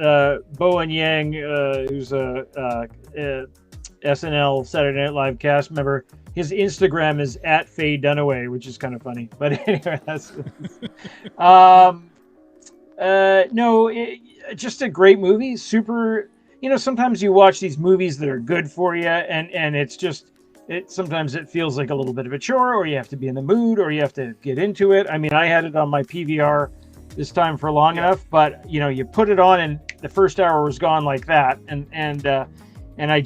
Bowen Yang, who's a SNL Saturday Night Live cast member, his Instagram is @Faye Dunaway, which is kind of funny. But anyway, just a great movie. Super. You know, sometimes you watch these movies that are good for you, and it's just, sometimes it feels like a little bit of a chore, or you have to be in the mood, or you have to get into it. I mean, I had it on my PVR this time for long enough, but you know, you put it on and the first hour was gone like that, and I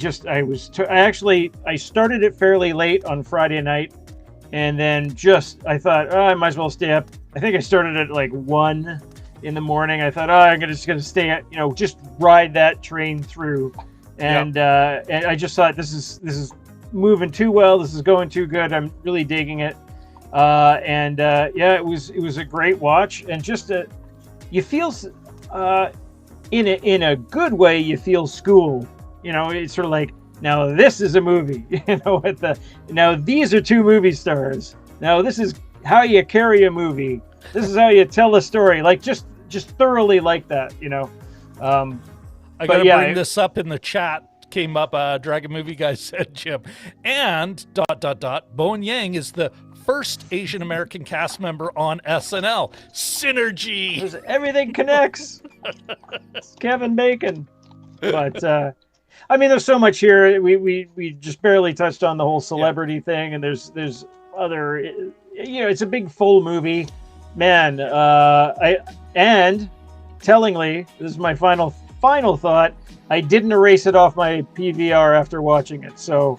started it fairly late on Friday night, and then I thought, I might as well stay up. I think I started at like 1 in the morning. I thought, I'm just gonna stay at, you know, just ride that train through, and I just thought, this is moving too well. This is going too good. I'm really digging it. It was a great watch, and just you feel in a good way. You feel school. You know, it's sort of like, now this is a movie. You know, now these are 2 movie stars. Now this is how you carry a movie. This is how you tell a story. Like just thoroughly like that. You know. I gotta bring this up in the chat. Came up, Dragon Movie Guy said, Jim, and ... Bowen Yang is the first Asian American cast member on SNL. Synergy. Everything connects. It's Kevin Bacon. But I mean, there's so much here. We just barely touched on the whole celebrity thing, and there's other. You know, it's a big full movie, man. And tellingly, this is my final thought. I didn't erase it off my PVR after watching it, so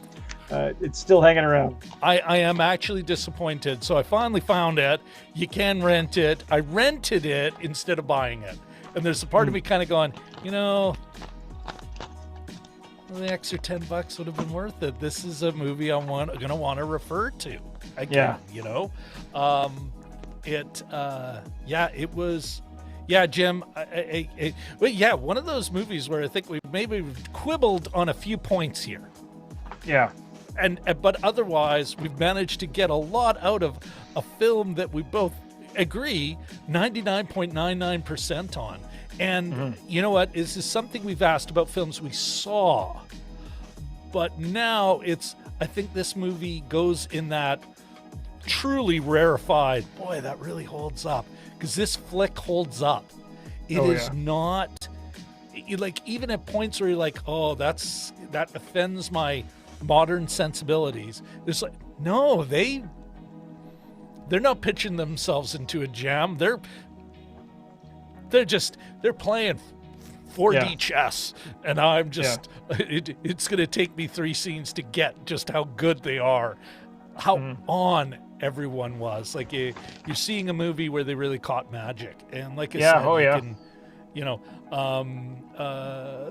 it's still hanging around. I am actually disappointed. So I finally found it. You can rent it. I rented it instead of buying it. And there's a part of me kind of going, you know, the extra $10 would have been worth it. This is a movie I'm going to want to refer to again, you know. It was... Yeah, Jim. One of those movies where I think we maybe quibbled on a few points here. Yeah. But otherwise, we've managed to get a lot out of a film that we both agree 99.99% on. And you know what? This is something we've asked about films we saw. But now I think this movie goes in that truly rarefied, boy, that really holds up. Because this flick holds up. It is not, like, even at points where you're like, oh, that offends my modern sensibilities. It's like, no, they're not pitching themselves into a jam. They're playing 4D Yeah. chess, and I'm just it's going to take me 3 scenes to get just how good they are, how on everyone was. Like you're seeing a movie where they really caught magic, and like I said, you can, you know,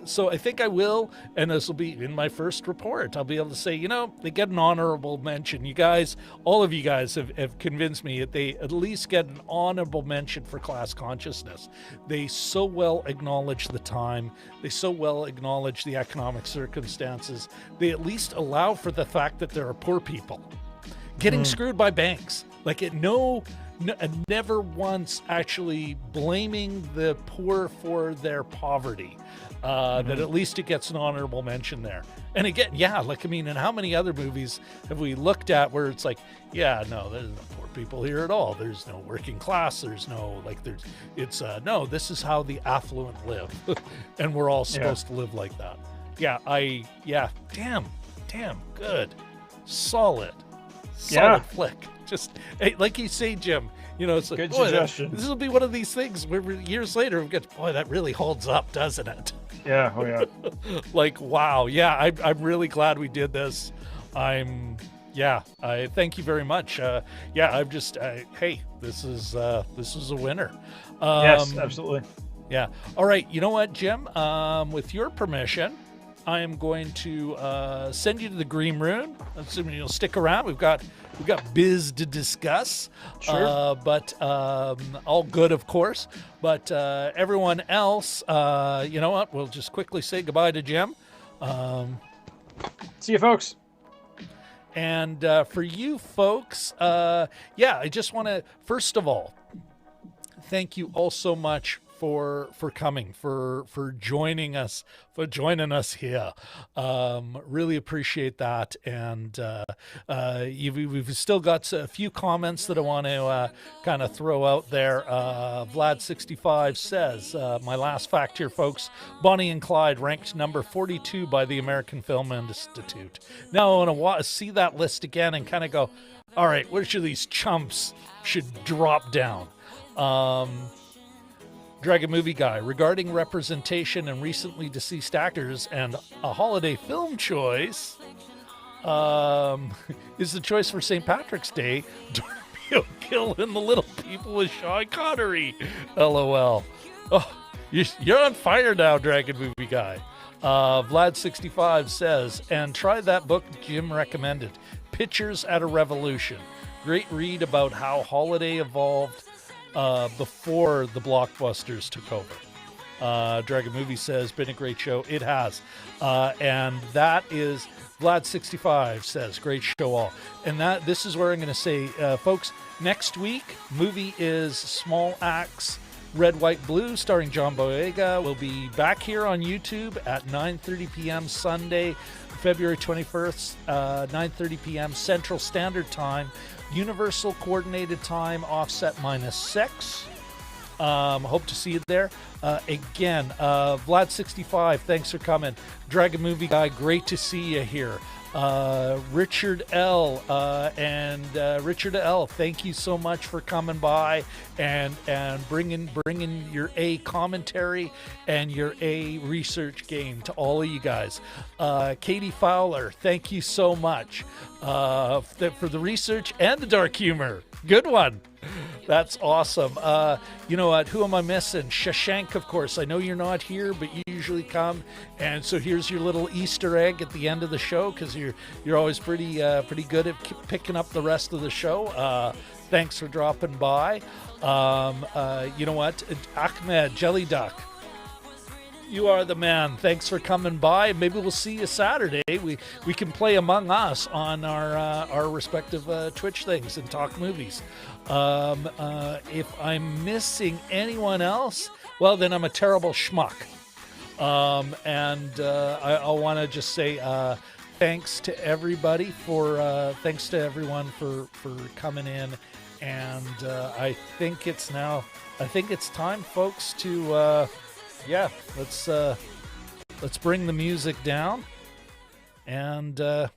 so I think I will, and this will be in my first report. I'll be able to say, you know, they get an honorable mention. You guys, all of you guys have convinced me that they at least get an honorable mention for class consciousness. They so well acknowledge the time. They so well acknowledge the economic circumstances. They at least allow for the fact that there are poor people getting screwed by banks. Like never once actually blaming the poor for their poverty. That at least it gets an honorable mention there. And again, like, I mean, and how many other movies have we looked at where it's like, there's no poor people here at all. There's no working class. There's no, like, no, this is how the affluent live. And we're all supposed to live like that. Damn, good. Solid flick. Just like you say, Jim, you know, it's like, good suggestion. This will be one of these things where years later we get, boy, that really holds up, doesn't it? Yeah. Oh yeah. Like, wow. Yeah. I'm really glad we did this. I thank you very much. I'm just, hey, this is a winner. Yes, absolutely. Yeah. All right. You know what, Jim, with your permission, I am going to send you to the green room. Assuming you'll stick around. We've got biz to discuss. Sure. But all good, of course. But everyone else, you know what? We'll just quickly say goodbye to Jim. See you, folks. And for you folks, I just want to, first of all, thank you all so much for coming, for joining us here. Really appreciate that. And we've still got a few comments that I want to kind of throw out there. Vlad65 says, my last fact here, folks, Bonnie and Clyde ranked number 42 by the American Film Institute. Now I want to see that list again and kind of go, all right, which of these chumps should drop down? Dragon Movie Guy, regarding representation and recently deceased actors and a holiday film choice, is the choice for St. Patrick's Day, Darby O'Gill and the Little People with Sean Connery. LOL. Oh, you're on fire now, Dragon Movie Guy. Vlad65 says, and try that book Jim recommended, Pictures at a Revolution. Great read about how holiday evolved before the blockbusters took over. Dragon Movie says, been a great show. It has. And that is, Vlad65 says, great show all. And this is where I'm going to say, folks, next week, movie is Small Axe, Red, White, Blue, starring John Boyega. We'll be back here on YouTube at 9:30 p.m. Sunday, February 21st, 9:30 p.m. Central Standard Time. Universal Coordinated Time, offset -6. Hope to see you there. Again, Vlad65, thanks for coming. Dragon Movie Guy, great to see you here. Richard L. Richard L., thank you so much for coming by and bringing your A commentary and your A research game to all of you guys. Katie Fowler, thank you so much for the research and the dark humor. Good one. That's awesome. You know what? Who am I missing? Shashank, of course. I know you're not here, but you usually come. And so here's your little Easter egg at the end of the show, because you're always pretty good at picking up the rest of the show. Thanks for dropping by. You know what? Ahmed Jelly Duck, you are the man. Thanks for coming by. Maybe we'll see you Saturday. We can play Among Us on our respective Twitch things and talk movies. If I'm missing anyone else, well, then I'm a terrible schmuck. I want to just say thanks to everybody thanks to everyone for coming in. And I think it's time, folks, to let's bring the music down, and I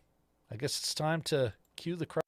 guess it's time to cue the crowd.